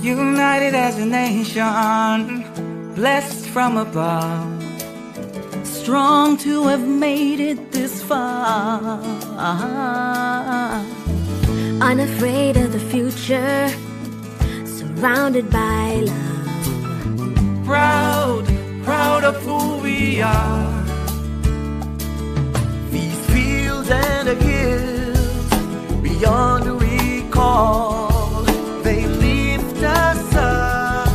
united as a nation, blessed from above, strong to have made it this far, unafraid of the future, surrounded by love, proud, proud of who we are. These fields and the hills beyond recall, they lift us up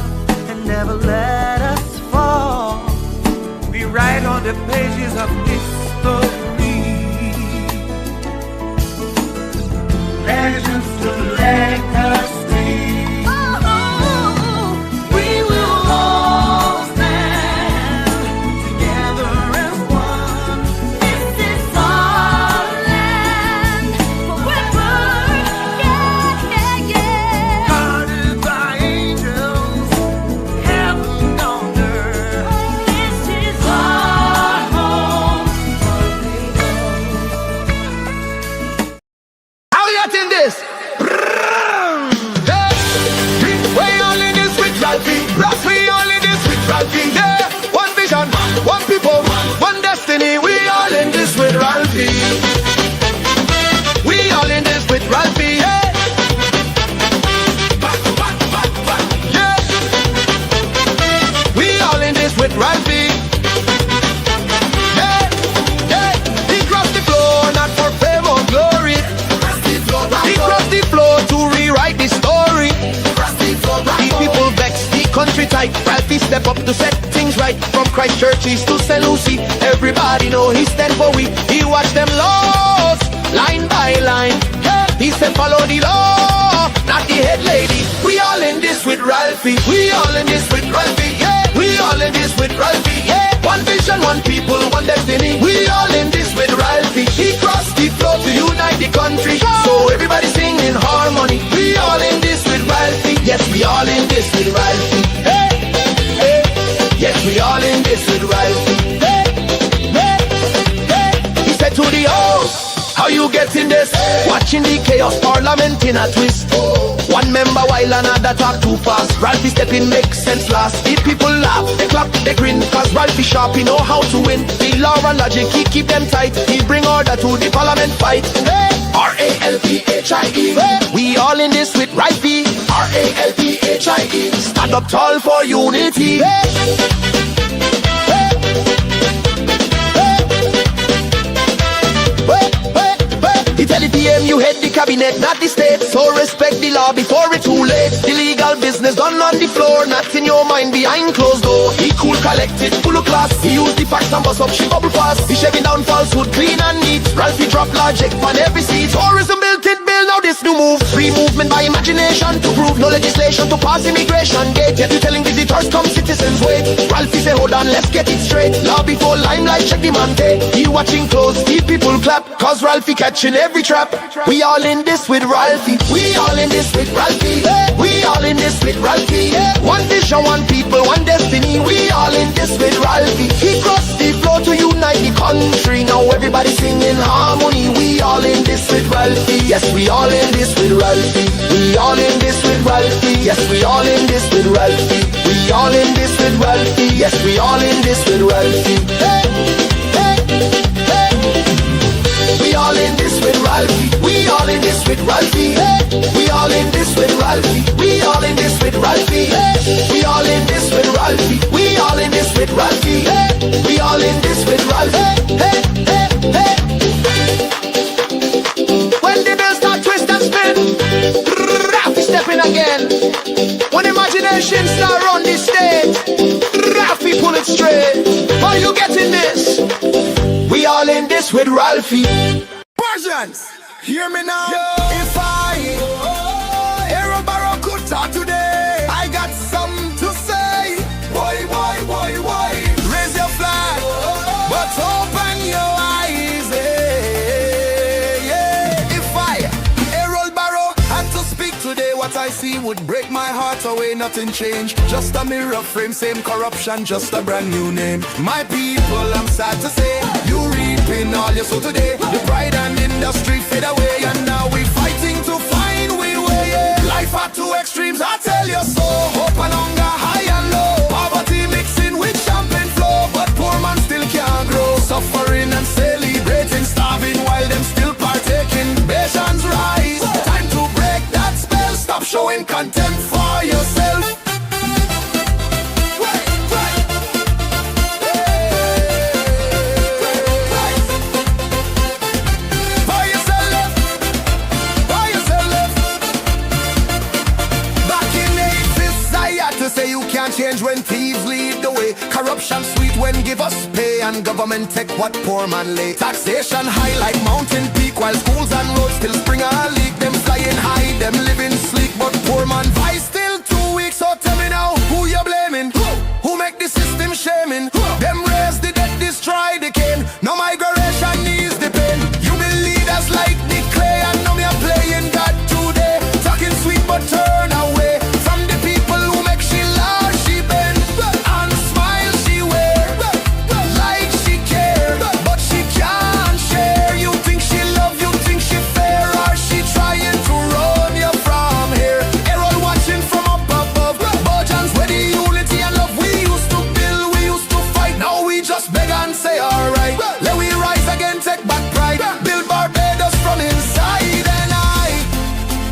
and never let us fall. We write on the pages of history, legends to legacy. One vision, one people, one destiny. We all in this with Ralphie. We all in this with Ralphie. Yeah. Yeah. We all in this with Ralphie. Yeah. Yeah. He crossed the floor not for fame or glory. He crossed the floor to rewrite the story. The people vex, the country tight. Ralphie step up to set things right. From Christchurch to St. Lucie, everybody know he stand for we. He watch them laws, line by line. Yeah. He said follow the law, not the head lady. We all in this with Ralphie. We all in this with Ralphie. Yeah. We all in this with Ralphie. Yeah. One vision, one people, one destiny. We all in this with Ralphie. He crossed the floor to unite the country. So everybody sing in harmony. We all in this with Ralphie. Yes, we all in this with Ralphie. Hey, hey. Yes, we all in this with Ralphie. Hey, hey, hey. He said to the house, how you getting this? Watching the chaos, parliament in a twist. One member while another talk too fast. Ralphie step in makes sense last. The people laugh, they clap, they grin, cause Ralphie sharp, he know how to win. The law and logic, he keep them tight. He bring order to the parliament fight. Hey, R-A-L-P-H-I-E. Hey. We all in this with Ralphie. R-A-L-P-H-I-E. Stand up tall for unity. Hey. He tell the PM you head the cabinet, not the state. So respect the law before it's too late. The legal business done on the floor, not in your mind behind closed door. He cool, collected, full of class. He use the facts and bust up, she bubble fast. He shaving down falsehood, clean and neat. Ralphie drop logic on every seat. Tourism built it, build now this new move. Free movement by imagination to prove no legislation to pass immigration gate. Yet you telling visitors come, citizens wait. Ralphie say hold on, let's get it straight. Law before limelight, check the man take. He watching close, the people clap, cause Ralphie catching every trap. We all in this with Ralphie. We all in this with Ralphie. We all in this with Ralphie. One vision, one people, one destiny. We all in this with Ralphie. He crossed the floor to unite the country. Now everybody sing in harmony. We all in this with Ralphie. Yes, we all in this with Ralphie. We all in this with Ralphie. Yes, we all in this with Ralphie. We all in this with Ralphie. Yes, we all in this with Ralphie. Hey, hey, hey. We all in this with Ralphie. We all in this with Ralphie. Hey. We all in this with Ralphie. We all in this with Ralphie. Hey. We all in this with Ralphie. We all in this with Ralphie. Hey. We all in this with Ralphie. Hey, hey, hey. When the bells start twist and spin, Ralphie stepping again. When imagination start on the stage, Ralphie pull it straight. Are you getting this? We all in this with Ralphie. Persians, hear me now. Yo. If I Aero Barrow could talk today, I got something to say. Boy, boy, boy, boy. Raise your flag, but open your eyes. Yeah. If I Aero Barrow had to speak today, what I see would break my heart away. Nothing changed, just a mirror frame, same corruption, just a brand new name. My people, I'm sad to say, you reaping all you sow today. The pride and industry fade away, and now we fighting to find we way. Life at two extremes, I tell you so. showing contempt for yourself. Say you can't change when thieves lead the way. Corruption sweet when give us pay, and government take what poor man lay. Taxation high like mountain peak, while schools and roads still spring a leak. Them flying high, them living sleek, but poor man vice still 2 weeks. So tell me now, who you blaming? Who make the system shaming? Them raise the dead, destroy the cane. No migration needs the pain. You will lead us like the clay, and now me are playing God today. Talking sweet but turn away from the people who make she laugh, she bend and smile she wear like she care, but she can't share. You think she love, you think she fair, or she trying to run you from here? Errol watching from up above. Barbadians where the unity and love we used to build, we used to fight. Now we just beg and say alright. Let we rise again, take back pride, build Barbados from inside. And I,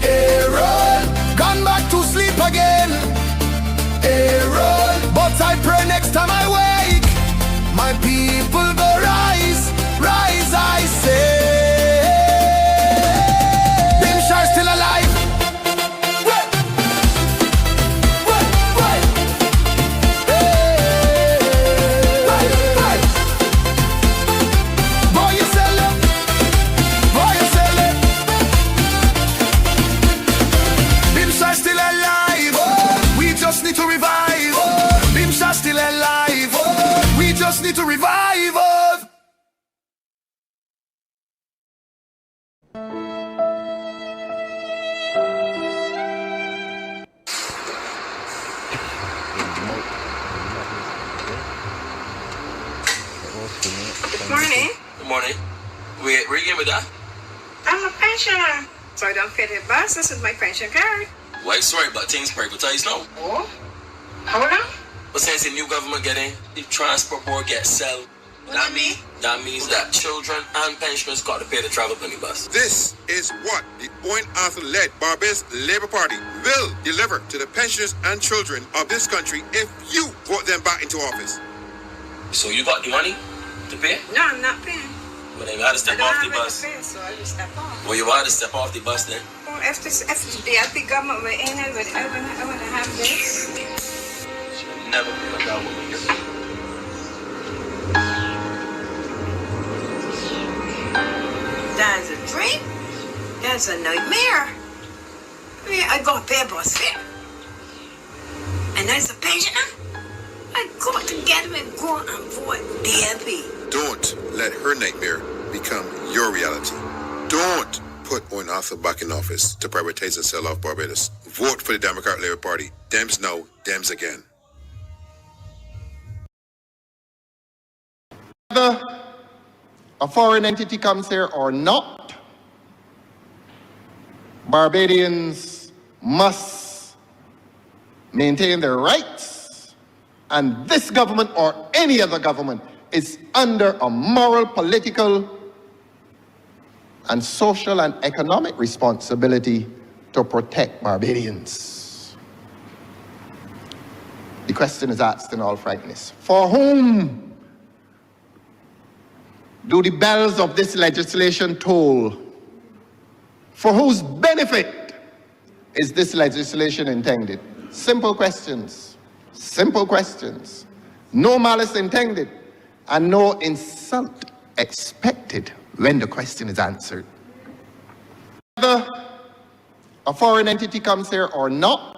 Errol, gone back to sleep again. Errol, but I pray next time I wake, my people go rise, rise I say. Bimshar still alive. Boy, you sell it. Boy, you sell it. Bimshar still alive. We just need to revive. Bimshar still alive. We just need to revive. Good morning. Good morning. Where you getting with that? I'm a pensioner, so I don't pay the buses with my pension card. Why sorry, but things privatized now. Oh? How long? But since the new government get in, the transport board gets sell. What do you mean? That means that children and pensioners got to pay the travel penny bus. This is what the Owen Arthur-led Barbados Labour Party will deliver to the pensioners and children of this country if you vote them back into office. So you got the money to pay? No, I'm not paying. Well, then you got to step I off don't the have bus. any pay, so I will step off. Well, you got to step off the bus then. Well, if the DLP government were in it, I would have this. Should never be like that woman. That's a dream. That's a nightmare. I mean, I got to pay a bus fare. And as a pensioner, I got to get him and go and vote DLP. Don't let her nightmare become your reality. Don't put Owen Arthur back in office to privatize and sell off Barbados. Vote for the Democrat Labour Party. Dems now, Dems again. Whether a foreign entity comes here or not, Barbadians must maintain their rights, and this government or any other government is under a moral, political, and social and economic responsibility to protect Barbadians. The question is asked in all frankness: for whom do the bells of this legislation toll? For whose benefit is this legislation intended? Simple questions. Simple questions. No malice intended and no insult expected when the question is answered. Whether a foreign entity comes here or not,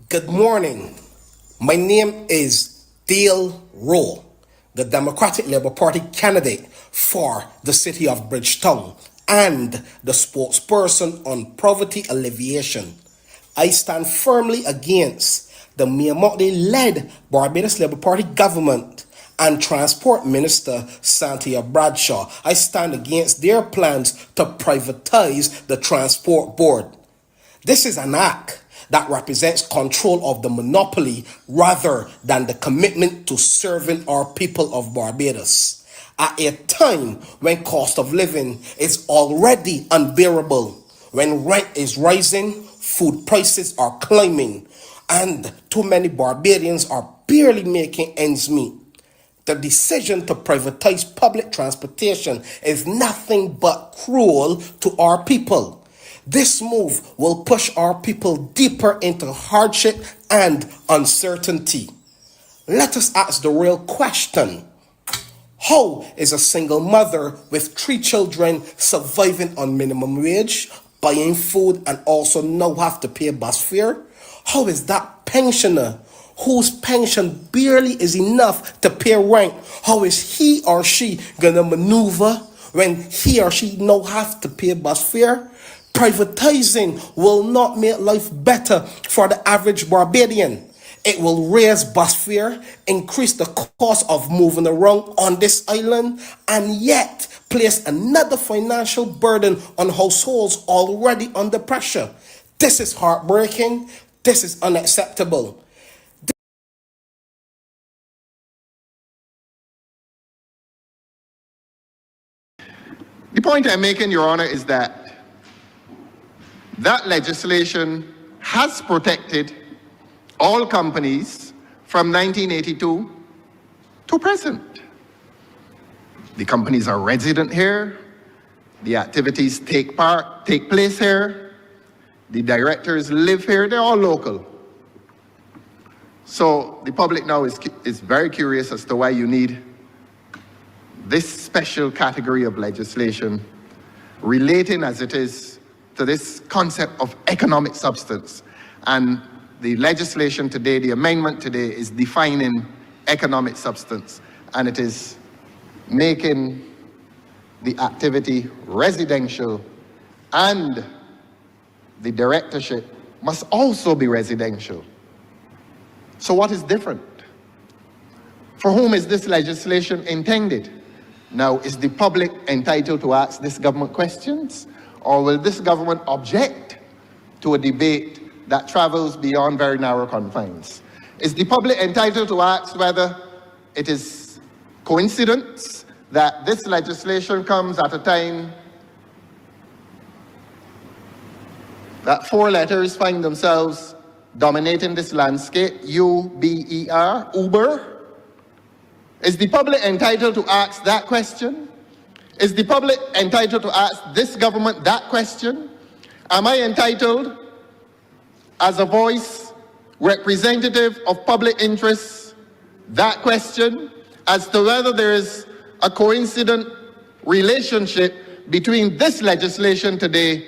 Good morning. My name is Dale Rowe, the Democratic Labour Party candidate for the city of Bridgetown and the spokesperson on poverty alleviation. I stand firmly against the Miamotti-led Barbados Labour Party government and Transport Minister Cynthia Bradshaw. I stand against their plans to privatize the transport board. This is an act that represents control of the monopoly rather than the commitment to serving our people of Barbados. At a time when cost of living is already unbearable, when rent is rising, food prices are climbing, and too many Barbadians are barely making ends meet. The decision to privatize public transportation is nothing but cruel to our people. This move will push our people deeper into hardship and uncertainty. Let us ask the real question. How is a single mother with 3 children surviving on minimum wage, buying food, and also now have to pay bus fare? How is that pensioner whose pension barely is enough to pay rent, how is he or she gonna maneuver when he or she now have to pay bus fare? Privatizing will not make life better for the average Barbadian. It will raise bus fare, increase the cost of moving around on this island, and yet place another financial burden on households already under pressure. This is heartbreaking. This is unacceptable. The point I'm making, Your Honor, is that legislation has protected all companies from 1982 to present. The companies are resident here, the activities take place here, the directors live here, they're all local. So the public now is very curious as to why you need this special category of legislation relating as it is to this concept of economic substance. And the legislation today, the amendment today, is defining economic substance, and it is making the activity residential, and the directorship must also be residential. So what is different? For whom is this legislation intended? Now, is the public entitled to ask this government questions, or will this government object to a debate that travels beyond very narrow confines? Is the public entitled to ask whether it is coincidence that this legislation comes at a time that 4 letters find themselves dominating this landscape? U-B-E-R, Uber. Is the public entitled to ask that question? Is the public entitled to ask this government that question? Am I entitled, as a voice representative of public interests, that question as to whether there is a coincident relationship between this legislation today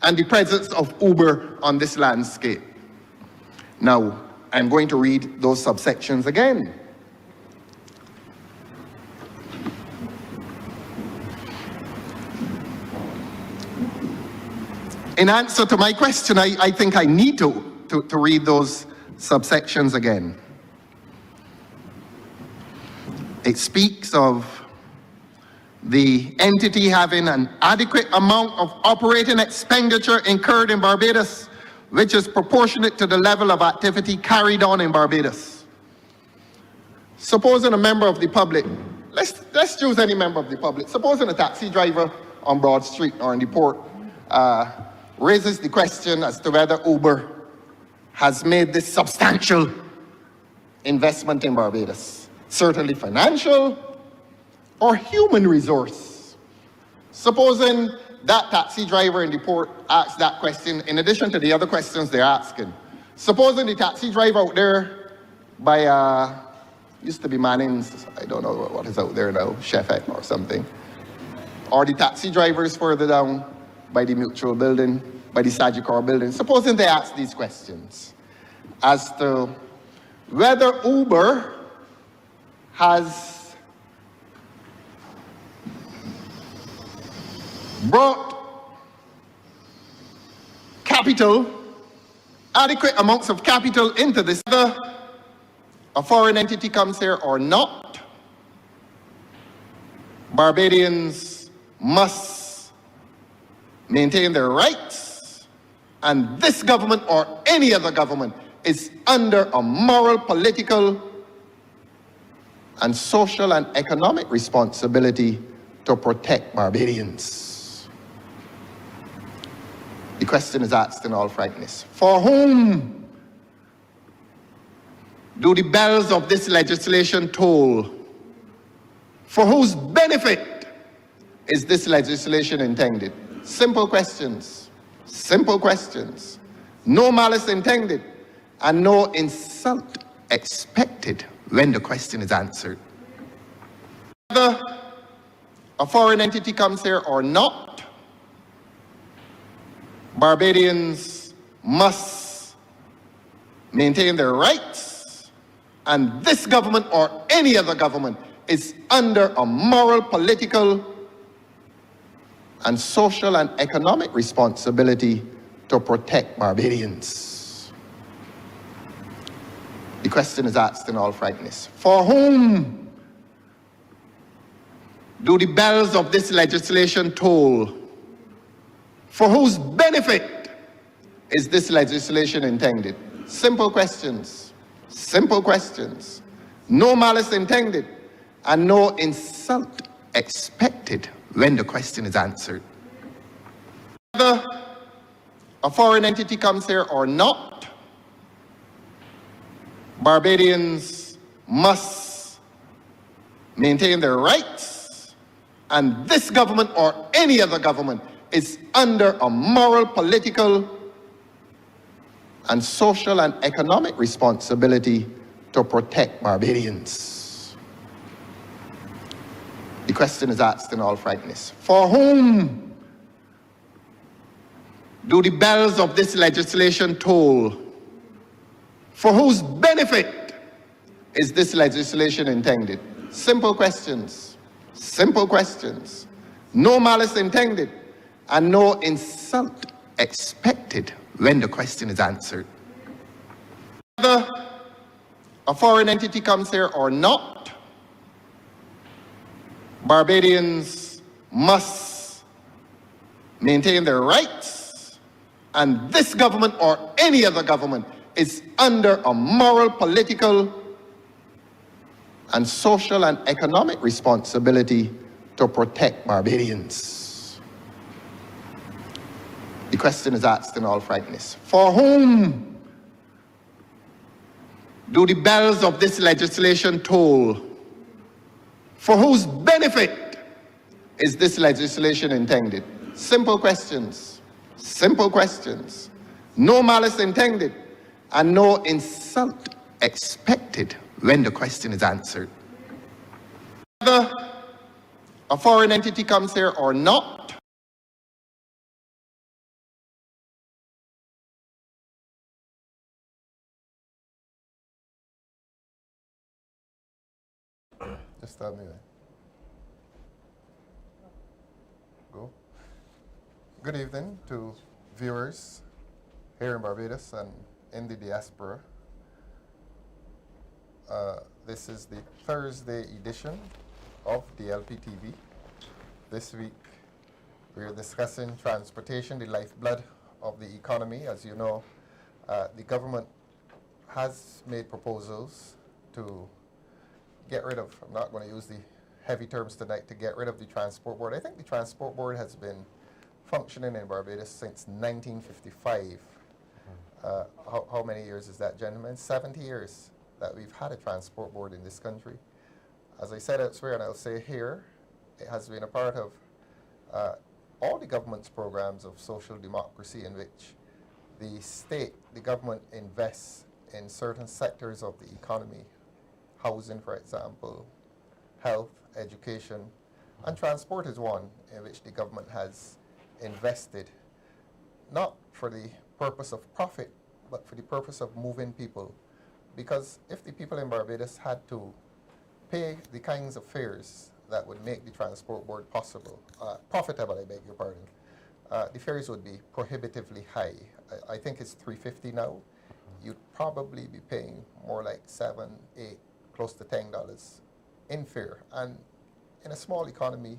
and the presence of Uber on this landscape? Now, I'm going to read those subsections again. In answer to my question, I think I need to read those subsections again. It speaks of the entity having an adequate amount of operating expenditure incurred in Barbados, which is proportionate to the level of activity carried on in Barbados. Supposing a member of the public, let's choose any member of the public, supposing a taxi driver on Broad Street or in the port raises the question as to whether Uber has made this substantial investment in Barbados, certainly financial or human resource. Supposing that taxi driver in the port asks that question in addition to the other questions they're asking. Supposing the taxi driver out there by, used to be Manning's, I don't know what is out there now, Sheffet or something, or the taxi drivers further down by the Mutual building, by the Sagicor building, supposing they ask these questions as to whether Uber has brought capital, adequate amounts of capital into this, whether a foreign entity comes here or not, Barbadians must maintain their rights, and this government or any other government is under a moral, political, and social and economic responsibility to protect Barbadians. The question is asked in all frankness: for whom do the bells of this legislation toll? For whose benefit is this legislation intended? Simple questions. Simple questions. No malice intended and no insult expected when the question is answered. Whether a foreign entity comes here or not, Barbadians must maintain their rights, and this government or any other government is under a moral, political, and social and economic responsibility to protect Barbadians. The question is asked in all frankness: for whom do the bells of this legislation toll? For whose benefit is this legislation intended? Simple questions. Simple questions. No malice intended and no insult expected when the question is answered. Whether a foreign entity comes here or not, Barbadians must maintain their rights, and this government or any other government is under a moral, political, and social and economic responsibility to protect Barbadians. The question is asked in all frankness: for whom do the bells of this legislation toll? For whose benefit is this legislation intended? Simple questions. Simple questions. No malice intended and no insult expected when the question is answered. Whether a foreign entity comes here or not, Barbadians must maintain their rights, and this government or any other government is under a moral, political, and social and economic responsibility to protect Barbadians. The question is asked in all frankness: for whom do the bells of this legislation toll? For whose benefit is this legislation intended? Simple questions. Simple questions. No malice intended and no insult expected when the question is answered. Whether a foreign entity comes here or not, just tell me that. Go. Good evening to viewers here in Barbados and in the diaspora. This is the Thursday edition of DLP TV. This week we are discussing transportation, the lifeblood of the economy. As you know, the government has made proposals to get rid of, I'm not going to use the heavy terms tonight, to get rid of the Transport Board. I think the Transport Board has been functioning in Barbados since 1955. How many years is that, gentlemen? 70 years that we've had a Transport Board in this country. As I said elsewhere, and I'll say here, it has been a part of all the government's programs of social democracy in which the state, the government invests in certain sectors of the economy, housing, for example, health, education, and transport is one in which the government has invested, not for the purpose of profit, but for the purpose of moving people. Because if the people in Barbados had to pay the kinds of fares that would make the Transport Board profitable, I beg your pardon, the fares would be prohibitively high. I think it's $3.50 now. You'd probably be paying more like $7, $8, close to $10 in fare. And in a small economy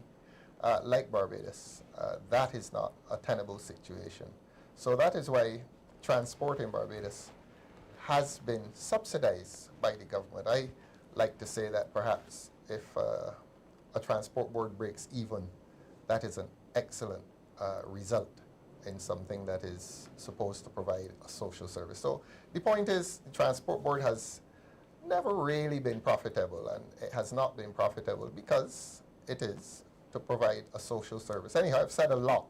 like Barbados, that is not a tenable situation. So that is why transport in Barbados has been subsidized by the government. I like to say that perhaps if a transport board breaks even, that is an excellent result in something that is supposed to provide a social service. So the point is, the transport board has never really been profitable, and it has not been profitable because it is to provide a social service. Anyhow, I've said a lot.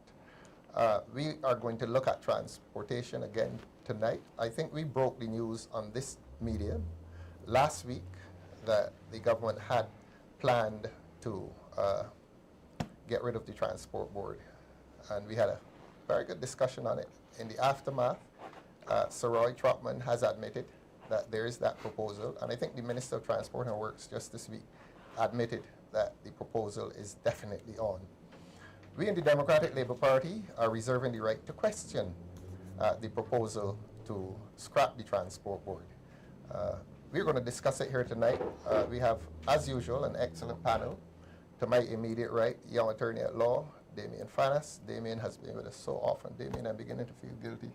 We are going to look at transportation again tonight. I think we broke the news on this medium last week that the government had planned to get rid of the transport board, and we had a very good discussion on it. In the aftermath, Sir Roy Trotman has admitted that there is that proposal, and I think the Minister of Transport and Works just this week admitted that the proposal is definitely on. We in the Democratic Labour Party are reserving the right to question the proposal to scrap the transport board. We're going to discuss it here tonight. We have, as usual, an excellent panel. To my immediate right, young attorney at law, Damien Fanas. Damien has been with us so often. Damien, I'm beginning to feel guilty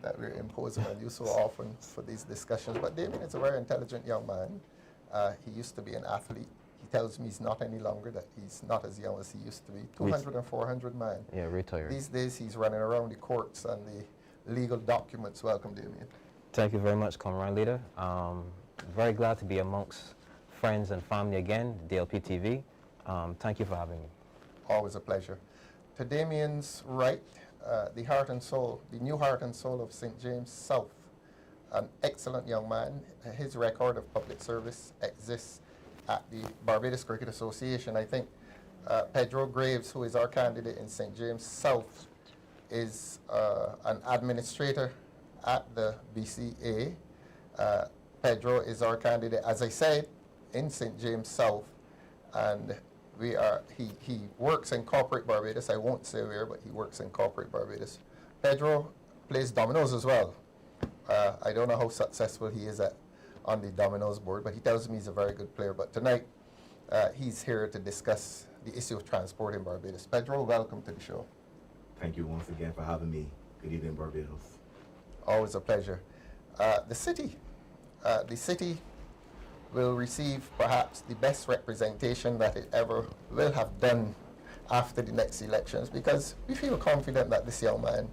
that we're imposing on you so often for these discussions. But Damien is a very intelligent young man. He used to be an athlete. He tells me he's not any longer, that he's not as young as he used to be. 200 and 400 man. Yeah, retired. These days he's running around the courts and the legal documents. Welcome, Damien. Thank you very much, Comrade Leader. Very glad to be amongst friends and family again, DLP TV. Thank you for having me. Always a pleasure. To Damien's right, the heart and soul, the new heart and soul of St. James South, an excellent young man. His record of public service exists at the Barbados Cricket Association. I think Pedro Graves, who is our candidate in St. James South, is an administrator at the BCA. Pedro is our candidate, as I said, in St. James South, and he works in corporate Barbados. I won't say where, but he works in corporate Barbados. Pedro plays dominoes as well. I don't know how successful he is on the dominoes board, but he tells me he's a very good player. But tonight, he's here to discuss the issue of transport in Barbados. Pedro, welcome to the show. Thank you once again for having me. Good evening, Barbados. Always a pleasure. The city will receive perhaps the best representation that it ever will have done after the next elections, because we feel confident that this young man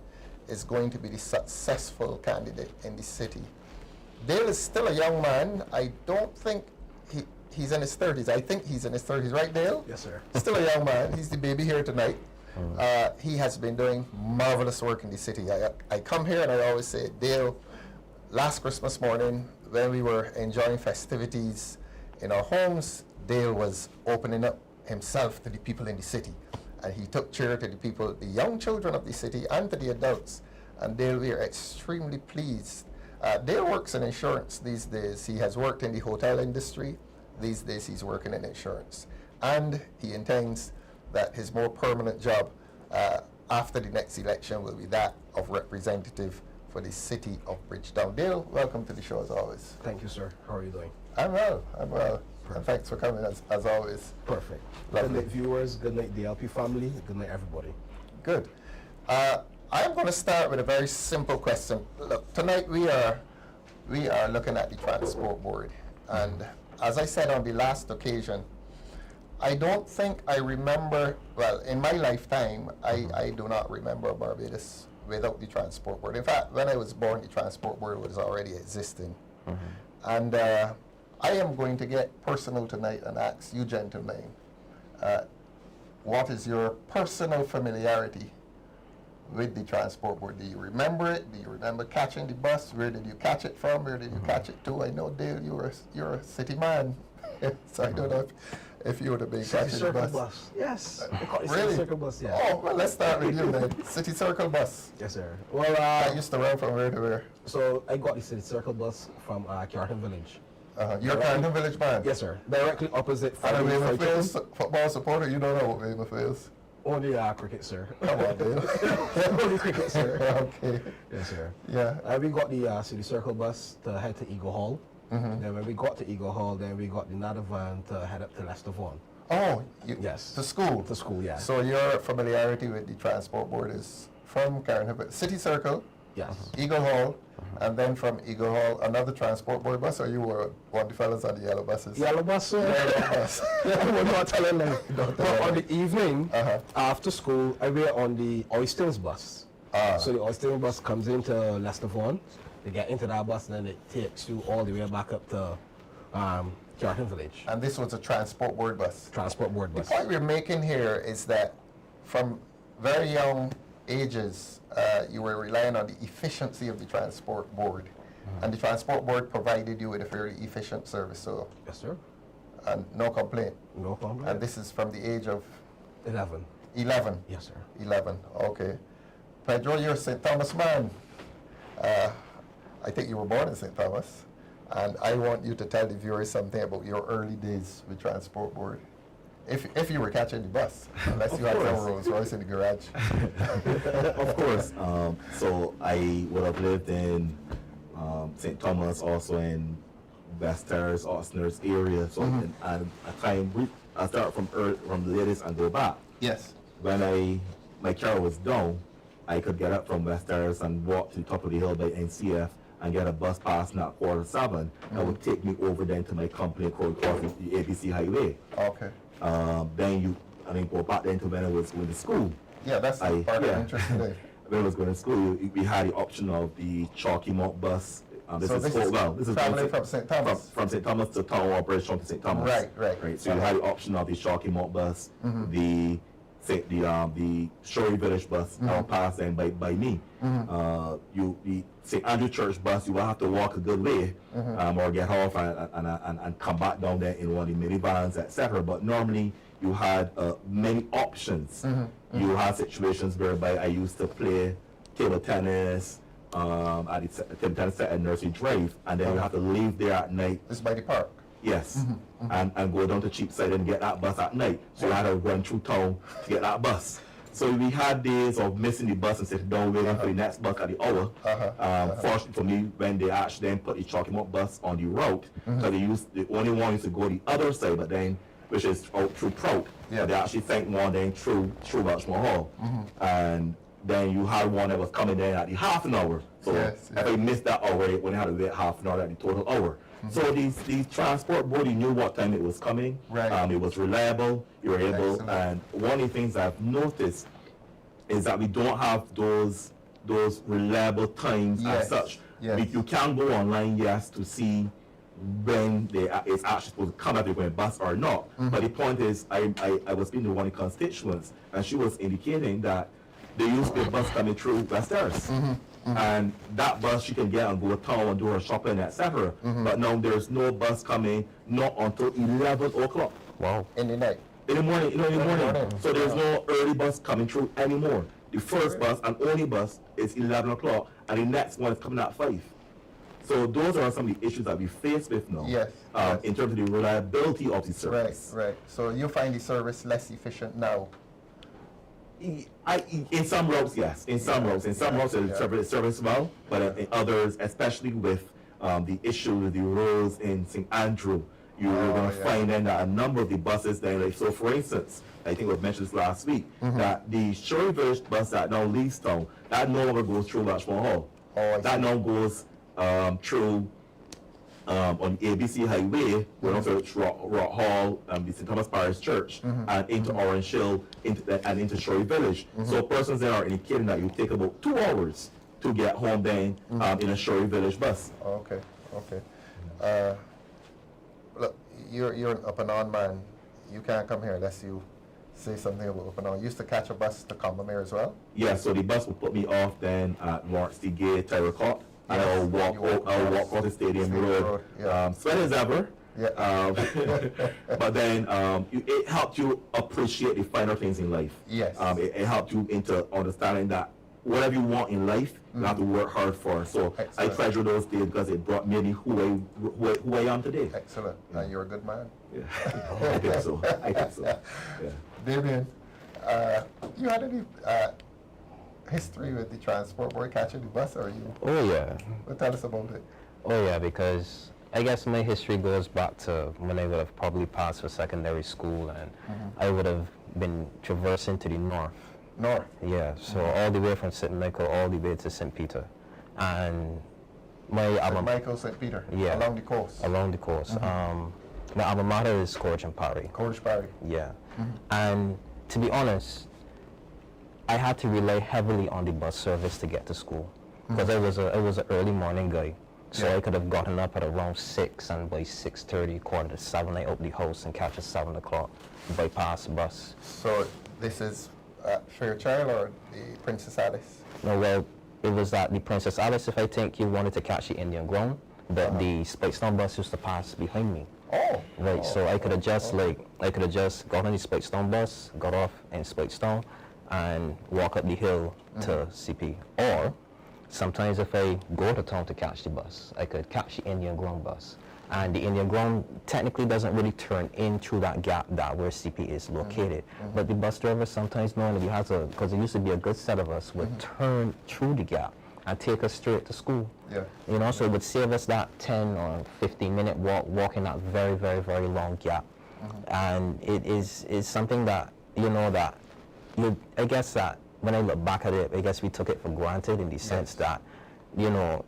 is going to be the successful candidate in the city. Dale is still a young man. I don't think he's in his 30s. I think he's in his 30s, right, Dale? Yes, sir. Still a young man. He's the baby here tonight. He has been doing marvelous work in the city. I come here and I always say, Dale, last Christmas morning when we were enjoying festivities in our homes, Dale was opening up himself to the people in the city. And he took cheer to the people, the young children of the city and to the adults. And Dale, we are extremely pleased. Dale works in insurance these days. He has worked in the hotel industry. These days he's working in insurance. And he intends that his more permanent job after the next election will be that of representative for the city of Bridgetown. Dale, welcome to the show as always. Thank you, sir. How are you doing? I'm well. And thanks for coming as always. Perfect. Lovely. Good night, viewers. Good night, DLP family. Good night, everybody. Good. I'm going to start with a very simple question. Look, tonight we are looking at the transport board, and as I said on the last occasion, I don't think I remember, well, in my lifetime, I do not remember Barbados without the transport board. In fact, when I was born, the transport board was already existing. And I am going to get personal tonight and ask you gentlemen, what is your personal familiarity with the transport board? Do you remember it? Do you remember catching the bus? Where did you catch it from? Where did you catch it to? I know, Dale, you're a city man, so I don't know if you would have been catching the bus. Yes. Really? City Circle bus, yeah. Oh, well, let's start with you then. City Circle bus. Yes, sir. Well, I used to run from where to where? so I got the City Circle bus from Carlton Village. You're Carlton Village man? Yes, sir. Directly opposite And a Weymouth Friday Fields football supporter? You don't know what Weymouth is? Only cricket, sir. Come on, Dale. Only cricket, sir. Okay. Yes, sir. Yeah. We got the City Circle bus to head to Eagle Hall. Then when we got to Eagle Hall, then we got the Nada van to head up to Leicester Vaughan. Oh, yes. To school? To school, yeah. So your familiarity with the transport board is from Carlton Village. City Circle, Yes. Eagle Hall, and then from Eagle Hall, another transport board bus, or you were one of the fellas on the yellow buses? Yellow bus, sir. Yellow bus. We're not telling them. Don't But tell on them. the evening, after school, I were on the Oysters bus. So the Oysters bus comes into Leicester Vaughan. They get into that bus, and then it takes you all the way back up to Carlton Village. And this was a transport board bus? Transport board The bus. point we're making here is that from very young ages, you were relying on the efficiency of the transport board. And the transport board provided you with a very efficient service, so. Yes, sir. And no complaint. No complaint. And this is from the age of 11. 11. Yes, sir. 11. Okay. Pedro, you're a St. Thomas man. I think you were born in St. Thomas, and I want you to tell the viewers something about your early days with transport board. If you were catching the bus, unless you had some Rolls Royce in the garage. Of course. So I would have lived in St. Thomas, also in West Terrace, Oxnard's area. So and at time I start from the latest and go back. Yes. When my car was down, I could get up from West Terrace and walk to the top of the hill by NCF and get a bus passing at 7:15 that would take me over then to my company called the ABC Highway. Okay. Then go back then to when I was going to school. Yeah, that's the part of interest today. When I was going to school, we had the option of the Chalky Mount bus. This is traveling from St. Thomas? From St. Thomas to Town or Bridge to St. Thomas. Right. So you had the option of the Chalky Mount bus, the Shorey Village bus, passed then by me. The St. Andrew Church bus, you will have to walk a good way, or get off and come back down there in one of the minivans, etc. But normally you had many options. You had situations whereby I used to play table tennis at the table tennis set at Nursery Drive, and then you have to leave there at night. This is by the park? Yes, and go down to Cheapside and get that bus at night. So you had to run through town to get that bus. So we had days of missing the bus and sitting down waiting for the next bus at the hour. Fortunately for me, when they actually then put the Chalky Mount bus on the route, because the only one used to go the other side, but then which is out through Prout. They actually sent one then through Welshmore Hall, and then you had one that was coming in at the half an hour. So if I missed that hour, it only had to wait half an hour at the total hour. So these transport board, you knew what time it was coming. It was reliable. You were able. And one of the things I've noticed is that we don't have those reliable times as such. You can go online, to see when it's actually supposed to come, if you're going to bus or not. But the point is, I was speaking to one of the constituents, and she was indicating that there used to be a bus coming through West Terrace. And that bus she can get and go to town and do her shopping, etc. But now there's no bus coming, not until 11 o'clock. Wow. In the night? In the morning, in the morning. So there's no early bus coming through anymore. The first bus and only bus is 11 o'clock, and the next one is coming at 5. So those are some of the issues that we face with now. In terms of the reliability of the service. Right. So you find the service less efficient now? In some routes, yes. In some routes, the service well, but in others, especially with the issue with the roads in St. Andrew, you're going to find then that a number of the buses there, like, so for instance, I think we mentioned this last week, that the Shorey Village bus that now leaves town, that no longer goes through Welshmore Hall. That now goes through on the ABC Highway, we're also Rock Hall, the St. Thomas Parish Church, and into Orange Hill, and into Shorey Village. So persons there are indicating that you take about 2 hours to get home then in a Shorey Village bus. Okay. Look, you're an up and on man. You can't come here unless you say something about up and on. You used to catch a bus to Combermere as well? Yeah, so the bus will put me off then at Lawrence Gate, Terracotta. And I'll walk across the Stadium Road, sweat as ever. But then it helped you appreciate the finer things in life. It helped you into understanding that whatever you want in life, you have to work hard for. So I treasure those days because it brought me who I am today. Excellent. And you're a good man. I think so. Damien, you had any history with the transport board catching the bus, or you? Oh yeah. Well, tell us about it. Oh yeah, because I guess my history goes back to when I would have probably passed for secondary school, and I would have been traversing to the north. North? Yeah, so all the way from St. Michael all the way to St. Peter. And my Michael St. Peter. Yeah. Along the coast. Along the coast. My alma mater is Courage and Parry. Courage Parry. Yeah. And to be honest, I had to rely heavily on the bus service to get to school because I was an early morning guy. So I could have gotten up at around 6, and by 6:30, 6:45, I opened the house and catch a 7 o'clock bypass bus. So this is Fairchild or the Princess Alice? No, well, it was at the Princess Alice, if I think you wanted to catch the Indian Ground, but the Spikestone bus used to pass behind me. Oh. Right, so I could have just got on the Spikestone bus, got off in Spikestone, and walk up the hill to CP. Or sometimes if I go to town to catch the bus, I could catch the Indian Ground bus. And the Indian Ground technically doesn't really turn in through that gap that where CP is located. But the bus driver sometimes normally has because it used to be a good set of us, would turn through the gap and take us straight to school. Yeah. You know, so it would save us that 10 or 15-minute walk, walking that very, very, very long gap. And it is something that, you know, that I guess that when I look back at it, I guess we took it for granted in the sense that, you know,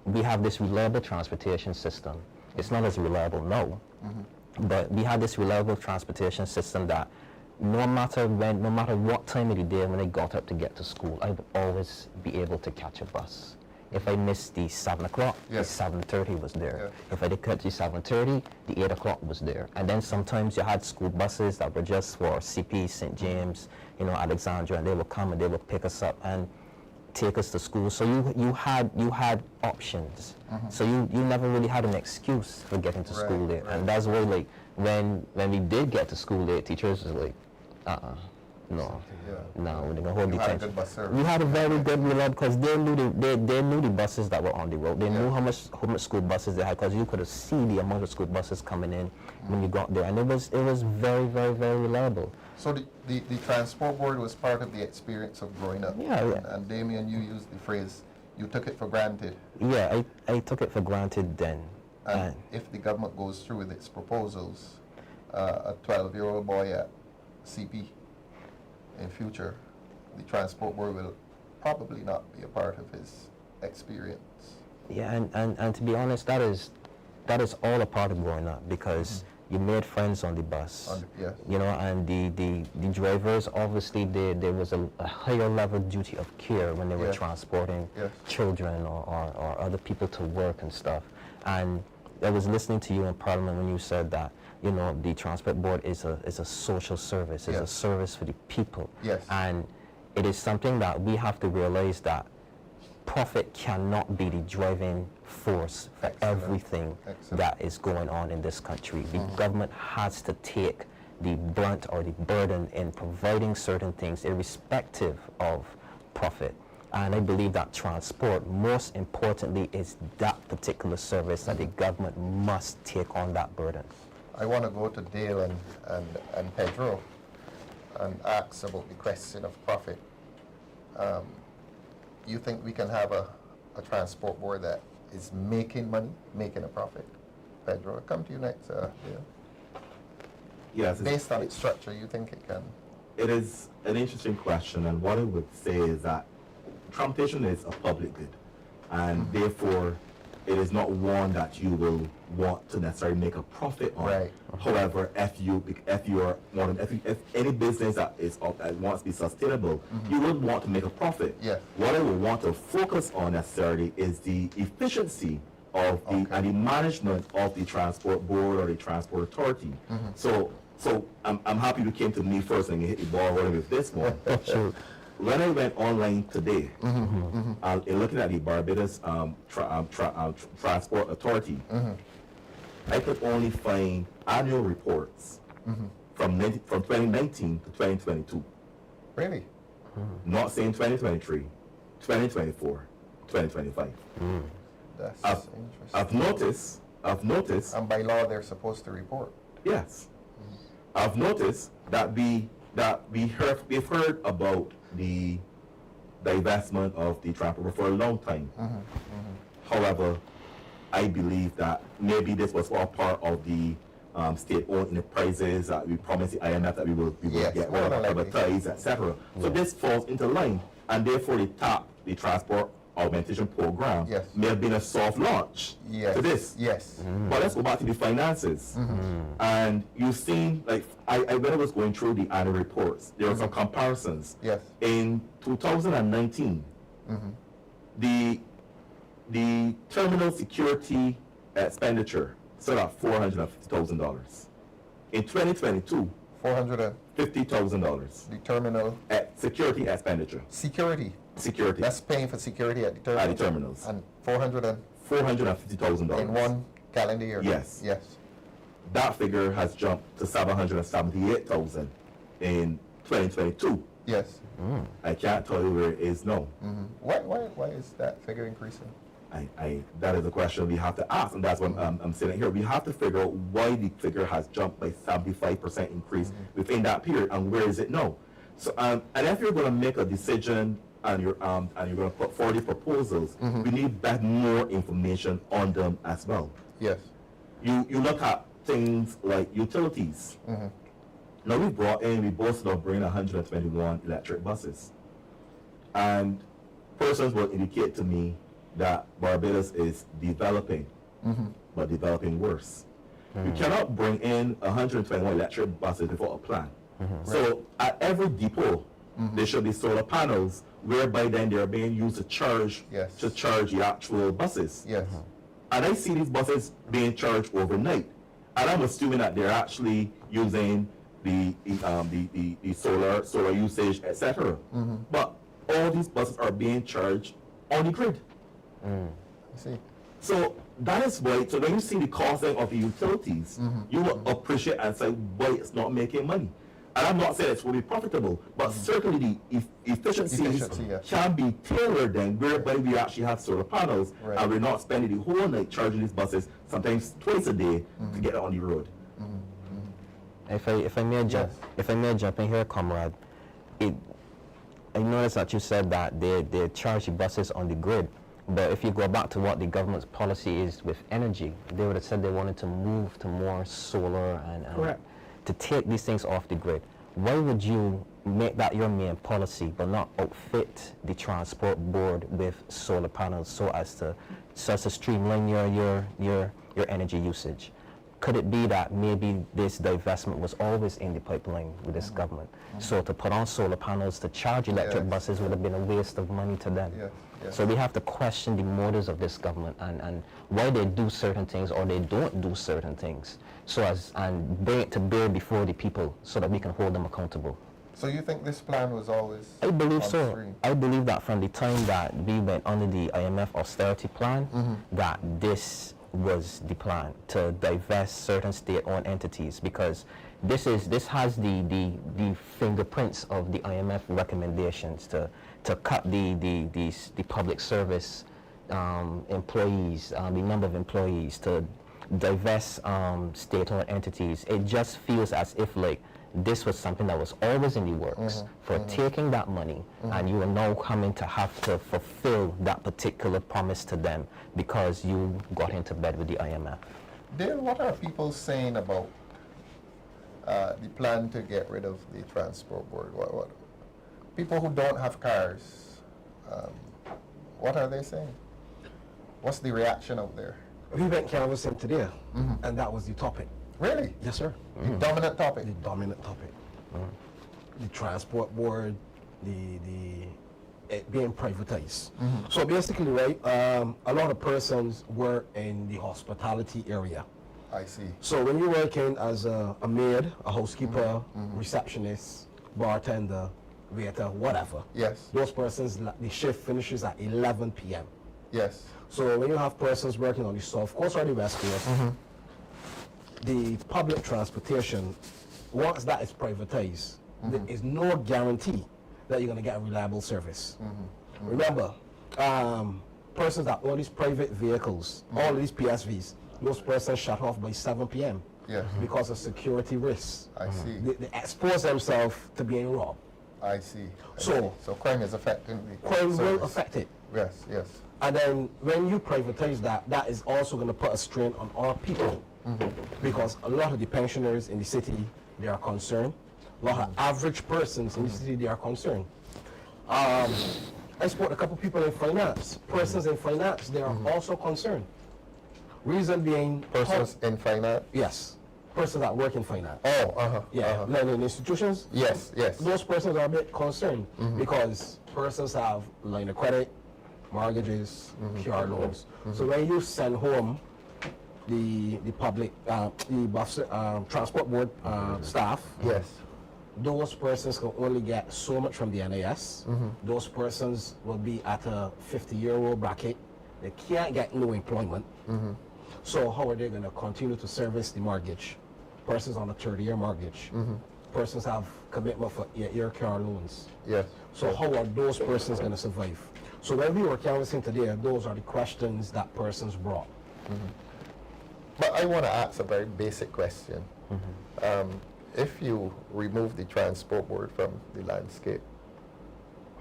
we have this reliable transportation system. It's not as reliable now, but we had this reliable transportation system that no matter what time of the day when I got up to get to school, I would always be able to catch a bus. If I missed the 7 o'clock, the 7:30 was there. If I did catch the 7:30, the 8 o'clock was there. And then sometimes you had school buses that were just for CP, St. James, you know, Alexandria, and they would come and they would pick us up and take us to school. So you had options. So you never really had an excuse for getting to school late. And that's why, like, when we did get to school late, teachers was like, no, we're gonna hold the attention. We had a very good reliable because they knew the buses that were on the road. They knew how much school buses they had because you could have seen the amount of school buses coming in when you got there, and it was very, very, very reliable. So the transport board was part of the experience of growing up. And Damien, you used the phrase, you took it for granted. Yeah, I took it for granted then. And if the government goes through with its proposals, a 12-year-old boy at CP in future, the transport board will probably not be a part of his experience. Yeah, and to be honest, that is all a part of growing up because you made friends on the bus. You know, and the drivers, obviously there was a higher level duty of care when they were transporting children or other people to work and stuff. And I was listening to you in Parliament when you said that, you know, the transport board is a social service, it's a service for the people. And it is something that we have to realize that profit cannot be the driving force for everything that is going on in this country. The government has to take the brunt or the burden in providing certain things irrespective of profit. And I believe that transport, most importantly, is that particular service that the government must take on that burden. I want to go to Dale and Pedro and ask about the question of profit. You think we can have a transport board that is making money, making a profit? Pedro, I'll come to you next, Dale. Yes. Based on its structure, you think it can? It is an interesting question, and what I would say is that transportation is a public good, and therefore it is not one that you will want to necessarily make a profit on. However, if any business that wants to be sustainable, you would want to make a profit. What I would want to focus on necessarily is the efficiency of and the management of the transport board or the transport authority. So I'm happy you came to me first and you hit the ball rolling with this one. When I went online today, and looking at the Barbados Transport Authority, I could only find annual reports from 2019 to 2022. Really? Not saying 2023, 2024, 2025. That's I've noticed. And by law, they're supposed to report. Yes. I've noticed that we've heard about the divestment of the transport for a long time. However, I believe that maybe this was all part of the state-owned enterprises that we promised the IMF that we will get rid of, privatize, etc. So this falls into line, and therefore they tap the transport augmentation program Yes. may have been a soft launch to this. Yes. But let's go back to the finances. And you've seen, like, when I was going through the annual reports, there were some comparisons. Yes. In 2019, the terminal security expenditure stood at $450,000. In 2022, $450,000. The terminal security expenditure. Security. That's paying for security at the terminals. At the terminals. And $450,000 in one calendar year. Yes. Yes. That figure has jumped to $778,000 in 2022. Yes. I can't tell you where it is now. Why is that figure increasing? That is a question we have to ask, and that's what I'm sitting here. We have to figure out why the figure has jumped by 75% increase within that period, and where is it now? So, and if you're going to make a decision and you're going to put forward the proposals, we need more information on them as well. Yes. You look at things like utilities. Now we boasted of bringing 121 electric buses, and persons will indicate to me that Barbados is developing, but developing worse. You cannot bring in 121 electric buses without a plan. So at every depot, there should be solar panels, whereby then they're being used to charge the actual buses. Yes. And I see these buses being charged overnight, and I'm assuming that they're actually using the solar usage, etc. But all these buses are being charged on the grid. I see. So that is why, so when you see the costing of the utilities, you will appreciate and say, why it's not making money. And I'm not saying it will be profitable, but certainly the efficiencies can be tailored then, whereby we actually have solar panels, and we're not spending the whole night charging these buses, sometimes twice a day, to get on the road. If I may jump in here, comrade, I noticed that you said that they charge the buses on the grid. But if you go back to what the government's policy is with energy, they would have said they wanted to move to more solar and to take these things off the grid. Why would you make that your main policy but not outfit the transport board with solar panels so as to streamline your energy usage? Could it be that maybe this divestment was always in the pipeline with this government? So to put on solar panels to charge electric buses would have been a waste of money to them. So we have to question the motives of this government and why they do certain things or they don't do certain things, and bring it to bear before the people so that we can hold them accountable. So you think this plan was always I believe so. I believe that from the time that we went under the IMF austerity plan, that this was the plan to divest certain state-owned entities, because this has the fingerprints of the IMF recommendations to cut the public service employees, the number of employees, to divest state-owned entities. It just feels as if like this was something that was always in the works for taking that money, and you are now coming to have to fulfill that particular promise to them because you got into bed with the IMF. Dale, what are people saying about the plan to get rid of the transport board? What people who don't have cars, what are they saying? What's the reaction out there? We went canvassing today, and that was the topic. Really? Yes, sir. The dominant topic? The dominant topic. The transport board, it being privatized. So basically, right, a lot of persons work in the hospitality area. I see. So when you're working as a maid, a housekeeper, receptionist, bartender, waiter, whatever. Yes. Those persons, the shift finishes at 11 p.m. Yes. So when you have persons working on the South Coast or the West Coast, the public transportation, once that is privatized, there is no guarantee that you're going to get a reliable service. Remember, persons that own these private vehicles, all of these PSVs, those persons shut off by 7 p.m. Because of security risks. I see. They expose themselves to being robbed. I see. So crime is affecting the crime will affect it. Yes, yes. And then when you privatize that, that is also going to put a strain on our people. Because a lot of the pensioners in the city, they are concerned. A lot of average persons in the city, they are concerned. I spoke to a couple people in finance, persons in finance, they are also concerned. Reason being... Persons in finance? Yes. Persons that work in finance. Oh, Yeah, lending institutions. Yes, yes. Those persons are a bit concerned because persons have line of credit, mortgages, car loans. So when you send home the public, the bus, transport board staff, yes, those persons can only get so much from the NAS. Those persons will be at a 50-year-old bracket. They can't get no employment. So how are they going to continue to service the mortgage? Persons on a 30-year mortgage. Persons have commitment for 8-year car loans. yes. So how are those persons going to survive? So when we were canvassing today, those are the questions that persons brought. But I want to ask a very basic question. If you remove the transport board from the landscape,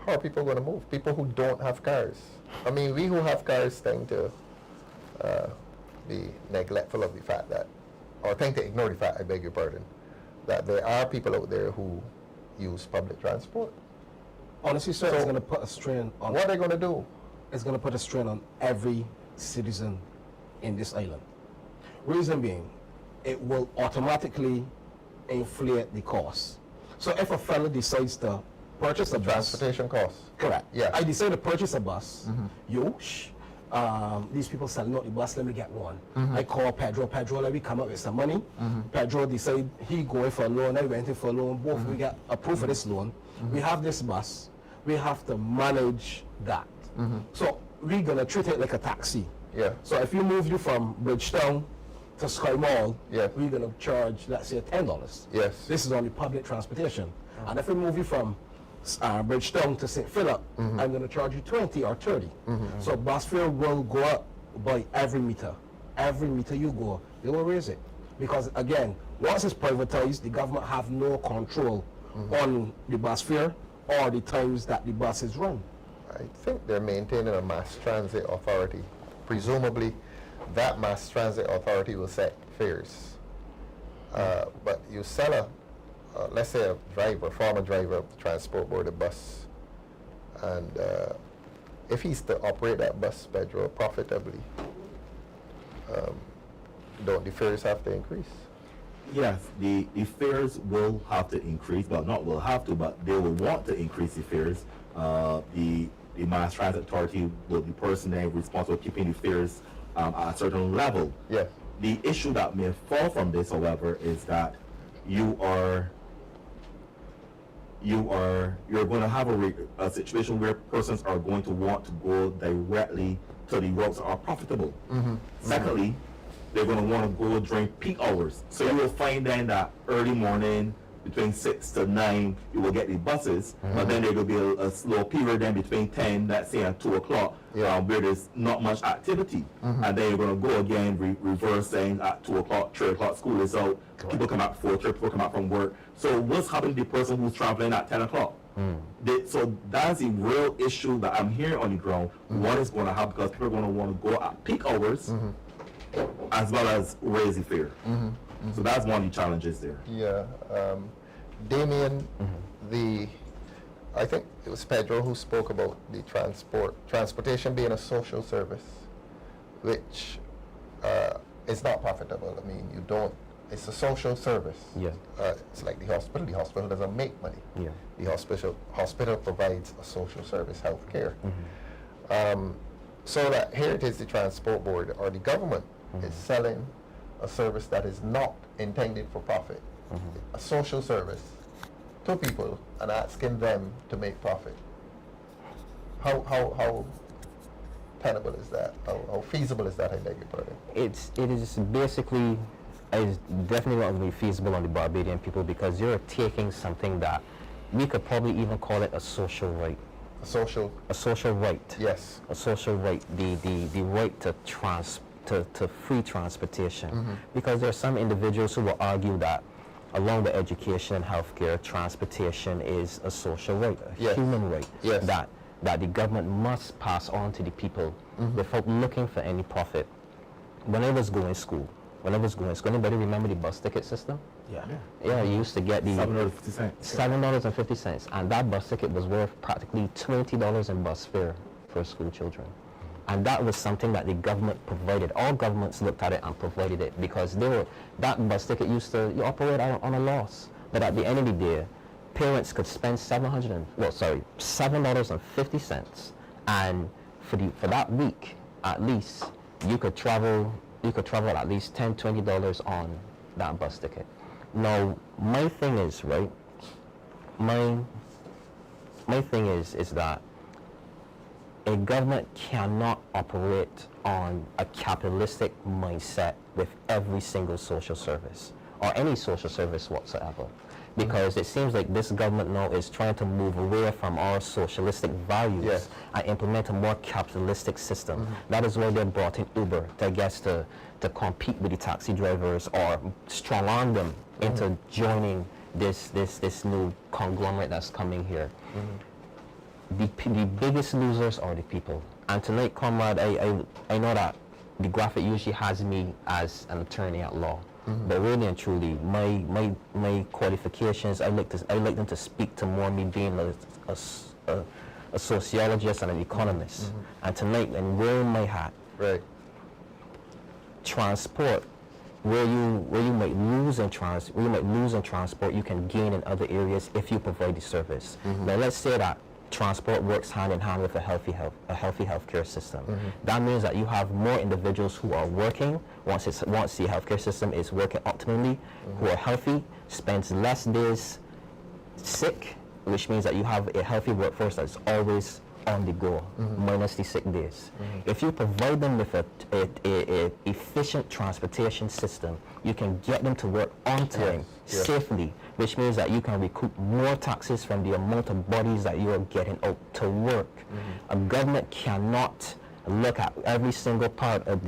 how are people going to move? People who don't have cars. I mean, we who have cars tend to be neglectful of the fact that, or tend to ignore the fact, I beg your pardon, that there are people out there who use public transport. Honestly, sir, So it's going to put a strain on... What are they going to do? It's going to put a strain on every citizen in this island. Reason being, it will automatically inflate the cost. So if a fellow decides to purchase a bus... Transportation costs. Correct. Yeah. I decide to purchase a bus. These people selling out the bus, let me get one. I call Pedro, let me come up with some money. Pedro decide he going for a loan, I went in for a loan, both we get approved for this loan. We have this bus, we have to manage that. So we're gonna treat it like a taxi. Yeah. So if you move you from Bridgetown to Sky Mall, Yeah. we're gonna charge, let's say, $10. Yes. This is only public transportation. And if we move you from Bridgetown to St. Philip, I'm going to charge you 20 or 30. So bus fare will go up by every meter. Every meter you go, they will raise it. Because again, once it's privatized, the government have no control on the bus fare or the times that the bus is run. I think they're maintaining a mass transit authority. Presumably, that mass transit authority will set fares. But you sell let's say a driver, former driver of the transport board, a bus, and if he's to operate that bus, Pedro, profitably, don't the fares have to increase? Yes, the fares will have to increase, but not will have to, but they will want to increase the fares. The mass transit authority will be personally responsible for keeping the fares at a certain level. Yes. The issue that may fall from this, however, is that you're going to have a situation where persons are going to want to go directly to the routes that are profitable. Secondly, they're going to want to go during peak hours. So you will find then that early morning, between 6 to 9, you will get the buses, but then there will be a slow period then between 10, let's say, and 2 o'clock, where there's not much activity. And then you're going to go again, reverse saying at 2 o'clock, 3 o'clock, school is out, people come out before 3, people come out from work. So what's happening to the person who's traveling at 10 o'clock? So that's a real issue that I'm hearing on the ground. What is going to happen, because people are going to want to go at peak hours as well as raise the fare. So that's one of the challenges there. Yeah. Damien, I think it was Pedro who spoke about the transportation being a social service, which is not profitable. I mean, it's a social service. Yeah. It's like the hospital. The hospital doesn't make money. Yeah. The hospital provides a social service, health care. So that here it is, the transport board or the government is selling a service that is not intended for profit, a social service to people and asking them to make profit. How tenable is that? How feasible is that, I beg your pardon? It is basically, it's definitely not going to be feasible on the Barbadian people, because you're taking something that we could probably even call it a social right. A social right. Yes. A social right. The right to free transportation. Because there are some individuals who will argue that along with education and healthcare, transportation is a social right, a human right, that the government must pass on to the people without looking for any profit. When I was going to school, when I was going to school. Anybody remember the bus ticket system? Yeah. Yeah, you used to get the $7.50. $7.50, and that bus ticket was worth practically $20 in bus fare for school children. And that was something that the government provided. All governments looked at it and provided it because that bus ticket used to operate on a loss. But at the end of the day, parents could spend $7.50, and for that week at least you could travel at least $10-20 on that bus ticket. Now my thing is, right, my thing is that a government cannot operate on a capitalistic mindset with every single social service or any social service whatsoever, because it seems like this government now is trying to move away from our socialistic values and implement a more capitalistic system. That is why they brought in Uber to compete with the taxi drivers or strong arm them into joining this new conglomerate that's coming here. The biggest losers are the people. And tonight, comrade, I know that the graphic usually has me as an attorney at law, but really and truly, my qualifications, I like them to speak to more me being a sociologist and an economist. And tonight, and wearing my hat, transport, where you might lose in transport, you can gain in other areas if you provide the service. Now, let's say that transport works hand in hand with a healthy healthcare system. That means that you have more individuals who are working once the healthcare system is working optimally, who are healthy, spends less days sick, which means that you have a healthy workforce that's always on the go, minus the sick days. If you provide them with a efficient transportation system, you can get them to work on time, safely, which means that you can recoup more taxes from the amount of bodies that you are getting out to work. A government cannot look at every single part of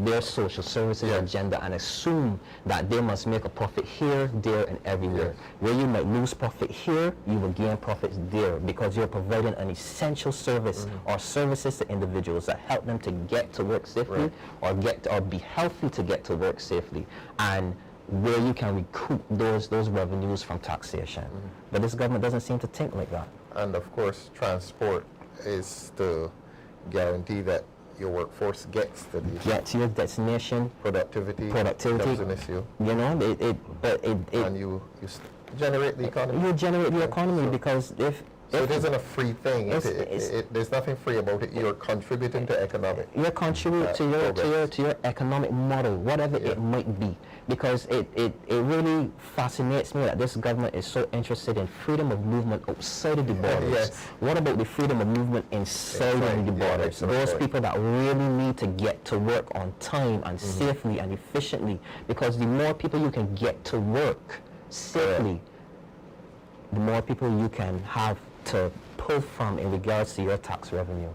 their social services agenda and assume that they must make a profit here, there, and everywhere. Where you might lose profit here, you will gain profits there, because you're providing an essential service or services to individuals that help them to get to work safely or be healthy to get to work safely, and where you can recoup those revenues from taxation. But this government doesn't seem to think like that. And of course, transport is the guarantee that your workforce gets to your destination. Productivity becomes an issue. You know, and you generate the economy. You generate the economy, because if it isn't a free thing. There's nothing free about it. You're contributing to economic. You're contributing to your economic model, whatever it might be. Because it really fascinates me that this government is so interested in freedom of movement outside of the borders. What about the freedom of movement inside of the borders? Those people that really need to get to work on time and safely and efficiently. Because the more people you can get to work safely, the more people you can have to pull from in regards to your tax revenue.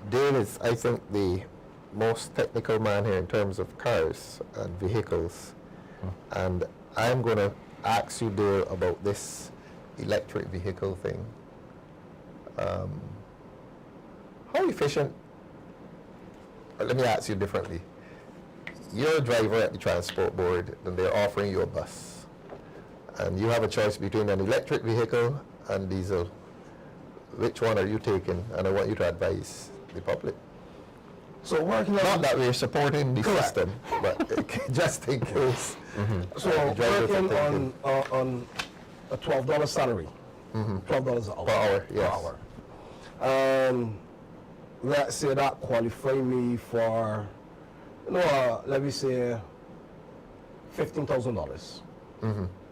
Dale is, I think, the most technical man here in terms of cars and vehicles, and I'm going to ask you, Dale, about this electric vehicle thing. How efficient? Let me ask you differently. You're a driver at the transport board, and they're offering you a bus, and you have a choice between an electric vehicle and diesel. Which one are you taking? And I want you to advise the public. So working on... Not that we're supporting the system, but just in case. So working on a $12 salary, $12 an hour. Per hour, yes. Per hour. Let's say that qualify me for, let me say $15,000,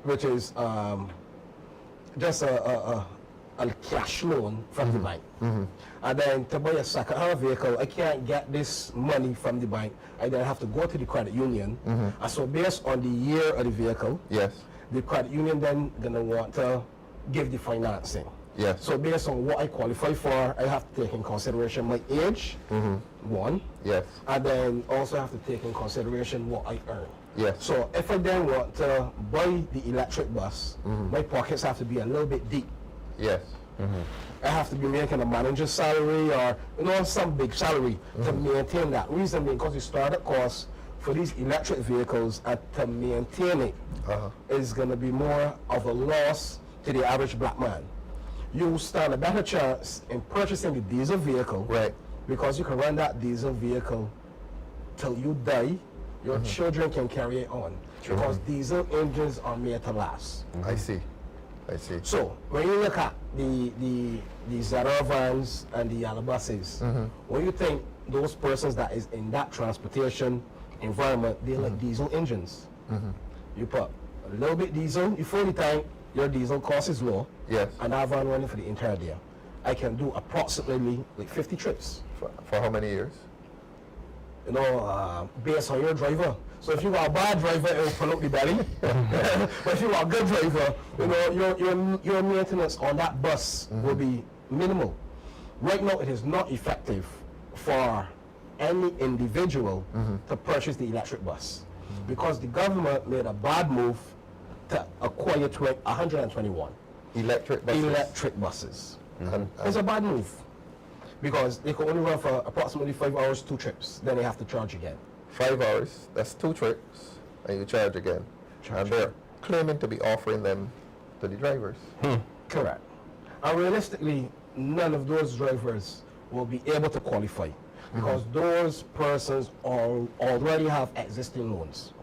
which is just a cash loan from the bank. And then to buy a second-hand vehicle, I can't get this money from the bank. I then have to go to the credit union. And so based on the year of the vehicle, the credit union then gonna want to give the financing. So based on what I qualify for, I have to take in consideration my age, one, and then also have to take in consideration what I earn. So if I then want to buy the electric bus, my pockets have to be a little bit deep. I have to be making a manager's salary or some big salary to maintain that. Reason being because the startup cost for these electric vehicles to maintain it is going to be more of a loss to the average black man. You stand a better chance in purchasing the diesel vehicle, right? Because you can run that diesel vehicle till you die. Your children can carry it on because diesel engines are made to last. I see. So when you look at the Zara vans and the yellow buses, when you think those persons that is in that transportation environment, they like diesel engines. You put a little bit diesel, you fill the tank, your diesel cost is low. Yes. And that van running for the entire day. I can do approximately like 50 trips. For how many years? Based on your driver. So if you are a bad driver, it will pull out the belly. But if you are a good driver, your maintenance on that bus will be minimal. Right now, it is not effective for any individual to purchase the electric bus because the government made a bad move to acquire 121 electric buses. It's a bad move because they can only run for approximately 5 hours, 2 trips. Then they have to charge again. 5 hours, that's 2 trips, and you charge again. And they're claiming to be offering them to the drivers. Correct. And realistically, none of those drivers will be able to qualify because those persons already have existing loans.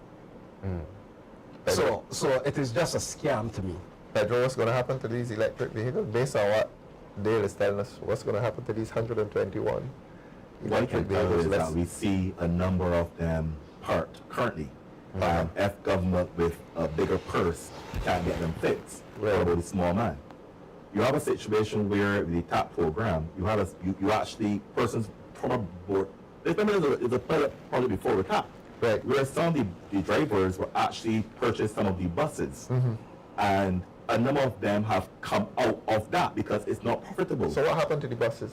So it is just a scam to me. Pedro, what's going to happen to these electric vehicles? Based on what Dale is telling us, what's going to happen to these 121 electric vehicles? That we see a number of them parked currently. F government with a bigger purse can't get them fixed. What about the small man? You have a situation where the TAP program, you have you actually persons from a board. There's a pilot probably before the TAP. Right. Where some of the drivers will actually purchase some of the buses, and a number of them have come out of that because it's not profitable. So what happened to the buses?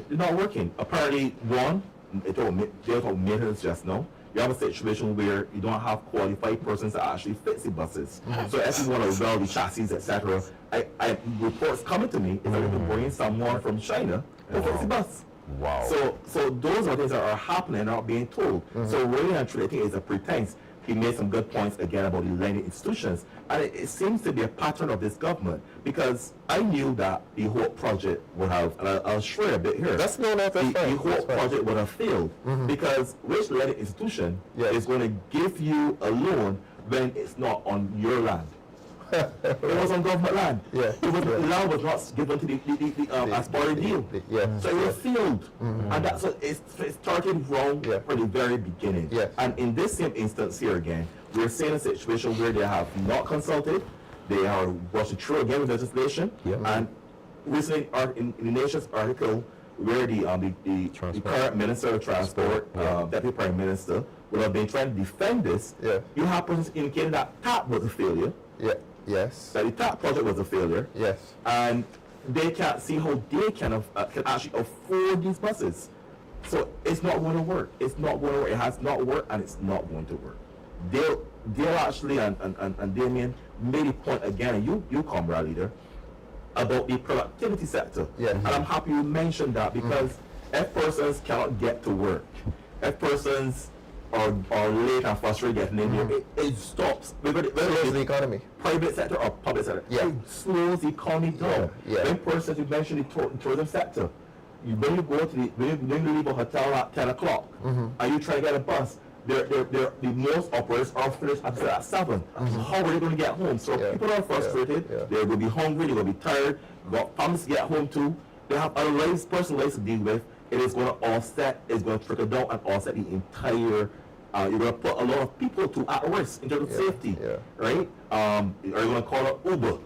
They're not working. Apparently, one, they told maintenance just now. You have a situation where you don't have qualified persons to actually fix the buses. So if you want to weld the chassis, etc., I reports coming to me is that they're bringing someone from China to fix the bus. Wow. So those are things that are happening and not being told. So really and truly, I think it's a pretense. He made some good points again about the lending institutions. And it seems to be a pattern of this government because I knew that the whole project would have, and I'll share a bit here. The whole project would have failed because which lending institution is going to give you a loan when it's not on your land? It was on government land. The land was not given to the as part of the deal. So it was failed. And that's what it started wrong from the very beginning. And in this same instance here again, we're seeing a situation where they have not consulted, they are rushing through again with legislation. And recently in the Nation's article where the current Minister of Transport, Deputy Prime Minister, will have been trying to defend this, you have persons indicating that TAP was a failure. Yes. That the TAP project was a failure. Yes. And they can't see how they can actually afford these buses. So it's not going to work. It's not going to work. It has not worked and it's not going to work. They'll actually, and Damien made a point again, and you comrade leader, about the productivity sector. And I'm happy you mentioned that because if persons cannot get to work, if persons are late and frustrated getting in here, it stops. Whether the economy. Private sector or public sector. It slows the economy down. When persons, you mentioned the tourism sector, when you go to when you leave a hotel at 10 o'clock and you try to get a bus, the most operators are finished at 7. How are they going to get home? So people are frustrated, they're going to be hungry, they're going to be tired, got families to get home to, they have other personal lives to deal with. It is going to offset, it's going to trickle down and offset the entire, you're going to put a lot of people at risk in terms of safety, right? Are you going to call up Uber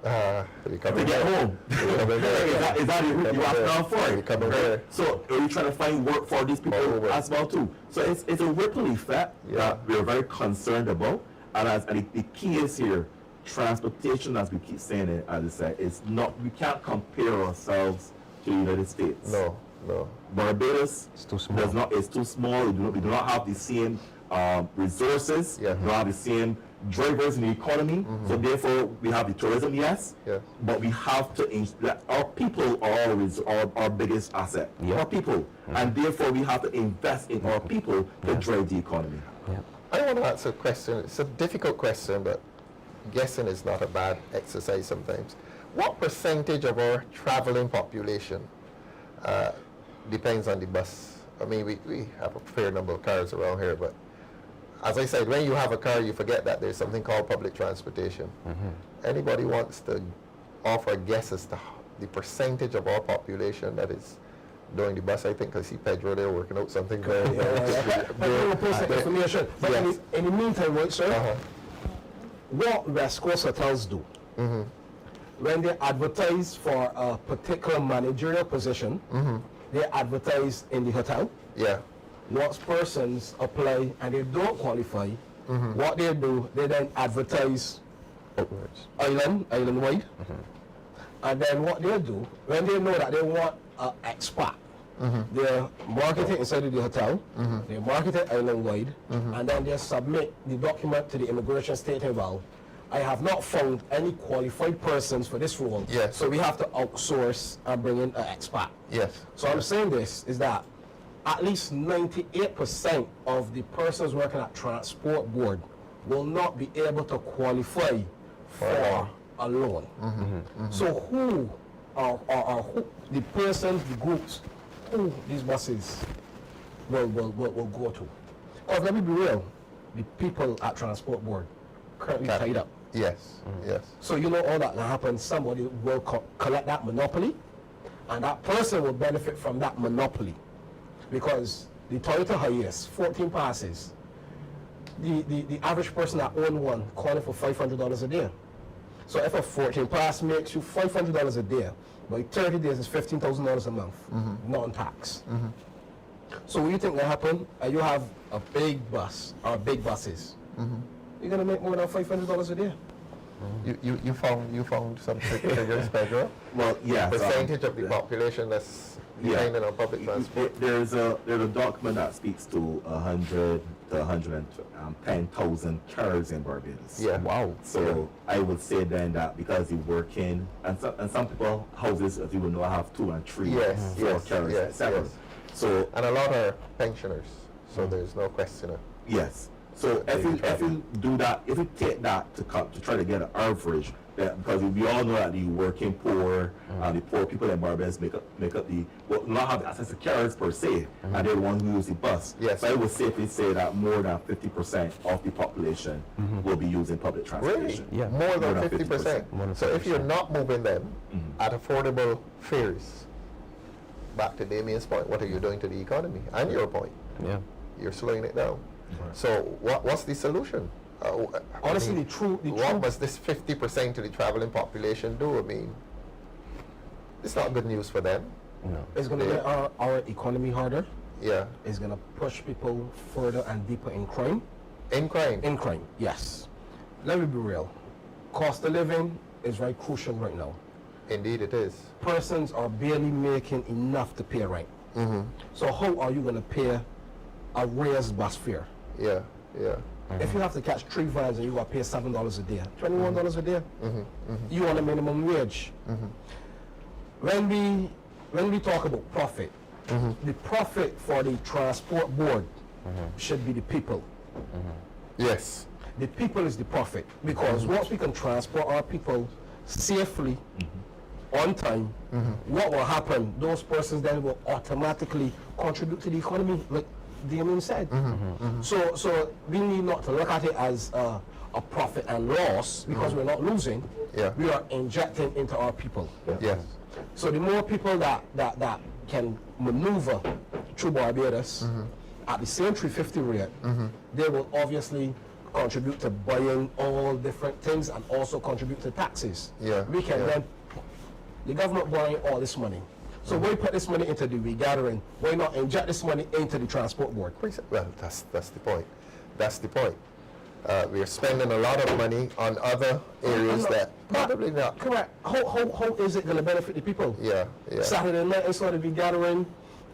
to get home? Is that the route you have now for it? Right? So are you trying to find work for these people as well too? So it's a ripple effect that we're very concerned about. And the key is here, transportation, as we keep saying it, as I said, it's not, we can't compare ourselves to the United States. No. No. Barbados It's too small. It's too small. We do not have the same resources. Yeah. We don't have the same drivers in the economy. So therefore, we have the tourism, yes. Yeah. But we have to our people are always our biggest asset. Yeah. Our people, and therefore we have to invest in our people to drive the economy. Yeah. I want to ask a question. It's a difficult question, but guessing is not a bad exercise sometimes. What percentage of our traveling population depends on the bus? I mean, we have a fair number of cars around here, but as I said, when you have a car, you forget that there's something called public transportation. Anybody wants to offer a guess as to the percentage of our population that is doing the bus? I think I see Pedro there working out something very Pedro post that information. But Yes. in the meantime, right, sir, what West Coast hotels do, when they advertise for a particular managerial position, they advertise in the hotel. Yeah. Once persons apply and they don't qualify, what they do, they then advertise island-wide. And then what they do, when they know that they want an expat, they market it inside of the hotel, they market it island-wide, and then they submit the document to the immigration stating, well, I have not found any qualified persons for this role, Yes. so we have to outsource and bring in an expat. Yes. So I'm saying this is that at least 98% of the persons working at Transport Board will not be able to qualify for a loan. So who are who, the persons, the groups, who these buses will go to? Because let me be real, the people at Transport Board currently tied up. Yes. Yes. So you know all that can happen. Somebody will collect that monopoly, and that person will benefit from that monopoly. Because the Toyota Hiace, 14 passes, the average person that own one calling for $500 a day. So if a 14 pass makes you $500 a day, by 30 days it's $15,000 a month, non-tax. So what you think will happen? You have a big bus or big buses. You're gonna make more than $500 a day. You found some figures, Pedro? Well, yeah. Percentage of the population that's dependent on public transport. There's a document that speaks to 100 to 110,000 cars in Barbados. Yeah. Wow. So I would say then that because you work in and some people houses, as you will know, have 2 and 3, Yes, 4 yes, cars, yes, etc. yes. So And a lot are pensioners, so there's no question of yes. So if you do that, if you take that to try to get an average, because we all know that the working poor, the poor people in Barbados make up the not have access to cars per se, and they're the ones who use the bus. Yes. So I would safely say that more than 50% of the population will be using public transportation. Really? Yeah. More than More than 50%. More than So if you're 50%. not moving them at affordable fares, back to Damien's point, what are you doing to the economy? And your point, Yeah. you're slowing it down. So what's the solution? Honestly, I mean, the what truth, must this 50% of the traveling population do? I mean, it's not good news for them. No. is going to make our economy harder. Yeah. It's going to push people further and deeper in crime. In crime. In crime, yes. Let me be real. Cost of living is very crucial right now. Indeed it is. Persons are barely making enough to pay rent. So how are you going to pay a raised bus fare? Yeah. Yeah. If you have to catch 3 vans and you got to pay $7 a day, $21 a day, you on a minimum wage. When we talk about profit, the profit for the transport board should be the people. Yes. The people is the profit, because once we can transport our people safely, on time, what will happen? Those persons then will automatically contribute to the economy, like Damien said. So we need not to look at it as a profit and loss, because we're not losing. Yeah. We are injecting into our people. Yes. So the more people that can maneuver through Barbados at the same 350 rate, they will obviously contribute to buying all different things and also contribute to taxes. Yeah, We can yeah. then, the government borrowing all this money. So why put this money into the regathering? Why not inject this money into the transport board? Well, that's the point. That's the point. We are spending a lot of money on other areas that probably not. Correct. How is it going to benefit the people? Yeah, yeah. Saturday night, instead of regathering,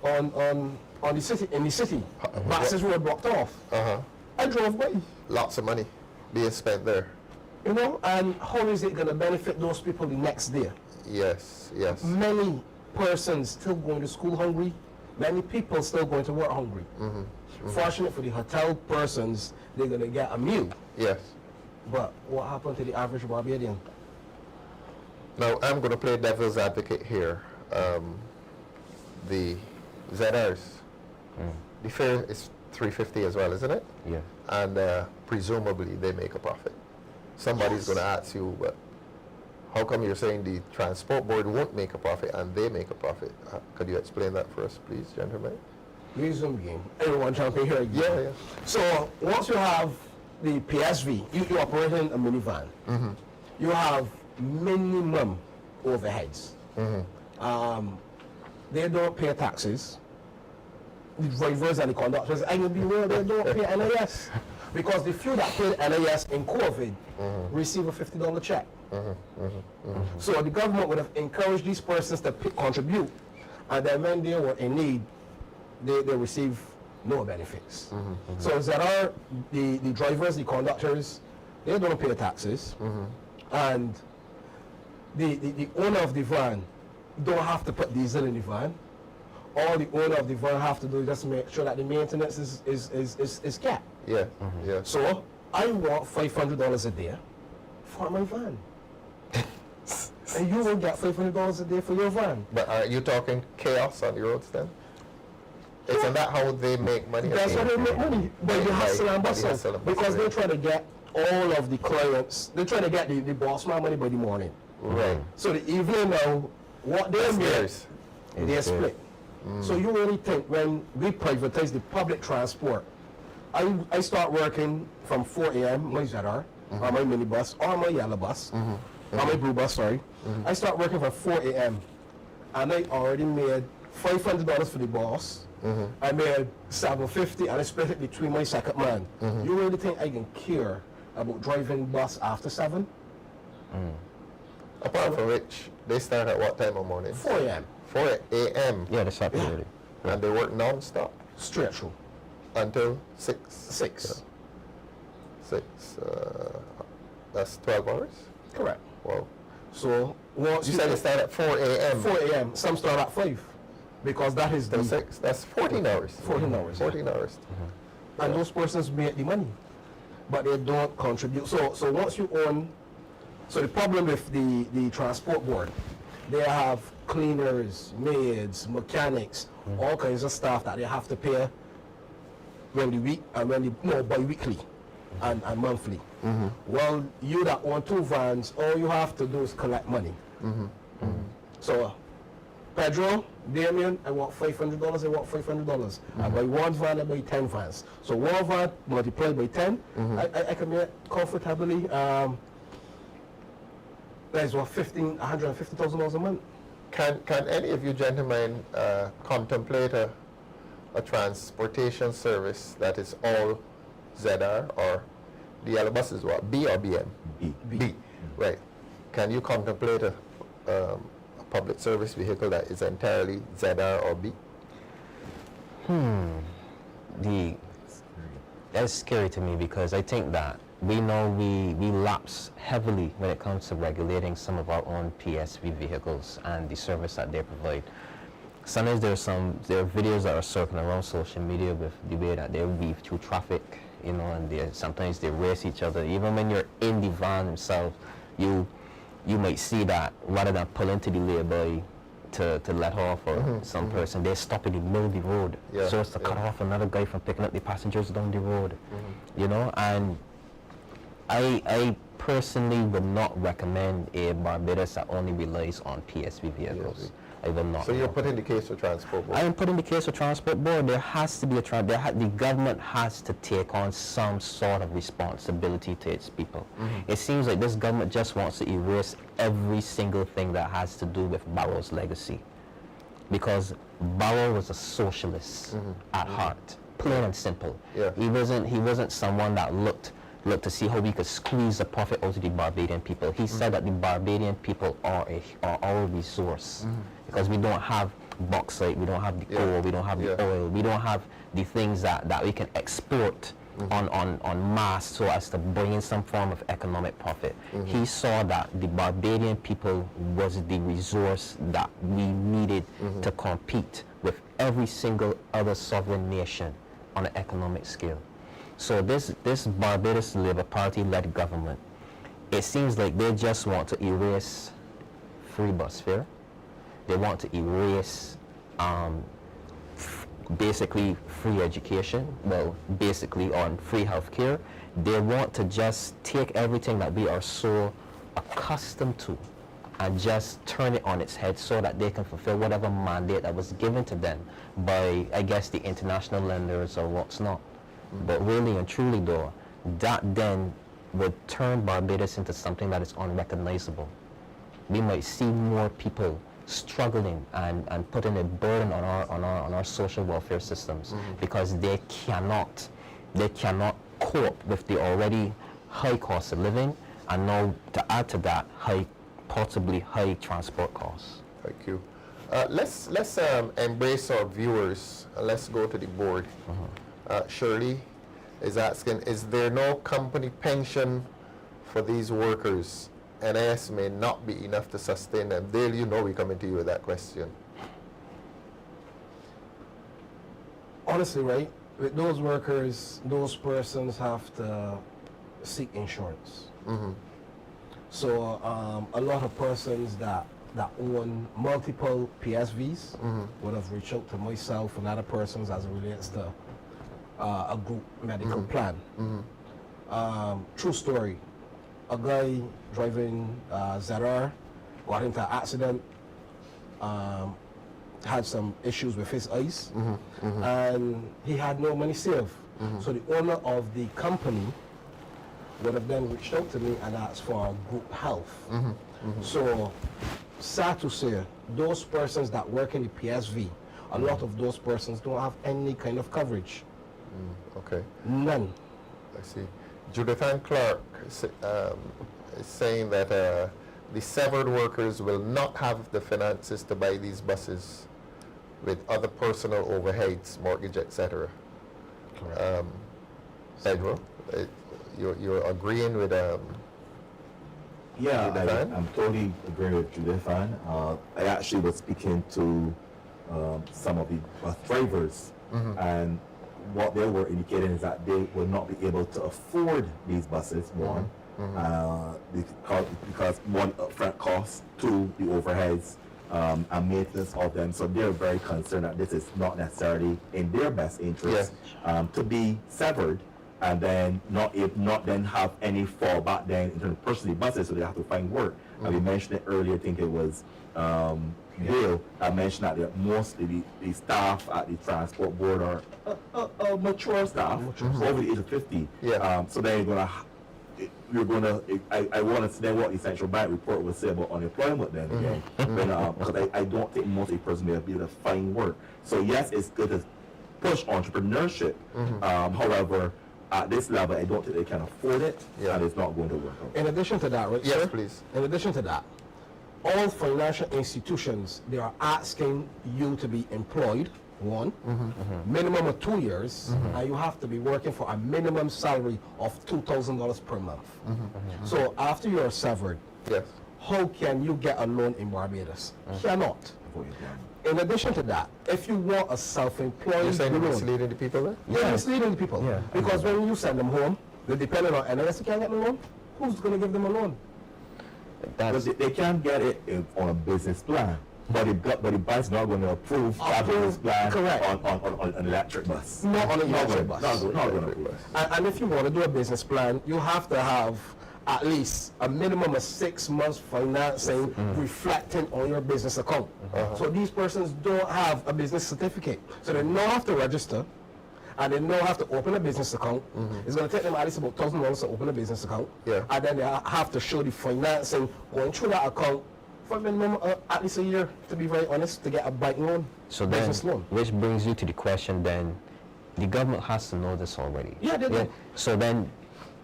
on the city, in the city. Buses were blocked off. I drove by. Lots of money being spent there. You know, and how is it going to benefit those people the next day? Yes, yes. Many persons still going to school hungry. Many people still going to work hungry. Fortunate for the hotel persons, they're going to get a meal. Yes. But what happened to the average Barbadian? Now, I'm going to play devil's advocate here. The ZRs, the fare is $3.50 as well, isn't it? Yeah. And presumably they make a profit. Somebody's going to ask you, but how come you're saying the transport board won't make a profit and they make a profit? Could you explain that for us, please, gentlemen? Reason being, everyone jumping here again. Yeah. So once you have the PSV, you operating a minivan, you have minimum overheads. They don't pay taxes. The drivers and the conductors, I will be real, they don't pay NIS. Because the few that paid NIS in COVID receive a $50 check. So the government would have encouraged these persons to contribute, and then when they were in need, they receive no benefits. So there are the drivers, the conductors, they don't pay taxes, and the owner of the van don't have to put diesel in the van. All the owner of the van have to do is just make sure that the maintenance is kept. Yeah, yeah. So I want $500 a day for my van. And you will get $500 a day for your van. But are you talking chaos on the roads then? Isn't that how they make money? That's how they make money. But you hustle and bustle. Because they try to get all of the clients, they try to get the boss man money by the morning. Right. So the evening now, what they make, they split. So you really think when we privatize the public transport, I start working from 4 a.m., my ZR, or my minibus, or my yellow bus, or my blue bus, sorry. I start working from 4 a.m. and I already made $500 for the boss. I made $750 and I split it between my second man. You really think I can care about driving bus after 7? Apart from which, they start at what time of morning? 4 a.m. 4 a.m. Yeah, they start early. And they work non-stop? Straight through. Until 6? 6. Yeah. 6, that's 12 hours? Correct. Wow. So once you said they start at 4 a.m. 4 a.m. Some start at 5 because that is the 6. That's 14 hours. 14 hours. 14 hours. And those persons make the money, but they don't contribute. So once you own, so the problem with the transport board, they have cleaners, maids, mechanics, all kinds of staff that they have to pay when the week and when the bi-weekly and monthly. Well, you that own 2 vans, all you have to do is collect money. So Pedro, Damien, I want $500, I want $500. I buy 1 van, I buy 10 vans. So 1 van multiplied by 10, I can make comfortably, that's what, $150,000 a month. Can any of you gentlemen contemplate a transportation service that is all ZR, or the yellow bus is what, B or BM? B. Right. Can you contemplate a public service vehicle that is entirely ZR or B? That's scary to me, because I think that we know we lapse heavily when it comes to regulating some of our own PSV vehicles and the service that they provide. Sometimes there are videos that are circling around social media with the way that they weave through traffic, you know, and sometimes they race each other. Even when you're in the van themselves, you might see that rather than pull into the lay-by to let off or some person, they stop in the middle of the road so as to cut off another guy from picking up the passengers down the road, you know. And I personally would not recommend a Barbados that only relies on PSV vehicles. I will not. So you're putting the case for transport board? I am putting the case for transport board. There has to be the government has to take on some sort of responsibility to its people. It seems like this government just wants to erase every single thing that has to do with Barrow's legacy, because Barrow was a socialist at heart, plain and simple. He wasn't someone that looked to see how we could squeeze the profit out of the Barbadian people. He said that the Barbadian people are our resource, because we don't have bauxite, we don't have the coal, we don't have the oil, we don't have the things that we can export on mass so as to bring in some form of economic profit. He saw that the Barbadian people was the resource that we needed to compete with every single other sovereign nation on an economic scale. So this Barbados Labour Party-led government, it seems like they just want to erase free bus fare. They want to erase basically free education, well, basically on free healthcare. They want to just take everything that we are so accustomed to and just turn it on its head so that they can fulfill whatever mandate that was given to them by, I guess, the international lenders or what's not. But really and truly though, that then would turn Barbados into something that is unrecognizable. We might see more people struggling and putting a burden on our social welfare systems because they cannot cope with the already high cost of living, and now to add to that possibly high transport costs. Thank you. Let's embrace our viewers. Let's go to the board. Shirley is asking, is there no company pension for these workers? NIS may not be enough to sustain them. Dale, you know we're coming to you with that question. Honestly, right, with those workers, those persons have to seek insurance. So a lot of persons that own multiple PSVs would have reached out to myself and other persons as it relates to a group medical plan. True story. A guy driving ZR got into an accident, had some issues with his eyes, and he had no money saved. So the owner of the company would have then reached out to me and asked for group health. So sad to say, those persons that work in the PSV, a lot of those persons don't have any kind of coverage. Okay. None. I see. Judith Ann Clark is saying that the severed workers will not have the finances to buy these buses with other personal overheads, mortgage, etc. Pedro, you're agreeing with Yeah, I'm totally agreeing with Judith Ann. I actually was speaking to some of the bus drivers, and what they were indicating is that they will not be able to afford these buses, one, because one, upfront cost, two, the overheads and maintenance of them. So they're very concerned that this is not necessarily in their best interest to be severed and then not then have any fallback then in terms of personal buses, so they have to find work. And we mentioned it earlier, I think it was Dale, I mentioned that mostly the staff at the transport board are mature staff, over the age of 50. So then I want to see then what the Central Bank report will say about unemployment then again. Because I don't think most of the person will be able to find work. So yes, it's good to push entrepreneurship. However, at this level, I don't think they can afford it, and it's not going to work out. In addition to that, right? Yes, sir? please. In addition to that, all financial institutions, they are asking you to be employed, one, minimum of 2 years, and you have to be working for a minimum salary of $2,000 per month. So after you're severed, how can you get a loan in Barbados? Cannot. In addition to that, if you want a self-employed You're saying loan, you're misleading the people there? yeah, misleading the people. Because when you send them home, they're dependent on NIS, you can't get a loan. Who's going to give them a loan? Because they can't get it on a business plan, but the bank's not going to approve that business plan on an electric bus. Not on an electric bus. Not going to approve. And if you want to do a business plan, you have to have at least a minimum of 6 months financing reflecting on your business account. So these persons don't have a business certificate. So they now have to register, and they now have to open a business account. It's going to take them at least about $1,000 to open a business account. And then they have to show the financing going through that account for a minimum at least a year, to be very honest, to get a bike loan, So business then, loan. which brings you to the question then, the government has to know this already. Yeah, they do. So then,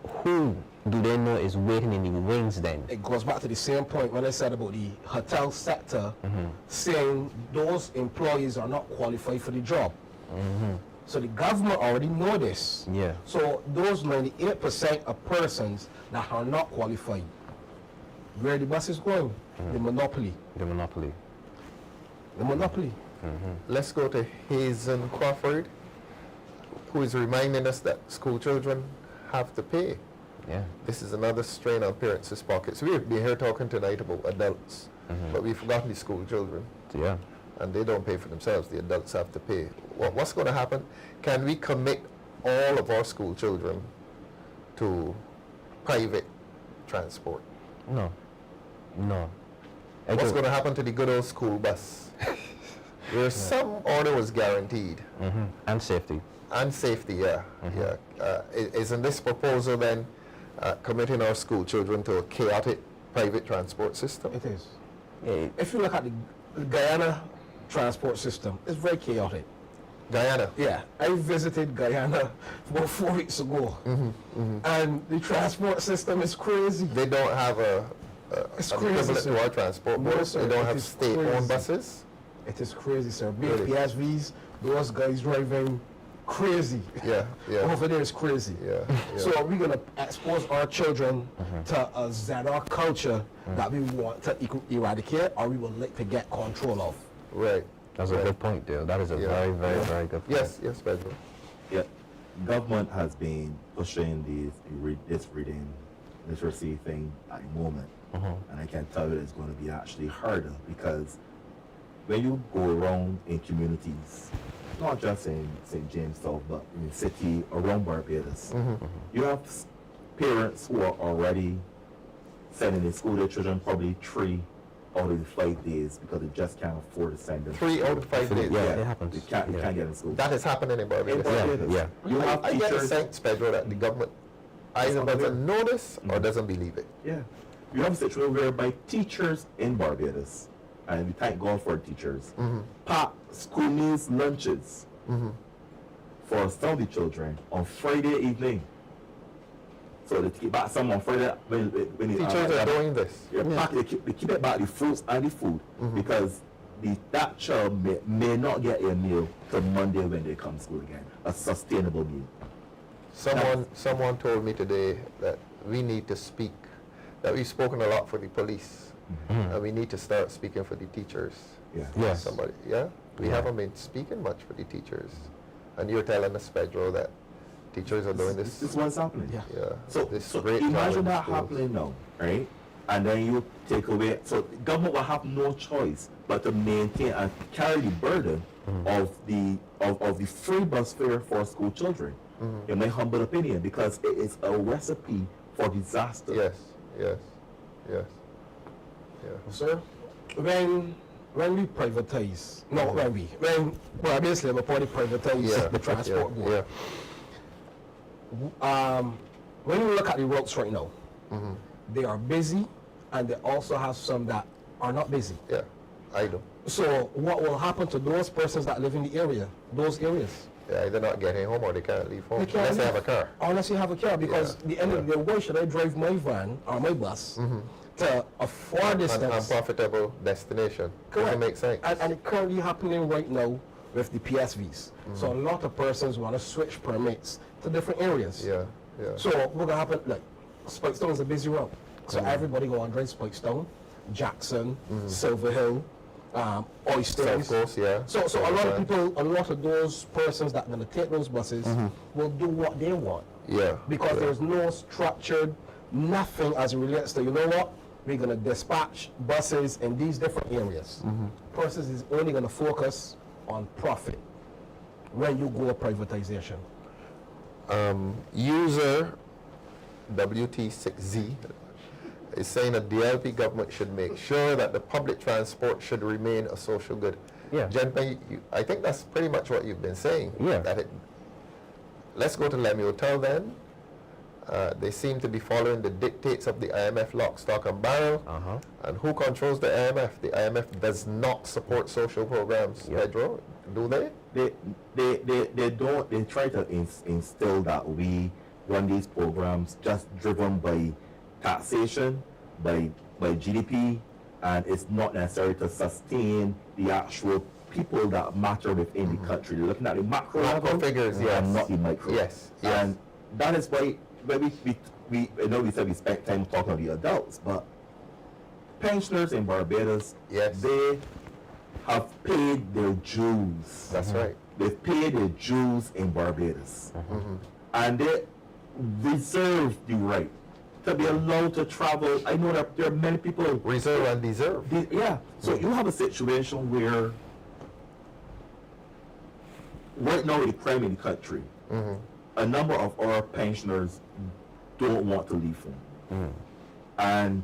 who do they know is waiting in the wings then? It goes back to the same point when I said about the hotel sector, saying those employees are not qualified for the job. So the government already know this. Yeah. So those 98% of persons that are not qualified, where the bus is going, the monopoly. The monopoly. The monopoly. Let's go to Hazen Crawford, who is reminding us that school children have to pay. Yeah. This is another strain on parents' pockets. We've been here talking tonight about adults, but we've forgotten the school children. Yeah. And they don't pay for themselves. The adults have to pay. What's going to happen? Can we commit all of our school children to private transport? No. No. What's going to happen to the good old school bus? Where some order was guaranteed. And safety. And safety, yeah. Isn't this proposal then committing our school children to a chaotic private transport system? It is. If you look at the Guyana transport system, it's very chaotic. Guyana? Yeah. I visited Guyana about 4 weeks ago. And the transport system is crazy. They don't have an equivalent to our transport No, boards. sir, They don't it have is state-owned crazy. buses. It is crazy, sir. Big Really? PSVs, those guys driving crazy. Yeah. Over there is crazy. Yeah. So we're going to expose our children to a Zedar culture that we want to eradicate, or we would like to get control of. Right. That's a good point, Dale. That is a very, very, very good point. Yes, Pedro. Yeah, government has been pushing this reading literacy thing at the moment, and I can tell you it's going to be actually harder because when you go around in communities, not just in St. James South, but in the city around Barbados, you have parents who are already sending their school their children probably 3 out of the 5 days because they just can't afford to send them. 3 out of 5 days. Yeah, it happens. They can't get in school. That is happening in Barbados. Yeah. You have I get the teachers. sense, Pedro, that the government either doesn't notice or doesn't believe it. Yeah. You have a situation whereby teachers in Barbados, and we thank God for teachers, pack school meals lunches for some of the children on Friday evening. So they keep back some on Friday when Teachers are doing this. they keep it back the fruits and the food because that child may not get a meal till Monday when they come to school again. A sustainable meal. Someone told me today that we need to speak, that we've spoken a lot for the police, and we need to start speaking for the teachers. Yeah. Yes. We haven't been speaking much for the teachers. And you're telling us, Pedro, that teachers are doing This this. is what's happening. Yeah. So great job imagine in that schools. happening now, right? And then you take away, so the government will have no choice but to maintain and carry the burden of the free bus fare for school children. In my humble opinion, because it is a recipe for disaster. Yes. Sir, when we privatize, when Barbados Labour Party privatized the transport board, when you look at the routes right now, they are busy, and they also have some that are not busy. Yeah, I do. So what will happen to those persons that live in the area, those areas? They're either not getting home or they can't leave home They can't unless they have a leave. car. Unless you have a car, because the end of the day, why should I drive my van or my bus to a far An distance? unprofitable destination. Correct. Doesn't make sense. And it's currently happening right now with the PSVs. So a lot of persons want to switch permits to different areas. Yeah. So what's going to happen, like, Spikestone is a busy route. So everybody go on drive Spikestone, Jackson, Silver Hill, Oysters. South Coast, yeah. So a lot of people, a lot of those persons that are going to take those buses will do what they want. Yeah. Because there's no structured, nothing as it relates to, you know what, we're going to dispatch buses in these different areas. Persons is only going to focus on profit when you go privatization. User WT6Z is saying that DLP government should make sure that the public transport should remain a social good. Yeah. Gentlemen, I think that's pretty much what you've been saying. Yeah. Let's go to Lemuel Hotel then. They seem to be following the dictates of the IMF lock, stock and barrel. And who controls the IMF? The IMF does not support social programs. Pedro, do they? They don't. They try to instill that we run these programs just driven by taxation, by GDP, and it's not necessary to sustain the actual people that matter within the country. They're looking at the macro level figures, yes, and not the micro. Yes. And that is why we I know we said we spent time talking about the adults, but pensioners in Barbados, yes, they have paid their dues. That's right. They've paid their dues in Barbados, and they reserve the right to be allowed to travel. I know that there are many people reserve and deserve. Yeah. So you have a situation where right now, with the crime in the country, a number of our pensioners don't want to leave home, and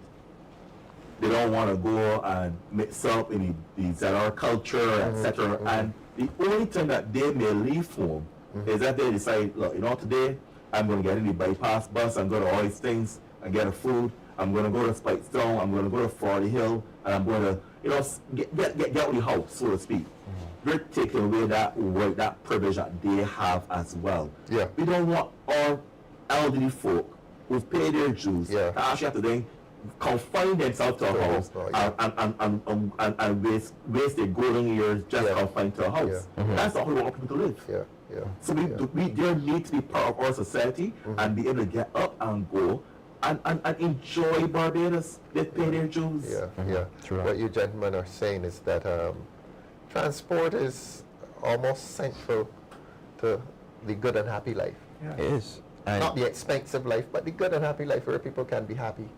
they don't want to go and mix up in the ZR culture, etc. And the only time that they may leave home is that they decide, look, you know, today I'm going to get in the bypass bus and go to all these things and get a food. I'm going to go to Spikestown. I'm going to go to Forty Hill, and I'm going to, you know, get out of the house, so to speak. We're taking away that right, that privilege that they have as well. Yeah. We don't want our elderly folk who've paid their dues to actually have to then confine themselves to a house and waste their golden years just confined to a house. That's not how we want people to live. So we there need to be part of our society and be able to get up and go and enjoy Barbados. They pay their dues. True. What you gentlemen are saying is that transport is almost central to the good and happy life. It is. Not the expensive life, but the good and happy life where people can be happy.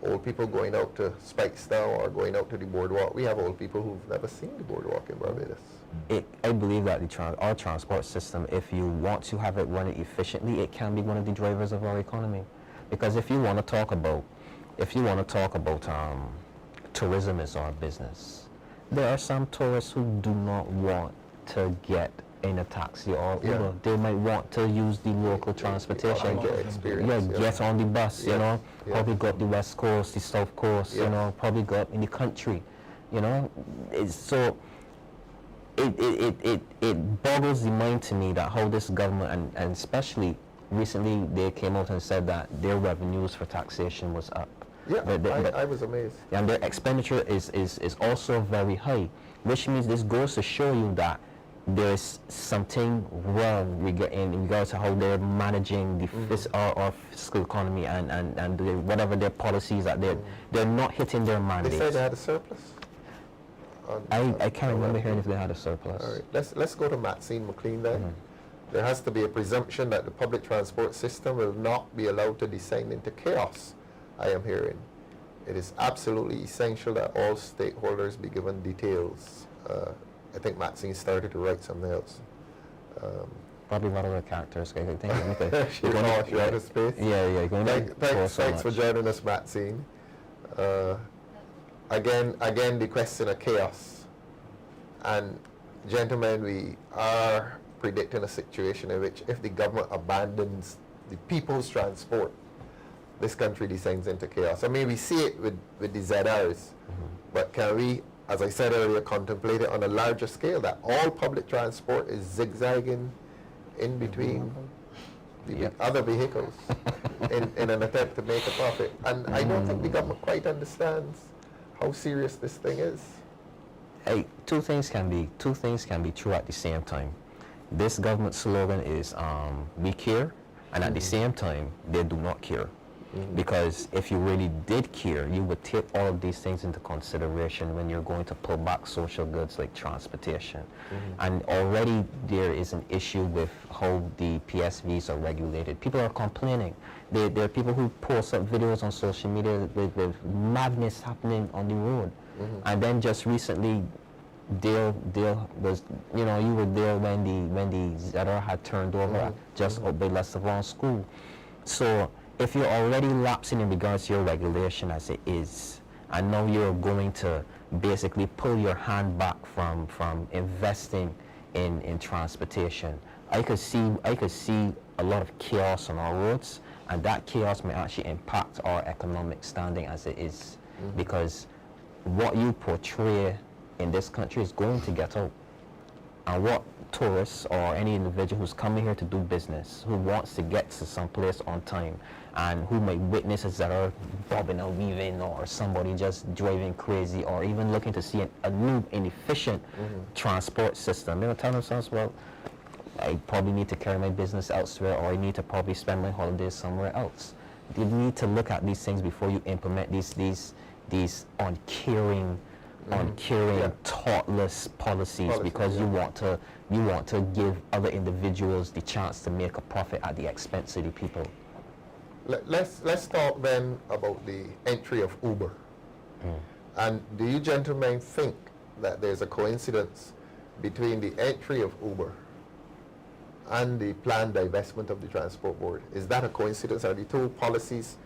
Old people going out to Spikestown or going out to the boardwalk. We have old people who've never seen the boardwalk in Barbados. I believe that our transport system, if you want to have it running efficiently, it can be one of the drivers of our economy. Because if you want to talk about, tourism as our business, there are some tourists who do not want to get in a taxi or Uber. They might want to use the local transportation. Get on the bus, you know, probably go up the west coast, the south coast, you know, probably go up in the country, you know. It boggles the mind to me that how this government, and especially recently they came out and said that their revenues for taxation was up. I was amazed. And their expenditure is also very high, which means this goes to show you that there's something wrong in regards to how they're managing the our fiscal economy and whatever their policies that they're not hitting their mandate. They said they had a surplus. I can't remember hearing if they had a surplus. All right, let's go to Maxine McLean then. There has to be a presumption that the public transport system will not be allowed to descend into chaos, I am hearing. It is absolutely essential that all stakeholders be given details. I think Maxine started to write something else. Probably one of the characters. I think you're out of space. Yeah. Thanks for joining us, Maxine. Again, the question of chaos. And gentlemen, we are predicting a situation in which if the government abandons the people's transport, this country descends into chaos. I mean, we see it with the ZRs, but can we, as I said earlier, contemplate it on a larger scale, that all public transport is zigzagging in between the other vehicles in an attempt to make a profit? And I don't think the government quite understands how serious this thing is. Hey, two things can be true at the same time. This government slogan is we care, and at the same time they do not care. Because if you really did care, you would take all of these things into consideration when you're going to pull back social goods like transportation. And already there is an issue with how the PSVs are regulated. People are complaining. There are people who post up videos on social media with madness happening on the road. And then just recently, Dale was, you know, you were there when the ZR had turned over just out by Leicester School. So if you're already lapsing in regards to your regulation as it is, and now you're going to basically pull your hand back from investing in transportation, I could see a lot of chaos on our roads, and that chaos may actually impact our economic standing as it is, because what you portray in this country is going to get out. And what tourists or any individual who's coming here to do business, who wants to get to some place on time, and who may witness as that are bobbing and weaving, or somebody just driving crazy, or even looking to see a new inefficient transport system, tell themselves, well, I probably need to carry my business elsewhere, or I need to probably spend my holidays somewhere else. You need to look at these things before you implement these uncaring, thoughtless policies, because you want to give other individuals the chance to make a profit at the expense of the people. Let's talk then about the entry of Uber. And do you gentlemen think that there's a coincidence between the entry of Uber and the planned divestment of the Transport Board? Is that a coincidence? Are the two policies,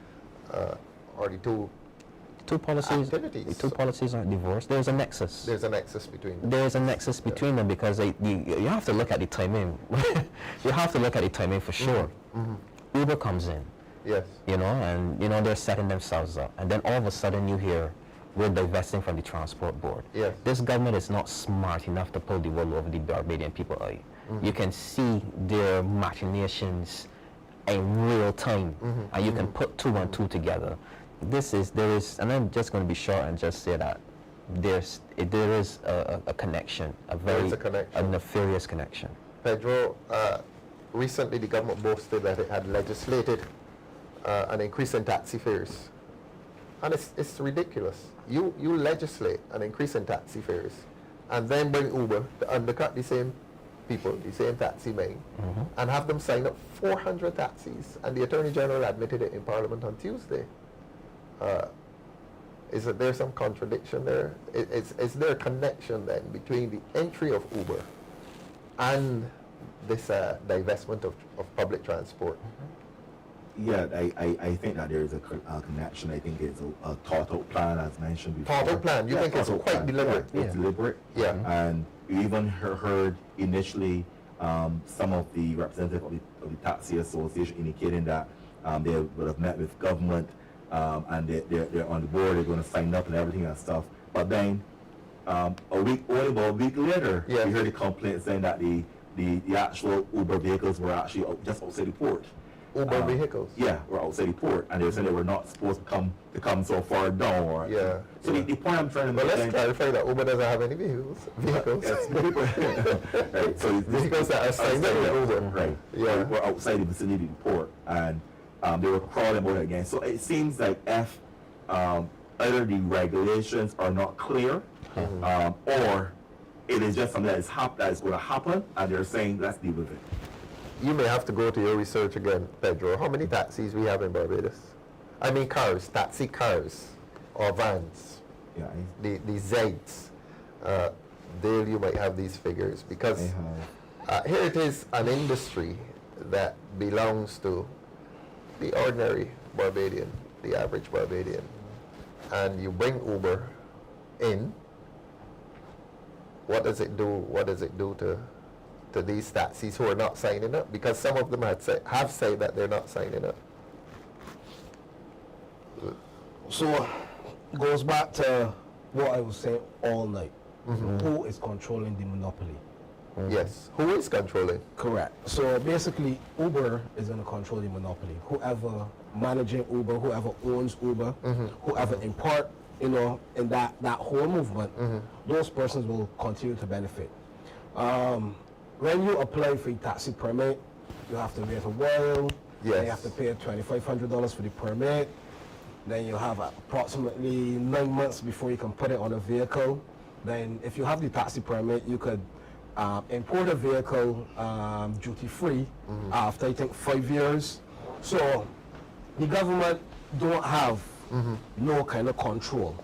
or the two policies, activities? The two policies aren't divorced. There's a nexus. There's a nexus between them. There's a nexus between them, because you have to look at the timing. You have to look at the timing for sure. Uber comes in. Yes. And they're setting themselves up, and then all of a sudden you hear, we're divesting from the Transport Board. Yes. This government is not smart enough to pull the wool over the Barbadian people eye. You can see their machinations in real time, and you can put two and two together. There is, and I'm just going to be short and just say that there is a connection, a nefarious connection. Pedro, recently the government boasted that it had legislated an increase in taxi fares, and it's ridiculous. You legislate an increase in taxi fares, and then bring Uber to undercut the same people, the same taxi men, and have them sign up 400 taxis, and the Attorney General admitted it in Parliament on Tuesday. Is there some contradiction there? Is there a connection then between the entry of Uber and this divestment of public transport? Yeah, I think that there is a connection. I think it's a thought-out plan, as mentioned before. Thought-out plan? You think it's quite deliberate? Yeah, it's deliberate. Yeah. And we even heard initially some of the representatives of the Taxi Association indicating that they would have met with government, and they're on the board, they're going to sign up and everything and stuff. But then only about a week later, we heard the complaint saying that the actual Uber vehicles were actually just outside the port. Uber vehicles? Yeah, were outside the port, and they said they were not supposed to come so far down. Or, so the point I'm trying to make... But let's clarify that Uber doesn't have any vehicles. Right, so vehicles that are signed up with Uber. Right, yeah. Were outside the vicinity of the port, and they were crawling about it again. So it seems like if either the regulations are not clear, or it is just something that is going to happen, and they're saying, let's deal with it. You may have to go to your research again, Pedro. How many taxis we have in Barbados? I mean cars, taxi cars, or vans. Yeah. The Zeds. Dale, you might have these figures, because here it is, an industry that belongs to the ordinary Barbadian, the average Barbadian. And you bring Uber in. What does it do? What does it do to these taxis who are not signing up? Because some of them have said that they're not signing up. So it goes back to what I was saying all night. Who is controlling the monopoly? Yes. Who is controlling? Correct. So basically, Uber is going to control the monopoly. Whoever managing Uber, whoever owns Uber, whoever import, in that whole movement, those persons will continue to benefit. When you apply for a taxi permit, you have to wait a while. Yes. You have to pay $2,500 for the permit. Then you have approximately 9 months before you can put it on a vehicle. Then if you have the taxi permit, you could import a vehicle duty-free after, I think, 5 years. So the government don't have no kind of control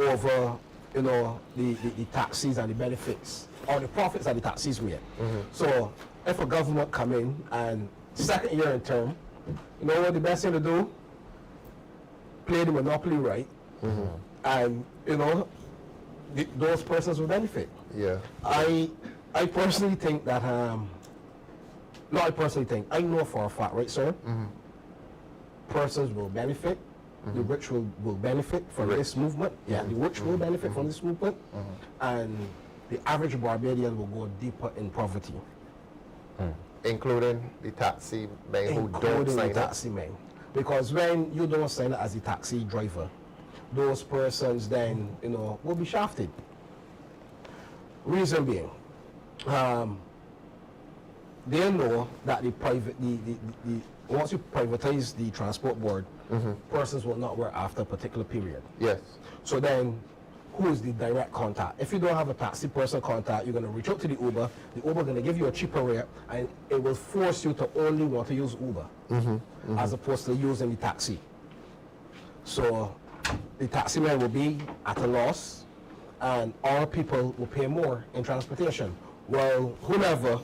over, the taxis and the benefits, or the profits that the taxis make. So if a government come in and second year in term, you know what the best thing to do? Play the monopoly right, and those persons will benefit. Yeah. I personally think that I know for a fact, right, sir? Persons will benefit. The rich will benefit from this movement. Yeah, the rich will benefit from this movement, and the average Barbadian will go deeper in poverty. Including the taxi men who don't Including sign the up. taxi men. Because when you don't sign up as a taxi driver, those persons then, will be shafted. Reason being, they know that once you privatize the transport board, persons will not work after a particular period. Yes. So then, who is the direct contact? If you don't have a taxi person contact, you're going to reach out to the Uber. The Uber going to give you a cheaper rate, and it will force you to only want to use Uber as opposed to using the taxi. So the taxi man will be at a loss, and all people will pay more in transportation, while whomever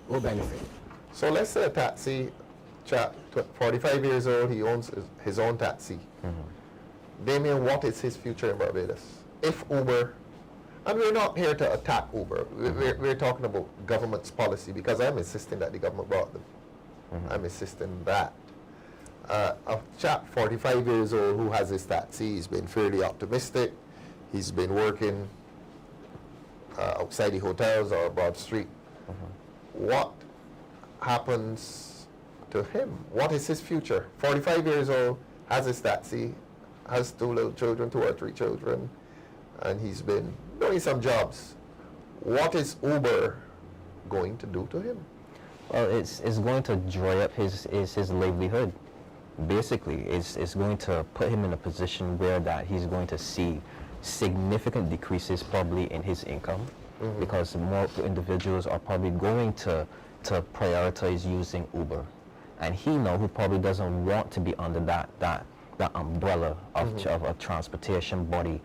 will benefit. So let's say a taxi chap, 45 years old, he owns his own taxi. Damien, what is his future in Barbados? If Uber, and we're not here to attack Uber, we're talking about government's policy, because I'm insisting that the government brought them. I'm insisting that. A chap 45 years old who has his taxi, he's been fairly optimistic. He's been working outside the hotels or Broad Street. What happens to him? What is his future? 45 years old, has his taxi, has 2 little children, 2 or 3 children, and he's been doing some jobs. What is Uber going to do to him? Well, it's going to dry up his livelihood. Basically, it's going to put him in a position where that he's going to see significant decreases probably in his income, because more individuals are probably going to prioritize using Uber, and who probably doesn't want to be under that umbrella of a transportation body.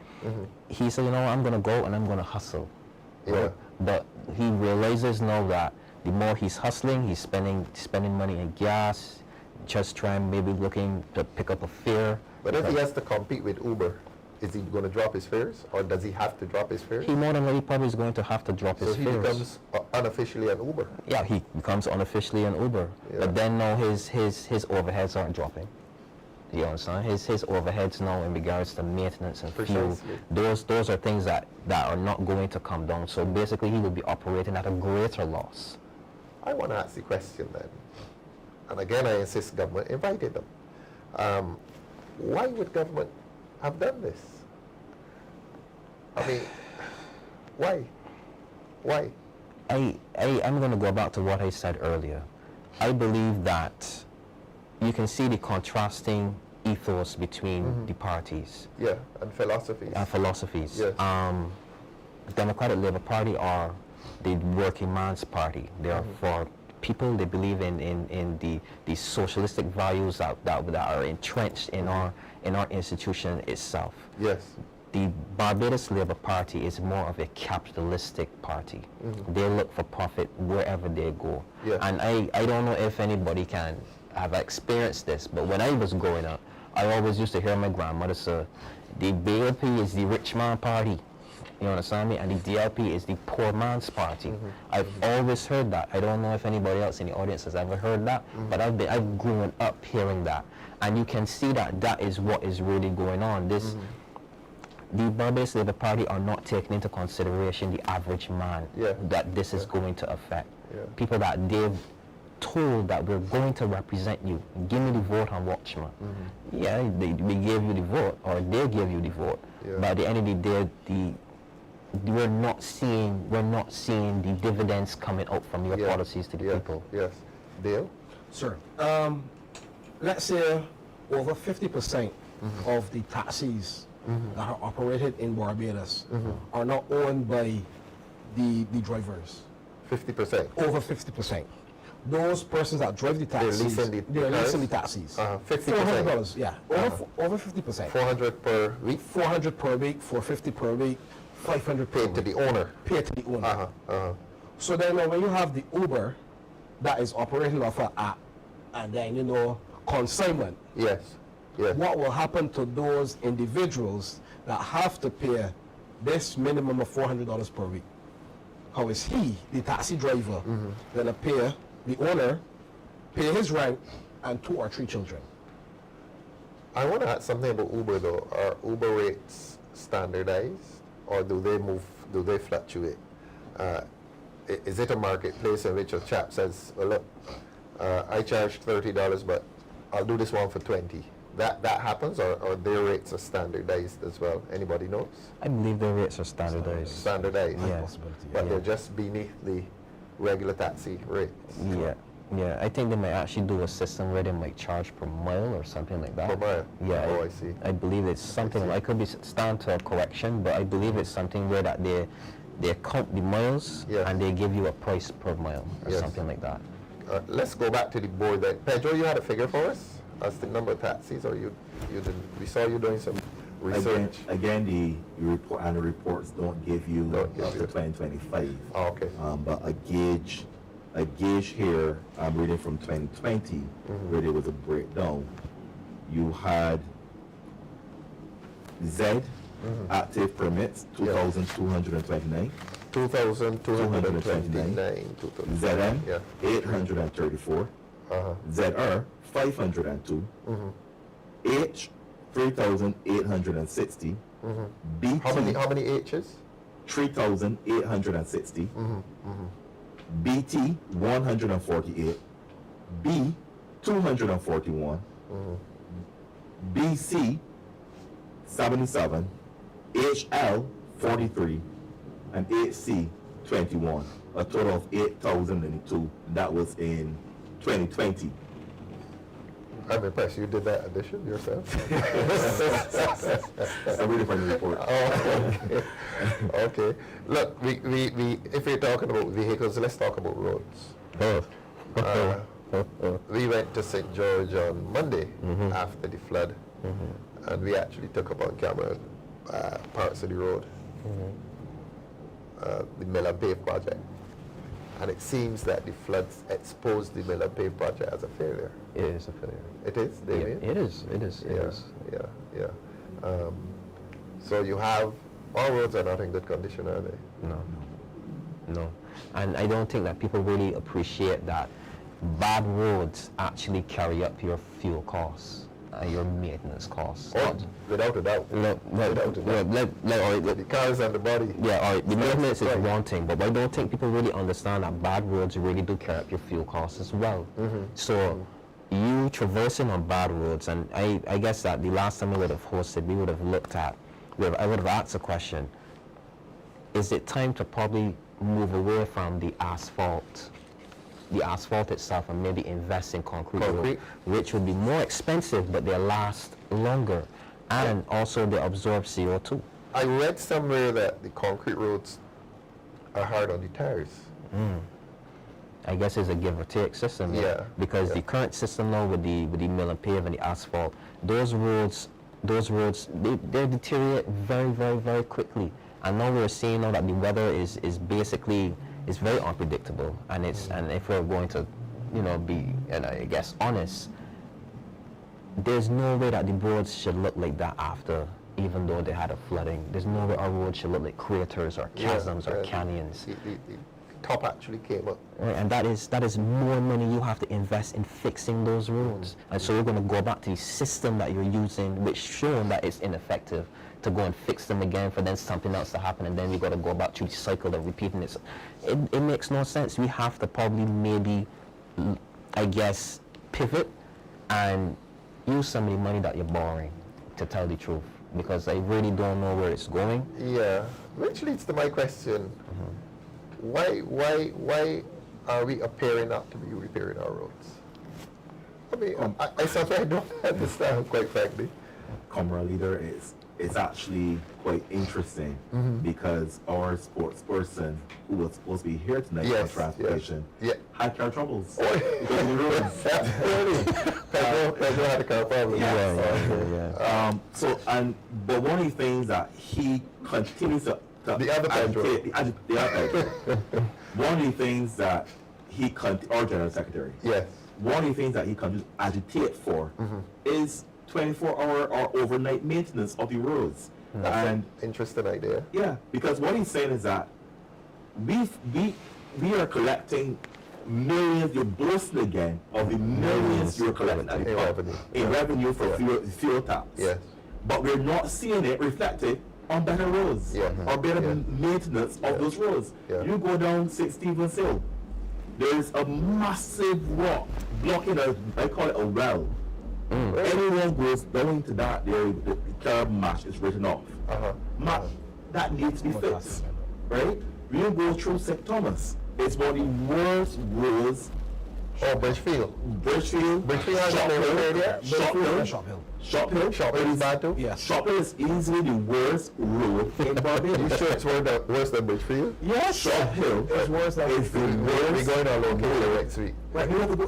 He said, I'm going to go and I'm going to hustle. Yeah. But he realizes now that the more he's hustling, he's spending money in gas, just maybe looking to pick up a fare. But if he has to compete with Uber, is he going to drop his fares, or does he have to drop his fares? He more than likely probably is going to have to drop his fares. So he becomes unofficially an Uber. Yeah, he becomes unofficially an Uber. Yeah. But then now his overheads aren't dropping. You understand? His overheads now in regards to maintenance and fuel, those are things that are not going to come down. So basically he will be operating at a greater loss. I want to ask the question then, and again I insist government invited them. Why would government have done this? I mean, why? I'm going to go back to what I said earlier. I believe that you can see the contrasting ethos between the parties. Yeah, and philosophies. Yes. The Democratic Labour Party are the working man's party. They are for people. They believe in the socialistic values that are entrenched in our institution itself. Yes. The Barbados Labour Party is more of a capitalistic party. They look for profit wherever they go. Yes. And I don't know if anybody can have experienced this, but when I was growing up, I always used to hear my grandmother say, the DLP is the rich man party. You understand me? And the DLP is the poor man's party. I've always heard that. I don't know if anybody else in the audience has ever heard that, but I've grown up hearing that. And you can see that is what is really going on. The Barbados Labour Party are not taking into consideration the average man that this is going to affect. People that they've told that we're going to represent you. Give me the vote and watch me. Yeah, they gave you the vote, or they gave you the vote. But at the end of the day, we're not seeing the dividends coming out from your policies to the people. Yes. Dale? Sir, let's say over 50% of the taxis that are operated in Barbados are not owned by the drivers. 50%? Over 50%. Those persons that drive the taxis, they're leasing the taxis. 50%? $400, yeah. Over 50%. 400 per week? 400 per week, 450 per week, 500 per week. Paid to the owner? Paid to the owner. So then when you have the Uber that is operating off an app, and then, consignment. Yes. What will happen to those individuals that have to pay this minimum of $400 per week? How is he, the taxi driver, going to pay the owner, pay his rent, and 2 or 3 children? I want to ask something about Uber though. Are Uber rates standardized, or do they fluctuate? is it a marketplace in which a chap says, well, look, I charge $30, but I'll do this one for 20? That happens, or their rates are standardized as well? Anybody knows? I believe their rates are standardized. Standardized, Yes. but they're just beneath the regular taxi rates. Yeah. I think they might actually do a system where they might charge per mile or something like that. Per mile? Yeah. Oh, I see. I believe it's something. I could be stand to a correction, but I believe it's something where that they count the miles and they give you a price per mile or something like that. Let's go back to the board then. Pedro, you had a figure for us as the number of taxis, or you didn't? We saw you doing some research. Again, the report and the reports don't give you up to 2025. Oh, okay. But a gauge here, I'm reading from 2020, where there was a breakdown. You had Z active permits, 2,229. 2,229. ZM, 834. ZR, 502. H, 3,860. BT, how many H's? 3,860. BT, 148. B, 241. BC, 77. HL, 43. And HC, 21. A total of 8,002. That was in 2020. I'm impressed. You did that addition yourself? I'm reading from the report. Oh, okay. Look, we if we're talking about vehicles, let's talk about roads. We went to St. George on Monday after the flood, and we actually took up on camera parts of the road, the Mill and Pave project. And it seems that the floods exposed the Mill and Pave project as a failure. It is a failure. It is, Damien? It is. Yeah. So you have, all roads are not in good condition, are they? No. And I don't think that people really appreciate that bad roads actually carry up your fuel costs and your maintenance costs. Oh, without a doubt. The cars and the body. Yeah, all right. The maintenance is one thing, but I don't think people really understand that bad roads really do carry up your fuel costs as well. So you traversing on bad roads, and I guess that the last time we would have hosted, we would have looked at, I would have asked a question, is it time to probably move away from the asphalt itself and maybe invest in concrete road, which would be more expensive, but they last longer, and also they absorb CO2. I read somewhere that the concrete roads are hard on the tires. I guess it's a give or take system. Because the current system now with the mill and pave and the asphalt, those roads they deteriorate very, very, very quickly. And now we're seeing now that the weather is basically it's very unpredictable, and if we're going to, be, I guess, honest, there's no way that the roads should look like that after, even though they had a flooding. There's no way our roads should look like craters or chasms or canyons. The top actually came up. Right, and that is more money you have to invest in fixing those roads. And so we're going to go back to the system that you're using, which shown that it's ineffective, to go and fix them again for then something else to happen, and then we got to go back to the cycle of repeating it. It makes no sense. We have to probably maybe, I guess, pivot and use some of the money that you're borrowing, to tell the truth, because I really don't know where it's going. Yeah, which leads to my question. Why are we appearing not to be repairing our roads? I mean, I sometimes don't understand, quite frankly. Comrade leader, it's actually quite interesting because our sports person who was supposed to be here tonight for transportation had car troubles because of the roads. Pedro had a car problem. But one of the things that he continues to the other Pedro. One of the things that our general secretary. Yes. One of the things that he continues to agitate for is 24-hour or overnight maintenance of the roads. That's an interesting idea. Yeah, because what he's saying is that we are collecting millions. You're boasting again of the millions you're collecting in revenue for fuel tax. Yes. But we're not seeing it reflected on better roads or better maintenance of those roads. You go down St. Stephen's Hill, there is a massive rock blocking I call it a well. Anyone goes down to that, the curb match is written off. That needs to be fixed, right? When you go through St. Thomas, it's one of the worst roads. Bridgefield has Shop Hill is bad too? Yes. Shop Hill is easily the worst road in Barbados. You sure it's worse than Bridgefield? Yes. Shop Hill is worse than Bridgefield. We're going on location next week. Right, you have to go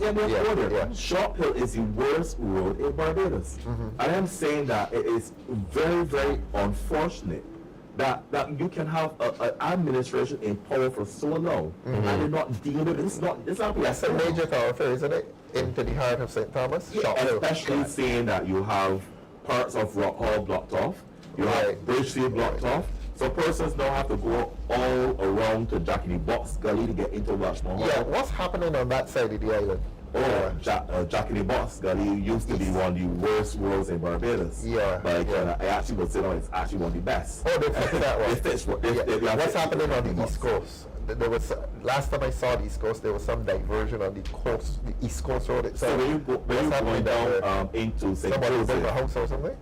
there. Shop Hill is the worst road in Barbados. And I'm saying that it is very, very unfortunate that you can have an administration in power for so long and they're not dealing with it. It's not That's a major thoroughfare, isn't it? Into the heart of St. Thomas. Especially saying that you have parts of Rock Hall blocked off, you have Bridgefield blocked off, so persons now have to go all around to Jack in the Box Gully to get into Welshmore Hall. Yeah, what's happening on that side of the island? Jack in the Box Gully used to be one of the worst roads in Barbados. But I actually would say no, it's actually one of the best. They fixed that one. What's happening on the East Coast? There was last time I saw the East Coast, there was some diversion on the coast, the East Coast Road itself. So when you going down into St. Somebody was in a house or something?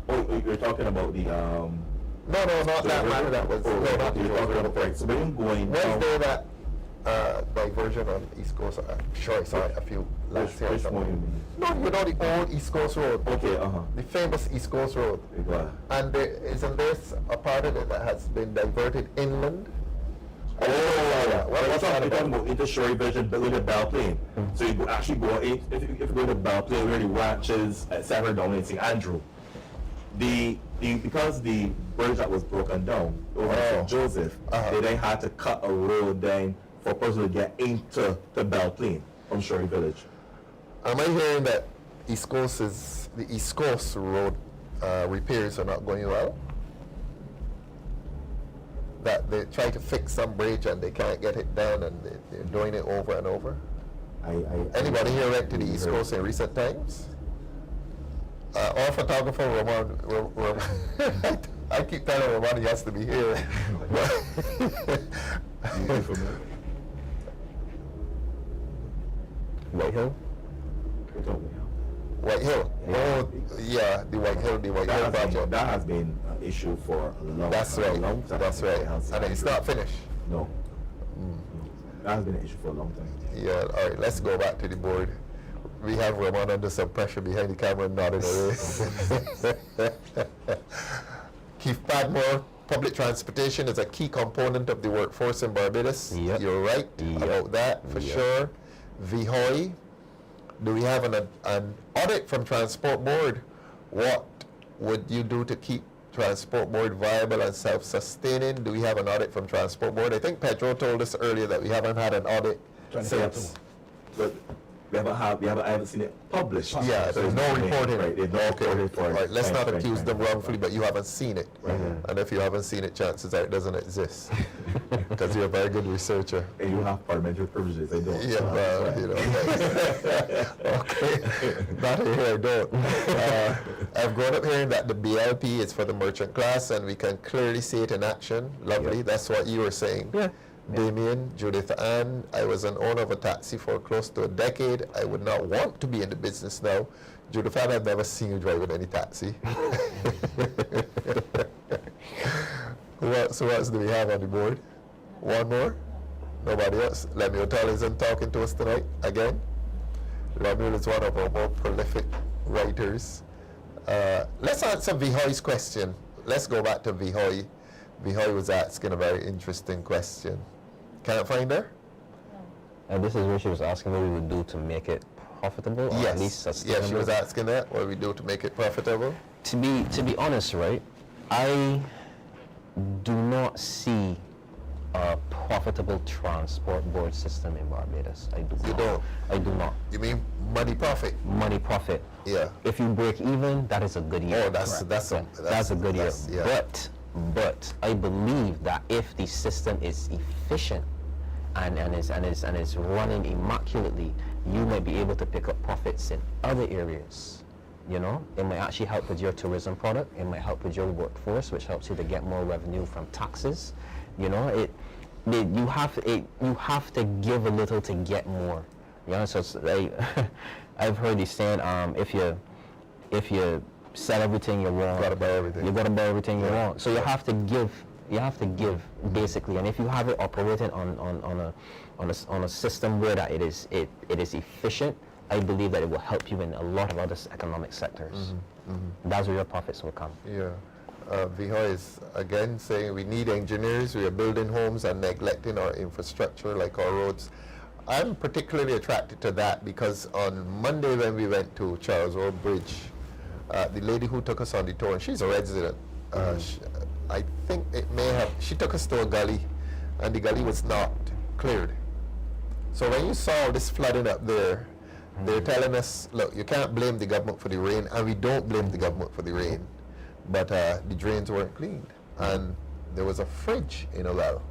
You're talking about the No, not that matter. That was not the right. So when you're going was down, there that diversion on East Coast? I'm sure I saw it a few last year. No, you know the old East Coast Road. The famous East Coast Road. And isn't this a part of it that has been diverted inland? What's talking about inter-shore version building a bell plane. So you actually go in, if you go to bell plane where the ranches etc. down in St. Andrew. Because the bridge that was broken down over St. Joseph, they then had to cut a road then for a person to get into the bell plane from Shorey Village. Am I hearing that the East Coast Road repairs are not going well? That they try to fix some bridge and they can't get it done and they're doing it over and over? Anybody here went to the East Coast in recent times? Our photographer Roman I keep telling Roman he has to be here. White Hill? White Hill. Yeah, the White Hill project. That has been an issue for a long time. That's right. And it's not finished. No. That has been an issue for a long time. Yeah, all right, let's go back to the board. We have Roman under some pressure behind the camera nodding away. Keith Padmore, public transportation is a key component of the workforce in Barbados. You're right about that, for sure. Vihoy, do we have an audit from Transport Board? What would you do to keep Transport Board viable and self-sustaining? Do we have an audit from Transport Board? I think Pedro told us earlier that we haven't had an audit since. But I haven't seen it published. Yeah, so there's no reporting. Right, there's no reporting for it. Right, let's not accuse them wrongfully, but you haven't seen it. And if you haven't seen it, chances are it doesn't exist. Because you're a very good researcher. And you have parliamentary privileges, I don't. Yeah, well, you know. Okay, not here, I don't. I've grown up hearing that the BLP is for the merchant class, and we can clearly see it in action. Lovely, that's what you were saying. Damien, Judith Ann, I was an owner of a taxi for close to a decade. I would not want to be in the business now. Judith Ann, I've never seen you driving any taxi. Who else do we have on the board? One more? Nobody else? Lemuel Tall isn't talking to us tonight again. Lemuel is one of our more prolific writers. Let's answer Vihoy's question. Let's go back to Vihoy. Vihoy was asking a very interesting question. Can't find her? And this is what she was asking what we would do to make it profitable, or at least sustainable. Yes, she was asking that, what we do to make it profitable. To be honest, right, I do not see a profitable transport board system in Barbados. I do not. You don't? I do not. You mean money profit? Money profit. Yeah. If you break even, that is a good year. Oh, that's a good year. Yeah. But I believe that if the system is efficient and is running immaculately, you might be able to pick up profits in other areas You know, it might actually help with your tourism product. It might help with your workforce, which helps you to get more revenue from taxes. You know, you have to give a little to get more. You know, so it's like I've heard you saying, if you sell everything you want, You gotta buy everything. You gotta buy everything you want. So you have to give. You have to give basically, and if you have it operating on a system where that it is efficient, I believe that it will help you in a lot of other economic sectors. That's where your profits will come. Yeah. Vihoy is again saying we need engineers, we are building homes and neglecting our infrastructure like our roads. I'm particularly attracted to that because on Monday when we went to Charles Road Bridge, the lady who took us on the tour, and she's a resident, I think she took us to a gully and the gully was not cleared. So when you saw this flooding up there, they're telling us, look, you can't blame the government for the rain, and we don't blame the government for the rain, but the drains weren't cleaned, and there was a fridge in a well.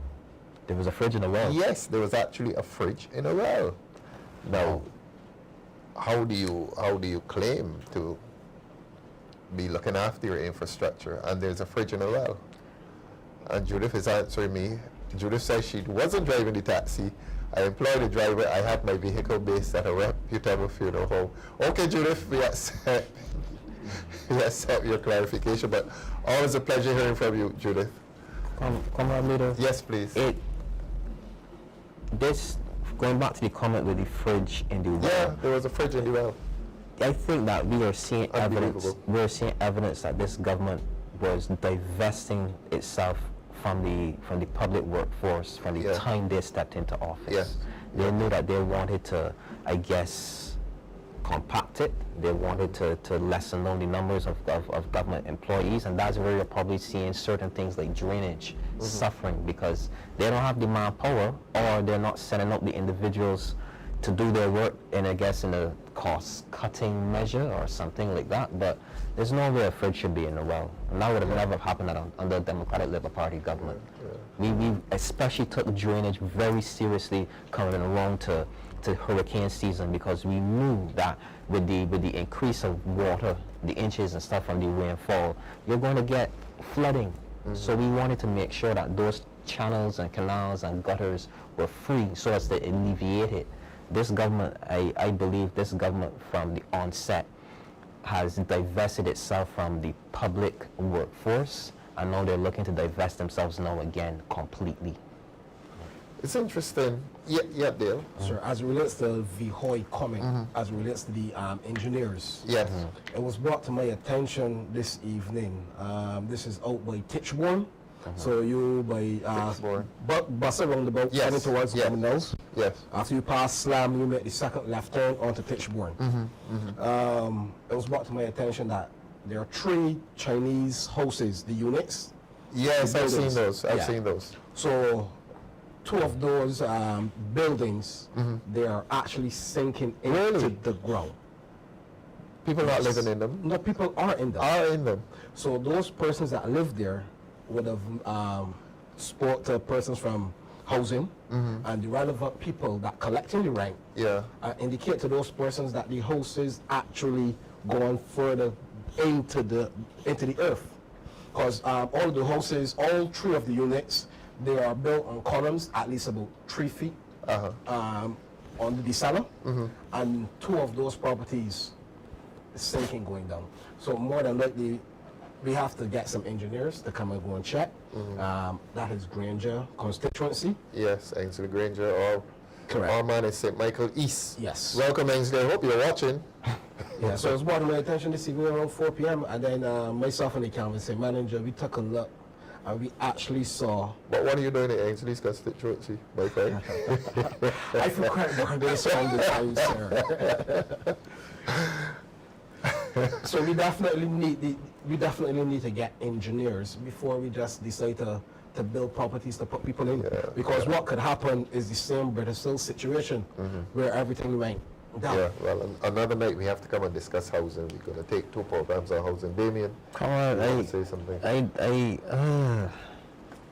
There was a fridge in a well? Yes, there was actually a fridge in a well. Now, how do you claim to be looking after your infrastructure and there's a fridge in a well? And Judith is answering me. Judith says she wasn't driving the taxi. I employed a driver. I had my vehicle based at a reputable funeral home. Okay, Judith, we accept your clarification, but always a pleasure hearing from you, Judith. Comrade Leader. Yes, please. Going back to the comment with the fridge in the well. Yeah, there was a fridge in the well. I think that we are seeing evidence. We're seeing evidence that this government was divesting itself from the public workforce from the time they stepped into office. Yes. They knew that they wanted to, I guess, compact it. They wanted to lessen down the numbers of government employees, and that's where you're probably seeing certain things like drainage suffering because they don't have the manpower, or they're not setting up the individuals to do their work in, I guess, in a cost-cutting measure or something like that. But there's no way a fridge should be in a well, and that would have never happened under the Democratic Labour Party government. We especially took drainage very seriously coming along to hurricane season, because we knew that with the increase of water, the inches and stuff from the rainfall, you're going to get flooding. So we wanted to make sure that those channels and canals and gutters were free so as to alleviate it. This government, I believe this government from the onset has divested itself from the public workforce, and now they're looking to divest themselves now again completely. It's interesting. Yeah, Dale. Sir, as it relates to Vihoy comment, as it relates to the engineers, yes, it was brought to my attention this evening. This is out by Titchborn. So you by bus around the boat heading towards Barbados. Yes. After you pass Slam, you make the second left turn onto Titchborn. It was brought to my attention that there are 3 Chinese houses, the units. Yes, I've seen those. I've seen those. So 2 of those buildings, they are actually sinking into the ground. People not living in them? No, people are in them. Are in them. So those persons that live there would have spoke to persons from housing and the relevant people that collecting the rent. Indicate to those persons that the house is actually going further into the earth, because all the houses, all 3 of the units, they are built on columns at least about 3 feet on the cellar, and 2 of those properties is sinking going down. So more than likely, we have to get some engineers to come and go and check. That is Granger constituency. Yes, Ainsley Granger, or correct. Our man is St. Michael East. Yes. Welcome, Ainsley. I hope you're watching. Yeah, so it was brought to my attention this evening around 4 p.m. and then myself and the canvassing manager, we took a look and we actually saw. But what are you doing at Ainsley's constituency, my friend? I feel quite Barbados all the time, sir. So we definitely need to get engineers before we just decide to build properties to put people in. Because what could happen is the same British situation where everything went down. Yeah, well, another night we have to come and discuss housing. We're going to take 2 programs on housing. Damien, come on, say something.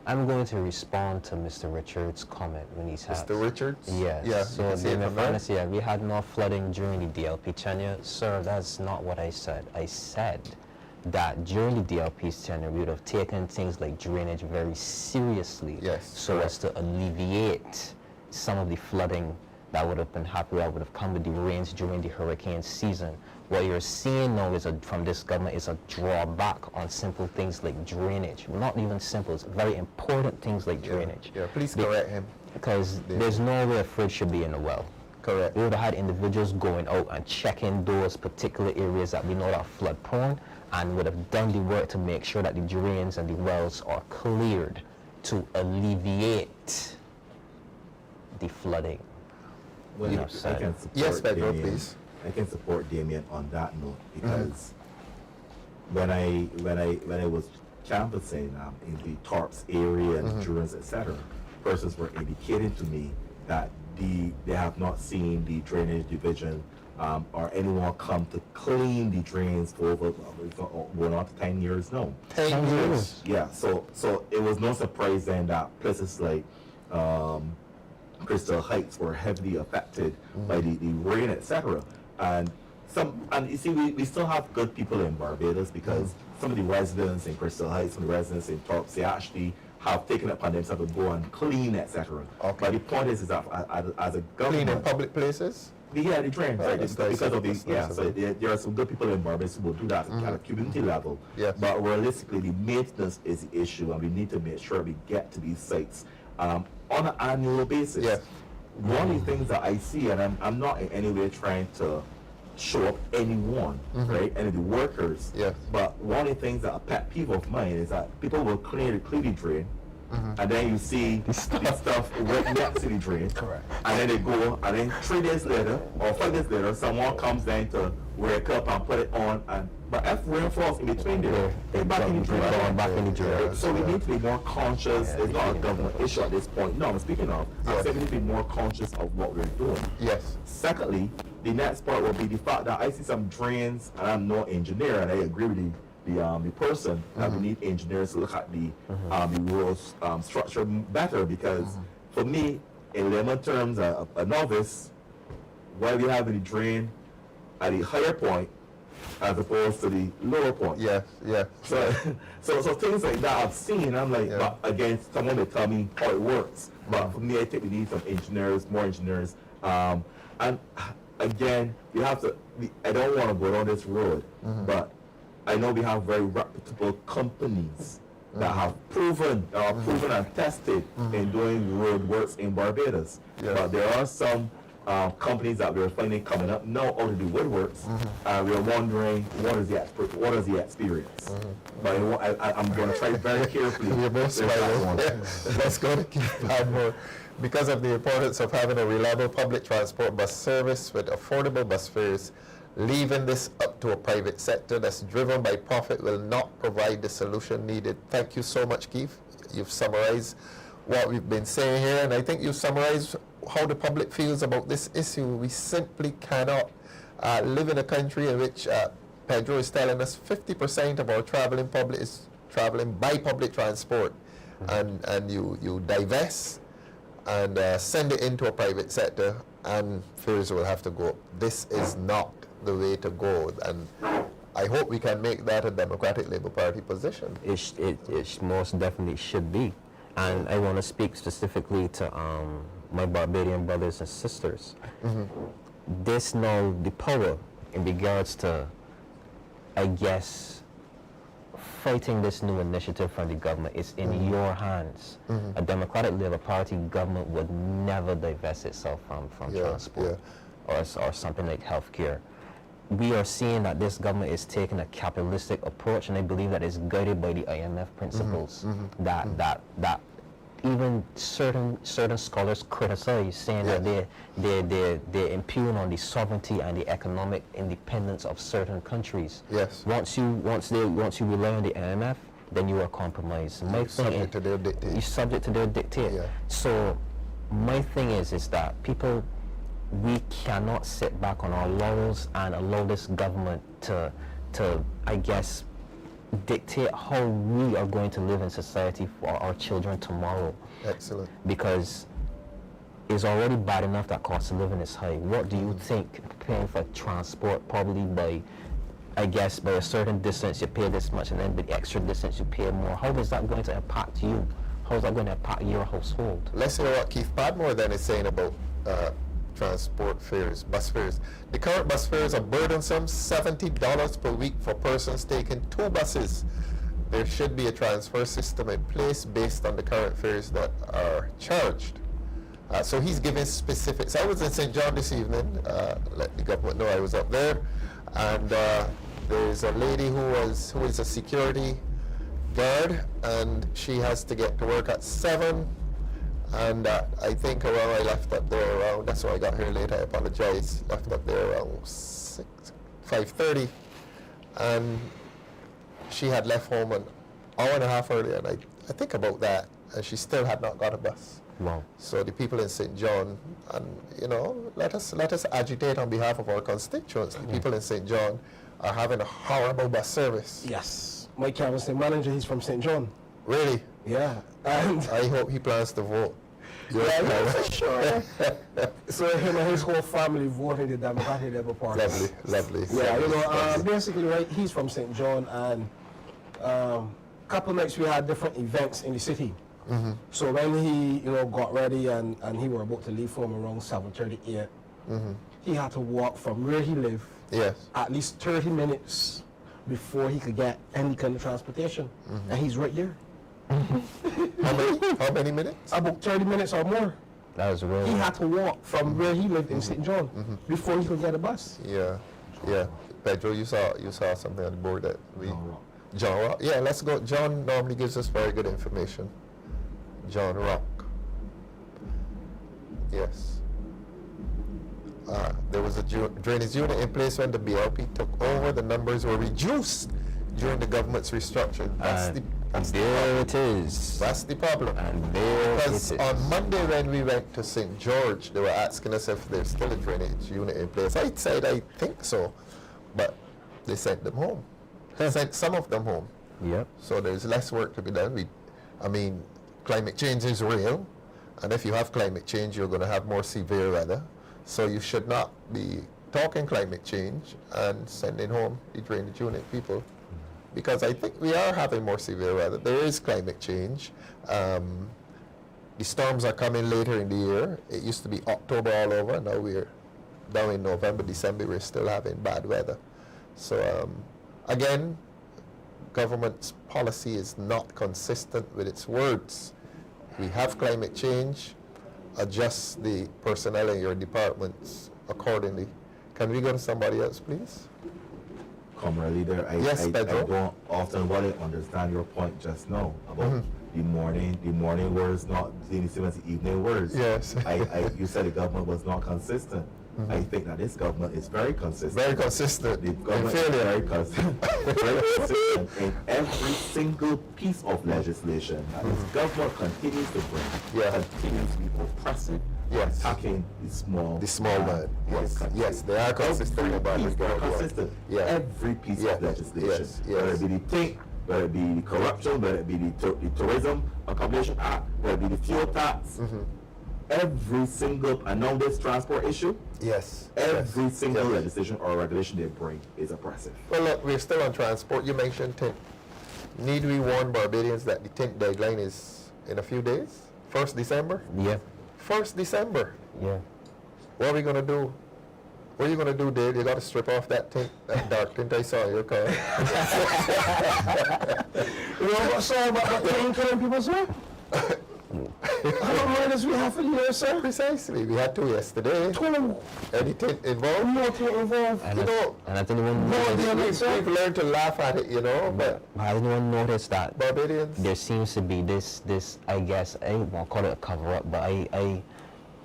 I'm going to respond to Mr. Richards' comment when he said. Mr. Richards? Yes. Yeah. So the fairness, yeah, we had no flooding during the DLP tenure. Sir, that's not what I said. I said that during the DLP's tenure, we would have taken things like drainage very seriously. Yes. So as to alleviate some of the flooding that would have been happening, that would have come with the rains during the hurricane season. What you're seeing now is from this government is a drawback on simple things like drainage. Not even simple, it's very important things like drainage. Yeah, please correct him. Because there's no way a fridge should be in a well. Correct. We would have had individuals going out and checking those particular areas that we know are flood prone, and would have done the work to make sure that the drains and the wells are cleared to alleviate the flooding. Well, I can support yes, Pedro, Damien. please. I can support Damien on that note because when I was canvassing in the Tarps area and the Jurors, etc., persons were indicating to me that they have not seen the drainage division or anyone come to clean the drains for over going on to 10 years now. 10 years? Yeah, so it was no surprise then that places like Crystal Heights were heavily affected by the rain, etc. And you see, we still have good people in Barbados because some of the residents in Crystal Heights, some of the residents in Torps, they actually have taken it upon themselves to go and clean, etc. Okay. But the point is that as a government, Clean in public places? Yeah, the drains, right? That's Because of the, nice. yeah, so there are some good people in Barbados who will do that at a community level. Yes. But realistically, the maintenance is the issue, and we need to make sure we get to these sites on an annual basis. Yes. One of the things that I see, and I'm not in any way trying to show up anyone, right, any of the workers, Yes. but one of the things that a pet peeve of mine is that people will clean the drain, and then you see the stuff right next to the drain. Correct. And then they go, and then 3 days later or 5 days later, someone comes down to wake up and put it on, but if rain falls in between there, they're back in the drain. So we need to be more conscious. It's not a government issue at this point. No, I'm speaking of. I'm saying we need to be more conscious of what we're doing. Yes. Secondly, the next part will be the fact that I see some drains, and I'm no engineer, and I agree with the person that we need engineers to look at the rural structure better, because for me, in layman terms, a novice, why we have the drain at the higher point as opposed to the lower point. Yes, yes. So things like that I've seen, I'm like, but again, someone will tell me how it works. But for me, I think we need some engineers, more engineers. And again, we have to, I don't want to go down this road, but I know we have very reputable companies that have proven and tested in doing road works in Barbados. But there are some companies that we're finding coming up now out of the woodworks. We're wondering what is the experience. But I'm going to try very carefully. You're very smiling. Let's go to keep more. Because of the importance of having a reliable public transport bus service with affordable bus fares, leaving this up to a private sector that's driven by profit will not provide the solution needed. Thank you so much, Keith. You've summarized what we've been saying here, and I think you've summarized how the public feels about this issue. We simply cannot live in a country in which Pedro is telling us 50% of our traveling public is traveling by public transport, and you divest and send it into a private sector, and fares will have to go up. This is not the way to go, and I hope we can make that a Democratic Labour Party position. It most definitely should be. And I want to speak specifically to my Barbadian brothers and sisters. This now, the power in regards to, I guess, fighting this new initiative from the government is in your hands. A Democratic Labour Party government would never divest itself from transport or something like healthcare. We are seeing that this government is taking a capitalistic approach, and I believe that it's guided by the IMF principles that even certain scholars criticize, saying that they impugn on the sovereignty and the economic independence of certain countries. Yes. Once you rely on the IMF, then you are compromised. You're subject to their dictate. You're subject to their dictate. Yeah. So my thing is that people, we cannot sit back on our laurels and allow this government to I guess, dictate how we are going to live in society for our children tomorrow. Excellent. Because it's already bad enough that cost of living is high. What do you think paying for transport, probably by, I guess, by a certain distance you pay this much, and then by the extra distance you pay more? How is that going to impact you? How is that going to impact your household? Let's hear what Keith Padmore then is saying about transport fares, bus fares. The current bus fares are burdensome, $70 per week for persons taking 2 buses. There should be a transfer system in place based on the current fares that are charged. So he's giving specifics. I was in St. John this evening, let the government know I was up there, and there's a lady who is a security guard, and she has to get to work at 7. And I think around, I left up there around, that's why I got here late, I apologize, left up there around 5:30, and she had left home an hour and a half earlier, and I think about that, and she still had not got a bus. Wow. So the people in St. John, and you know, let us agitate on behalf of our constituents. The people in St. John are having a horrible bus service. Yes. My canvassing manager, he's from St. John. Really? Yeah. And I hope he plans to vote. yeah, for sure. So him and his whole family voted the Democratic Labour Party. Lovely, lovely. Yeah, you know, basically, right, he's from St. John, and couple nights we had different events in the city. So when he, you know, got ready and he were about to leave home around 7:38, he had to walk from where he lived at least 30 minutes before he could get any kind of transportation. And he's right there. How many minutes? About 30 minutes or more. That was real. He had to walk from where he lived in St. John before he could get a bus. Yeah, yeah. Pedro, you saw something on the board that we... John Rock. Yeah, let's go. John normally gives us very good information. John Rock. Yes. There was a drainage unit in place when the BLP took over. The numbers were reduced during the government's restructuring. There it is. That's the problem. And there it is. Because on Monday when we went to St. George, they were asking us if there's still a drainage unit in place. I said I think so, but they sent them home. They sent some of them home. Yep. So there's less work to be done. I mean, climate change is real, and if you have climate change, you're going to have more severe weather. So you should not be talking climate change and sending home the drainage unit people, because I think we are having more severe weather. There is climate change. The storms are coming later in the year. It used to be October all over. Now we're down in November, December. We're still having bad weather. So again, government's policy is not consistent with its words. We have climate change. Adjust the personnel in your departments accordingly. Can we go to somebody else, please? Comrade Leader, I don't often really understand your point just now about the morning words not being the same as the evening words. Yes. You said the government was not consistent. I think that this government is very consistent. Very consistent. The government is very consistent. Very consistent in every single piece of legislation that this government continues to bring. Continues to be oppressive. Attacking the small man. Yes, they are consistent about this. They are consistent. Every piece of legislation, whether it be the TINC, whether it be the corruption, whether it be the Tourism Accommodation Act, whether it be the fuel tax, every single, and now this transport issue, every single legislation or regulation they bring is oppressive. Well, look, we're still on transport. You mentioned TINC. Need we warn Barbadians that the TINC deadline is in a few days? 1st December? Yeah. 1st December. Yeah. What are we gonna do? What are you gonna do, Dave? You gotta strip off that tint, that dark tint I saw in your car. You know what song about the pain killing people, sir? How many murders we have for years, sir? Precisely. We had 2 yesterday. 2. Any tint involved? No tint involved. And you know, and has anyone we've learned to laugh at it, you know. But has anyone noticed that Barbadians? There seems to be this I guess I won't call it a cover-up, but I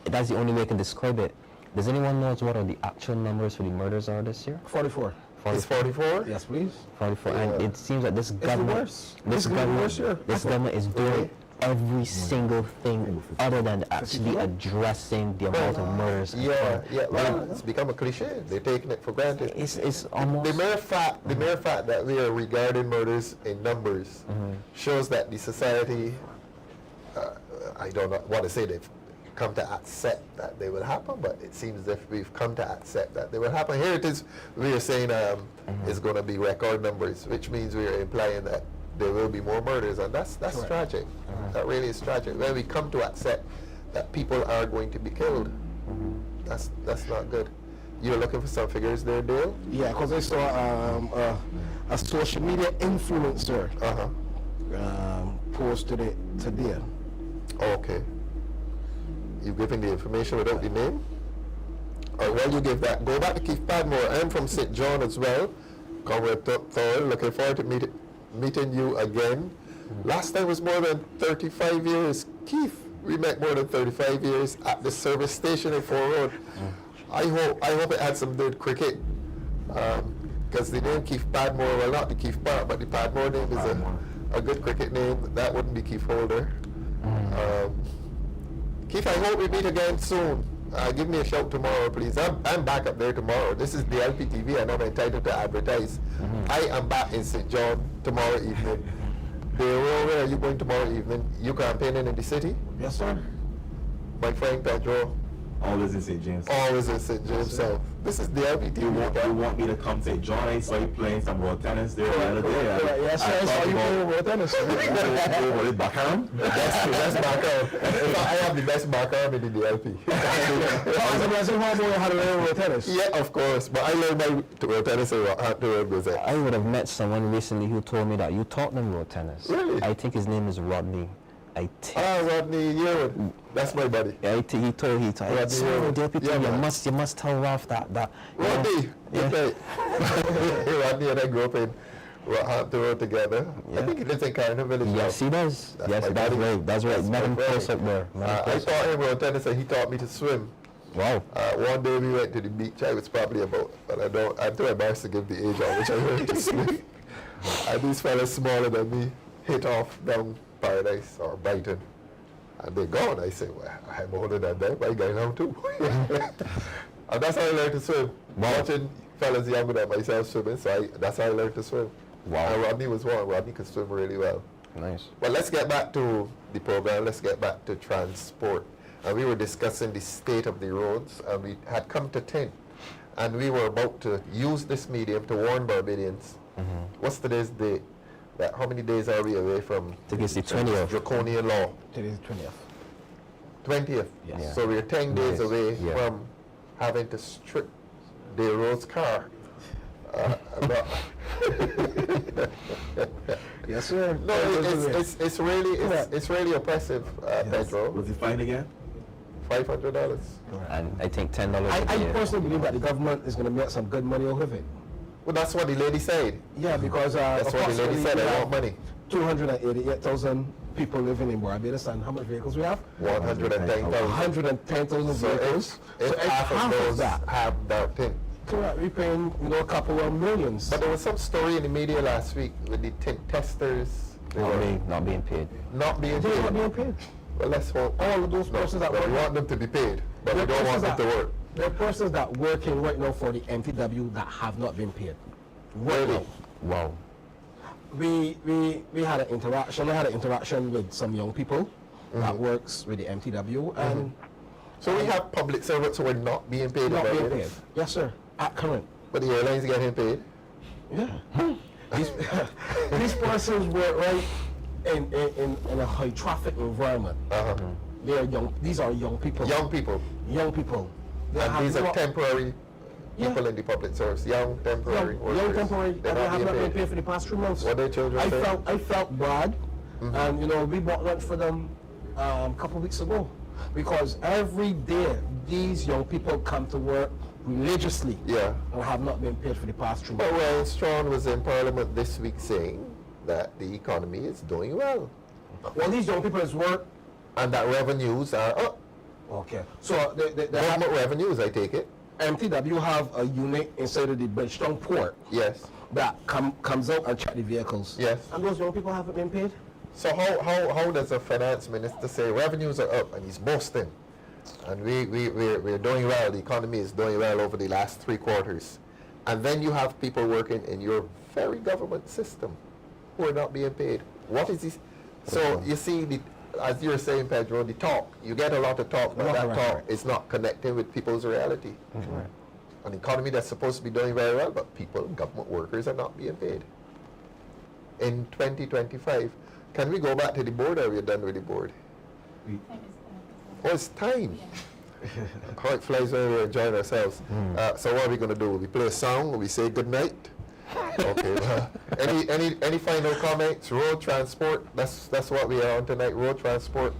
that's the only way I can describe it. Does anyone know what are the actual numbers for the murders are this year? 44. It's 44? Yes, please. 44. And it seems that this government, this government is doing every single thing other than actually addressing the amount of murders. Yeah. Well, it's become a cliche. They're taking it for granted. It's almost the mere fact that we are regarding murders in numbers shows that the society, I don't know what to say, they've come to accept that they will happen, but it seems as if we've come to accept that they will happen. Here it is, we are saying it's going to be record numbers, which means we are implying that there will be more murders, and that's tragic. That really is tragic. When we come to accept that people are going to be killed, that's not good. You're looking for some figures there, Dale? Yeah, because I saw a social media influencer posted it today. Okay. You giving the information without the name? All right, while you give that, go back to Keith Padmore. I'm from St. John as well. Comrade Thorne, looking forward to meeting you again. Last time was more than 35 years. Keith, we met more than 35 years at the service station in Fort Road. I hope it had some good cricket. Because the name Keith Padmore, well, not the Keith Park, but the Padmore name is a good cricket name. That wouldn't be Keith Holder. Keith, I hope we meet again soon. Give me a shout tomorrow, please. I'm back up there tomorrow. This is DLP TV, and I'm entitled to advertise. I am back in St. John tomorrow evening. Where are you going tomorrow evening? You campaigning in the city? Yes, sir. My friend Pedro. Always in St. James. Always in St. James. So this is DLP TV. You want me to come St. John? I saw you playing some road tennis there the other day. Yes, sir. I saw you playing road tennis. What is backhand? That's the best backhand. I have the best backhand in the DLP. Yeah, of course. But I learned my road tennis and I would have met someone recently who told me that you taught them road tennis. Really? I think his name is Rodney. Rodney, that's my buddy. Yeah, he told Deputy, you must tell Ralph that Rodney, Rodney and I grew up in Rockhampton Road together. I think he lives in Carino Village. Yes, he does. That's right. Met him close up there. I taught him road tennis and he taught me to swim. Wow. One day we went to the beach. I was probably about, I'm too embarrassed to give the age on which I learned to swim. And these fellas smaller than me hit off down Paradise or Brighton, and they're gone. I say, well, I'm older than them. I got now too. And that's how I learned to swim. Wow. Watching fellas younger than myself swimming, so that's how I learned to swim. Wow. And Rodney was one. Rodney could swim really well. Nice. Well, let's get back to the program. Let's get back to transport. And we were discussing the state of the roads, and we had come to 10. And we were about to use this medium to warn Barbadians. What's today's date? How many days are we away from? I think it's the 20th. Draconian law. Today's 20th. 20th? Yes. Yeah. So we're 10 days away from having to strip the road's car. Yes, sir. No, it's really oppressive, Pedro. Was he fined again? $500. And I think $10. I personally believe that the government is going to make some good money out of it. Well, that's what the lady said. Yeah, because that's what the lady said. I want money. 288,000 people living in Barbados, and how much vehicles we have? 110,000. 110,000 vehicles. If half of those have that thing. Correct. We're paying, a couple of millions. But there was some story in the media last week with the tint testers. Not being paid. Not being paid. Not being paid. Well, let's hope. All of those persons that work. We want them to be paid, but we don't want them to work. There are persons that working right now for the MTW that have not been paid. Really? Wow. We had an interaction. I had an interaction with some young people that works with the MTW, and so we have public servants who are not being paid. Not being paid. Yes, sir. At current. But the airlines getting paid. Yeah. These persons work right in a high traffic environment. They are young. These are young people. Young people. Young people. And these are temporary people in the public service. Young temporary workers. Young temporary. They have not been paid for the past 3 months. What their children I felt bad, and we bought lunch for them a couple of weeks ago, because every day these young people come to work religiously. Yeah. And have not been paid for the past 3 months. Well, Strawn was in Parliament this week saying that the economy is doing well. Well, these young people is work. And that revenues are up. Okay. So the government revenues, I take it. MTW have a unit inside of the Bridgetown port. Yes. That comes out and check the vehicles. Yes. And those young people haven't been paid. So how does a finance minister say revenues are up and he's boasting? And we're doing well, the economy is doing well over the last 3 quarters. And then you have people working in your very government system who are not being paid. What is this? So you see, as you're saying, Pedro, the talk, you get a lot of talk, but that talk is not connecting with people's reality. An economy that's supposed to be doing very well, but people, government workers are not being paid. In 2025, can we go back to the board, or are we done with the board? Oh, it's time. How it flies when we're enjoying ourselves. So what are we going to do? We play a song, we say good night? Okay. Any final comments? Road transport, that's what we are on tonight, road transport.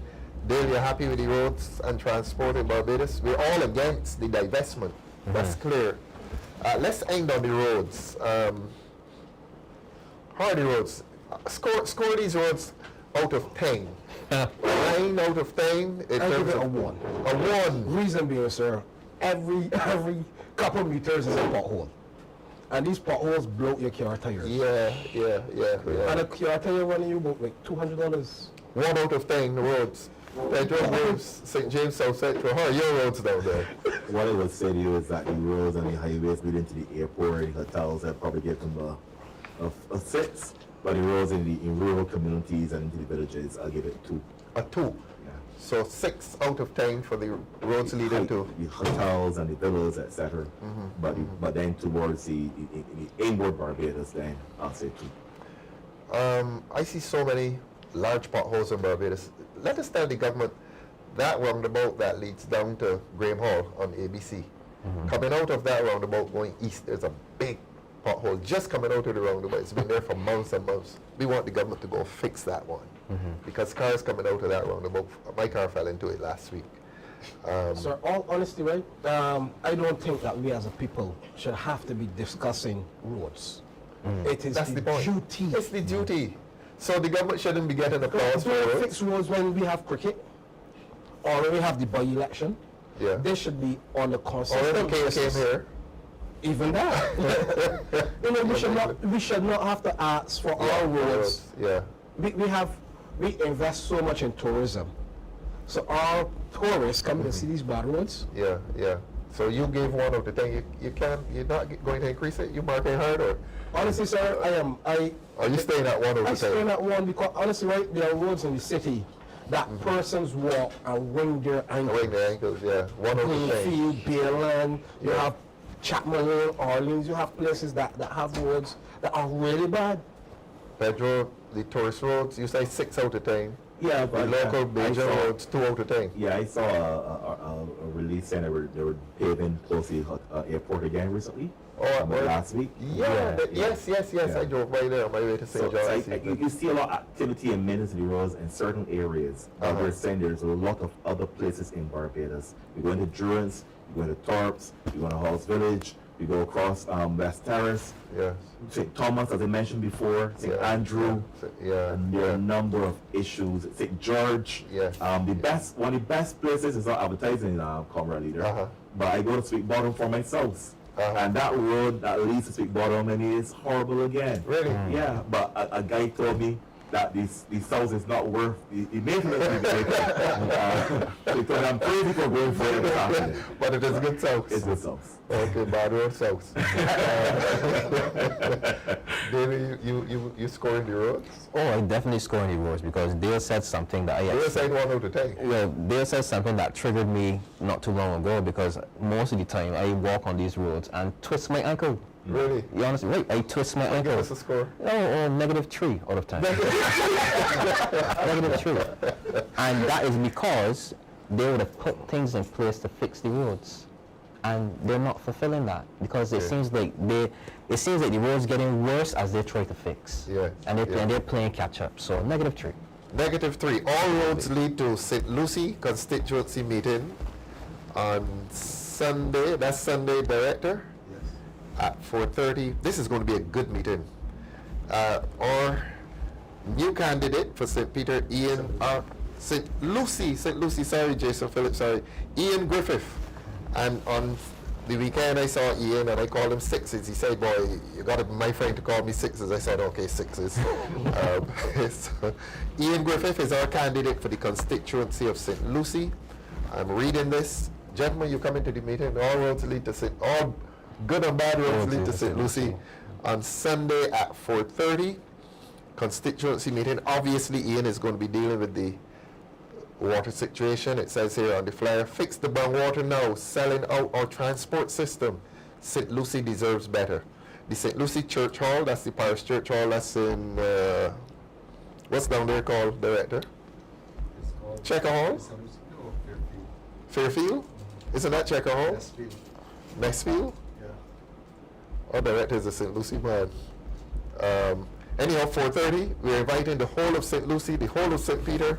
Dale, you're happy with the roads and transport in Barbados? We're all against the divestment. That's clear. Let's end on the roads. How are the roads? Score these roads out of 10. 9 out of 10. I give it a 1. A 1. Reason being, sir, every couple meters is a pothole. And these potholes blow your car tires. Yeah. And a car tire running you about like $200. 1 out of 10 the roads. Pedro James, St. James South Central. How are your roads down there? What I would say to you is that the roads and the highways leading to the airport, the hotels, I'd probably give them a 6. But the roads in rural communities and into the villages, I'll give it 2. A 2. Yeah. So 6 out of 10 for the roads leading to the hotels and the villas, etc. But then towards the inward Barbados, then I'll say 2. I see so many large potholes in Barbados. Let us tell the government that roundabout that leads down to Graham Hall on ABC. Coming out of that roundabout going east, there's a big pothole just coming out of the roundabout. It's been there for months and months. We want the government to go fix that one because cars coming out of that roundabout. My car fell into it last week. Sir, all honesty, right? I don't think that we as a people should have to be discussing roads. It is That's the point. duty. It's the duty. So the government shouldn't be getting applause for Don't roads. fix roads when we have cricket or when we have the by-election. Yeah. They should be on the Or consistent when the came basis. here. Even that. we should not have to ask for our roads. Yeah. We invest so much in tourism. So our tourists come to see these bad roads. Yeah. So you gave 1 out of 10. You're not going to increase it? You marking hard, or? Honestly, sir, Are you staying at 1 out of 10? I'm staying at 1 because honestly, right, there are roads in the city that persons walk and wring their ankles. Wring their ankles, yeah. 1 out of 10. Greenfield, Beerland, you have Chapman Lane, Orleans, you have places that have roads that are really bad. Pedro, the tourist roads, you say 6 out of 10. Yeah, The but local major roads, 2 out of 10. Yeah, I saw a release saying they were paving close to the airport again recently. Last week. Yes. I drove by there on my way to St. John's. You see a lot of activity in many city roads in certain areas. We're saying there's a lot of other places in Barbados. You go into Durance, you go into Torps, you go into Halls Village, you go across West Terrace. Yes. St. Thomas, as I mentioned before, St. Andrew. And there are a number of issues. St. George. Yes. One of the best places is not advertising, Comrade Leader. But I go to Sweet Bottom for myself. And that road that leads to Sweet Bottom and it is horrible again. Really? Yeah. But a guy told me that the south is not worth the maintenance. Because I'm crazy for going for it. But it is good south. It's good south. Okay, bad road south. David, you scoring the roads? Oh, I definitely score in the roads because Dale said something that Dale said 1 out of 10. Yeah, Dale said something that triggered me not too long ago because most of the time I walk on these roads and twist my ankle. Really? You honestly, right? I twist my ankle. Give us a score. -3 out of 10. -3. And that is because they would have put things in place to fix the roads. And they're not fulfilling that because it seems like the road's getting worse as they try to fix. Yeah. And they're playing catch up. So -3. -3. All roads lead to St. Lucie constituency meeting on Sunday. That's Sunday, Director. At 4:30. This is going to be a good meeting. Our new candidate for St. Peter, St. Lucie, sorry, Jason Phillips, sorry, Ian Griffith. And on the weekend I saw Ian and I called him Sixes. He said, boy, you got my friend to call me Sixes. I said, okay, Sixes. So, Ian Griffith is our candidate for the constituency of St. Lucie. I'm reading this. Gentlemen, you come into the meeting. All roads lead to St. All good and bad roads lead to St. Lucie on Sunday at 4:30. Constituency meeting. Obviously, Ian is going to be dealing with the water situation. It says here on the flyer, fix the brown water now, selling out our transport system. St. Lucie deserves better. The St. Lucie Church Hall, that's the parish church hall, that's in, what's down there called, Director? It's called Checker Hall? Fairfield? Isn't that Checker Hall? Nestfield? Yeah. Our Director is a St. Lucie man. Anyhow, 4:30, we're inviting the whole of St. Lucie, the whole of St. Peter,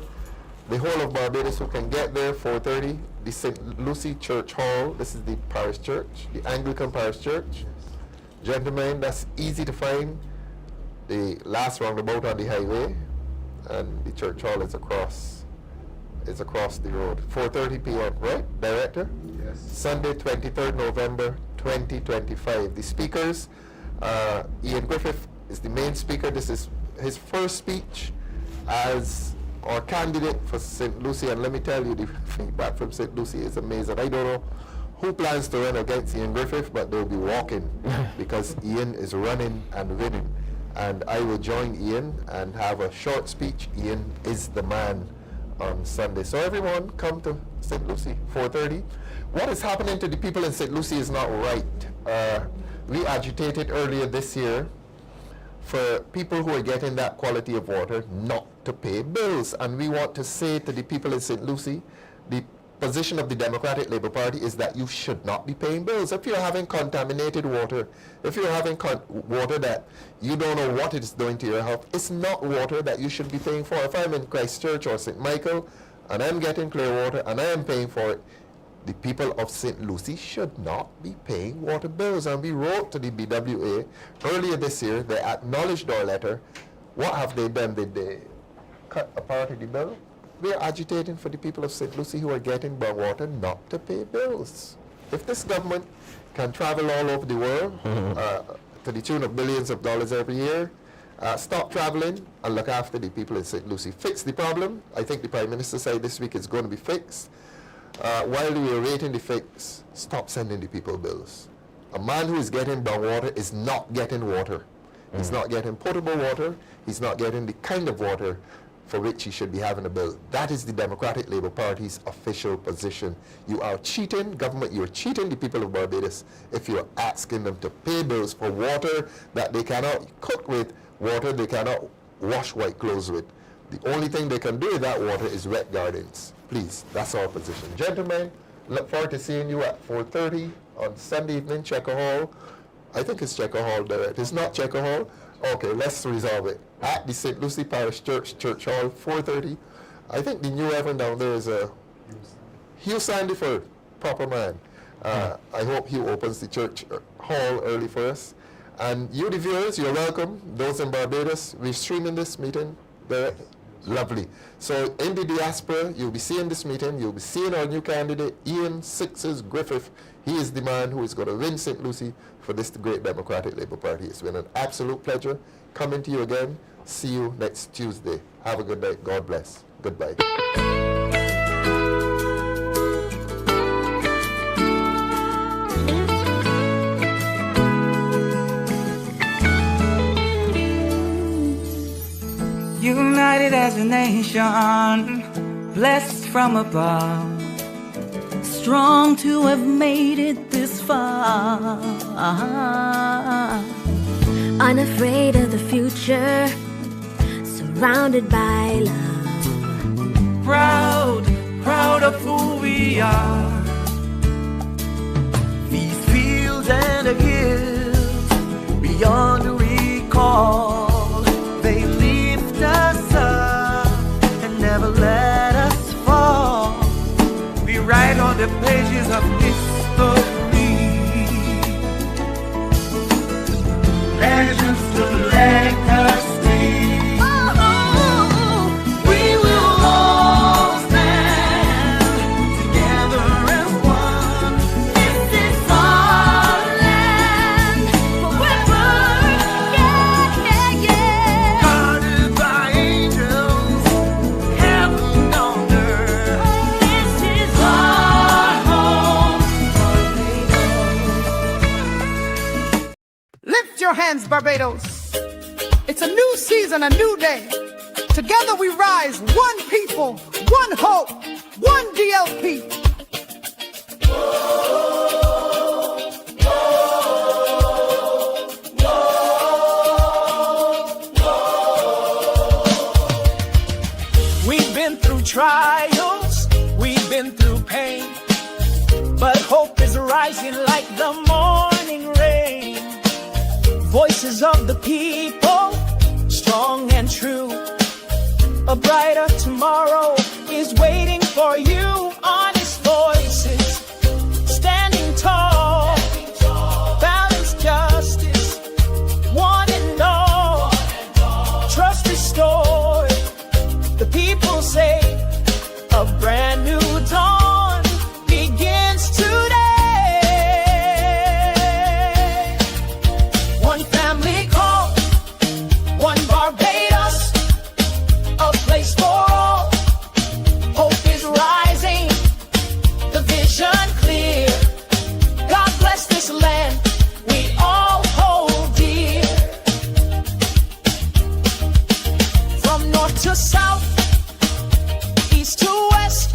the whole of Barbados who can get there. 4:30, the St. Lucie Church Hall. This is the parish church, the Anglican parish church. Gentlemen, that's easy to find. The last roundabout on the highway, and the church hall is across the road. 4:30 p.m., right, Director? Yes. Sunday, 23rd November 2025. The speakers, Ian Griffith is the main speaker. This is his first speech as our candidate for St. Lucie, and let me tell you, the feedback from St. Lucie is amazing. I don't know who plans to run against Ian Griffith, but they'll be walking because Ian is running and winning. And I will join Ian and have a short speech. Ian is the man on Sunday. So everyone come to St. Lucie, 4:30. What is happening to the people in St. Lucie is not right. We agitated earlier this year for people who are getting that quality of water not to pay bills. And we want to say to the people in St. Lucie, the position of the Democratic Labour Party is that you should not be paying bills. If you're having contaminated water, if you're having water that you don't know what it is doing to your health, it's not water that you should be paying for. If I'm in Christchurch or St. Michael and I'm getting clear water and I am paying for it, the people of St. Lucie should not be paying water bills. And we wrote to the BWA earlier this year. They acknowledged our letter. What have they done? Did they cut a part of the bill? We are agitating for the people of St. Lucie who are getting brown water not to pay bills. If this government can travel all over the world to the tune of billions of dollars every year, stop traveling and look after the people in St. Lucie. Fix the problem. I think the Prime Minister said this week it's going to be fixed. While we are waiting the fix, stop sending the people bills. A man who is getting brown water is not getting water. He's not getting potable water. He's not getting the kind of water for which he should be having a bill. That is the Democratic Labour Party's official position. You are cheating, government, you're cheating the people of Barbados if you're asking them to pay bills for water that they cannot cook with, water they cannot wash white clothes with. The only thing they can do with that water is wet gardens. Please, that's our position. Gentlemen, look forward to seeing you at 4:30 on Sunday evening, Checker Hall. I think it's Checker Hall, Direct. It's not Checker Hall? Okay, let's resolve it. At the St. Lucie Parish Church Hall, 4:30. I think the new Reverend down there is Hugh Sandyford, proper man. I hope Hugh opens the church hall early for us. And you, the viewers, you're welcome. Those in Barbados, we're streaming this meeting. Lovely. So in the diaspora, you'll be seeing this meeting. You'll be seeing our new candidate, Ian Sixes Griffith. He is the man who is going to win St. Lucie for this great Democratic Labour Party. It's been an absolute pleasure coming to you again. See you next Tuesday. Have a good night. God bless. Goodbye. United as a nation, blessed from above, strong to have made it this far, unafraid of the future, surrounded by love, proud of who we are. These fields and the hills beyond recall, they lift us up and never let us fall. We write on the pages of history, legends to legacy. We will all stand together as one. This is our Barbados. It's a new season, a new day. Together we rise, one people, one hope, one DLP. We've been through trials, we've been through pain, but hope is rising like the morning rain. Voices of the people, strong and true. A brighter tomorrow is waiting for you. Honest voices, standing tall, balance, justice, one and all, trust restored. The people say a brand new dawn begins today. One family called, one Barbados, a place for all. Hope is rising, the vision clear. God bless this land we all hold dear. From north to south, east to west,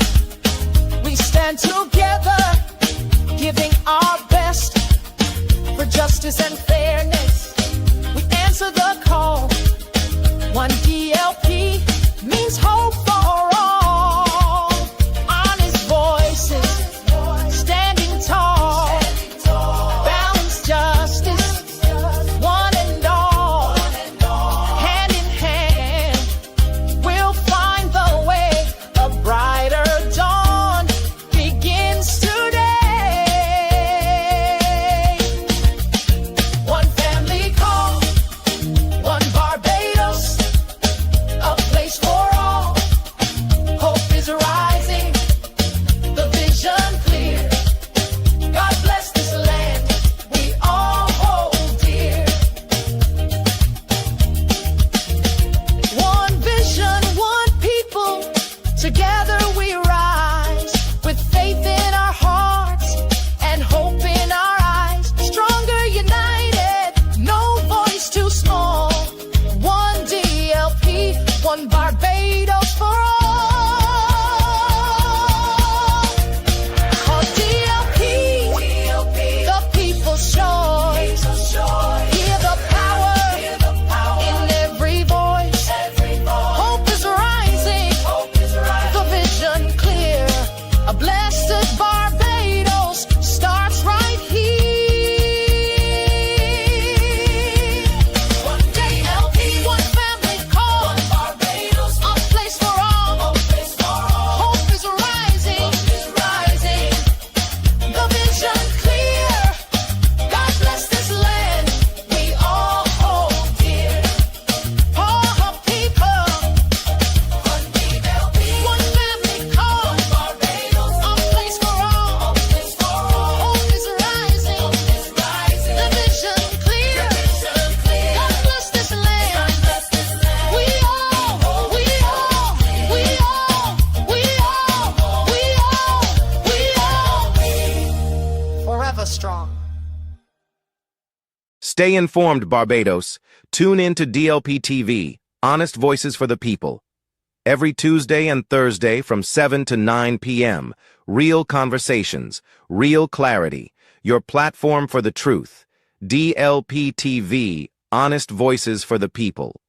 we stand together, giving our best for justice and fairness. We answer the call. One DLP means hope for all. Honest voices, standing tall, balanced justice, one and all, hand in hand, we'll find the way. A brighter dawn begins today. One family call, one Barbados, a place for all. Hope is rising, the vision clear. God bless this land we all hold dear. One vision, one people, together we rise, with faith in our hearts and hope in our eyes. Stronger united, no voice too small. One DLP, one Barbados for all. Called DLP, the people's choice. Hear the power in every voice. Hope is rising, the vision clear. A blessed Barbados starts right here. One DLP, one family call, one Barbados, a place for all. Hope is rising, the vision clear. God bless this land we all hold dear. All people, one DLP, one family call, one Barbados, a place for all. Hope is rising, the vision clear. God bless this land. We all, forever strong. Stay informed, Barbados. Tune in to DLP TV, Honest Voices for the People. Every Tuesday and Thursday from 7 to 9 p.m. Real conversations, real clarity. Your platform for the truth. DLP TV, Honest Voices for the People.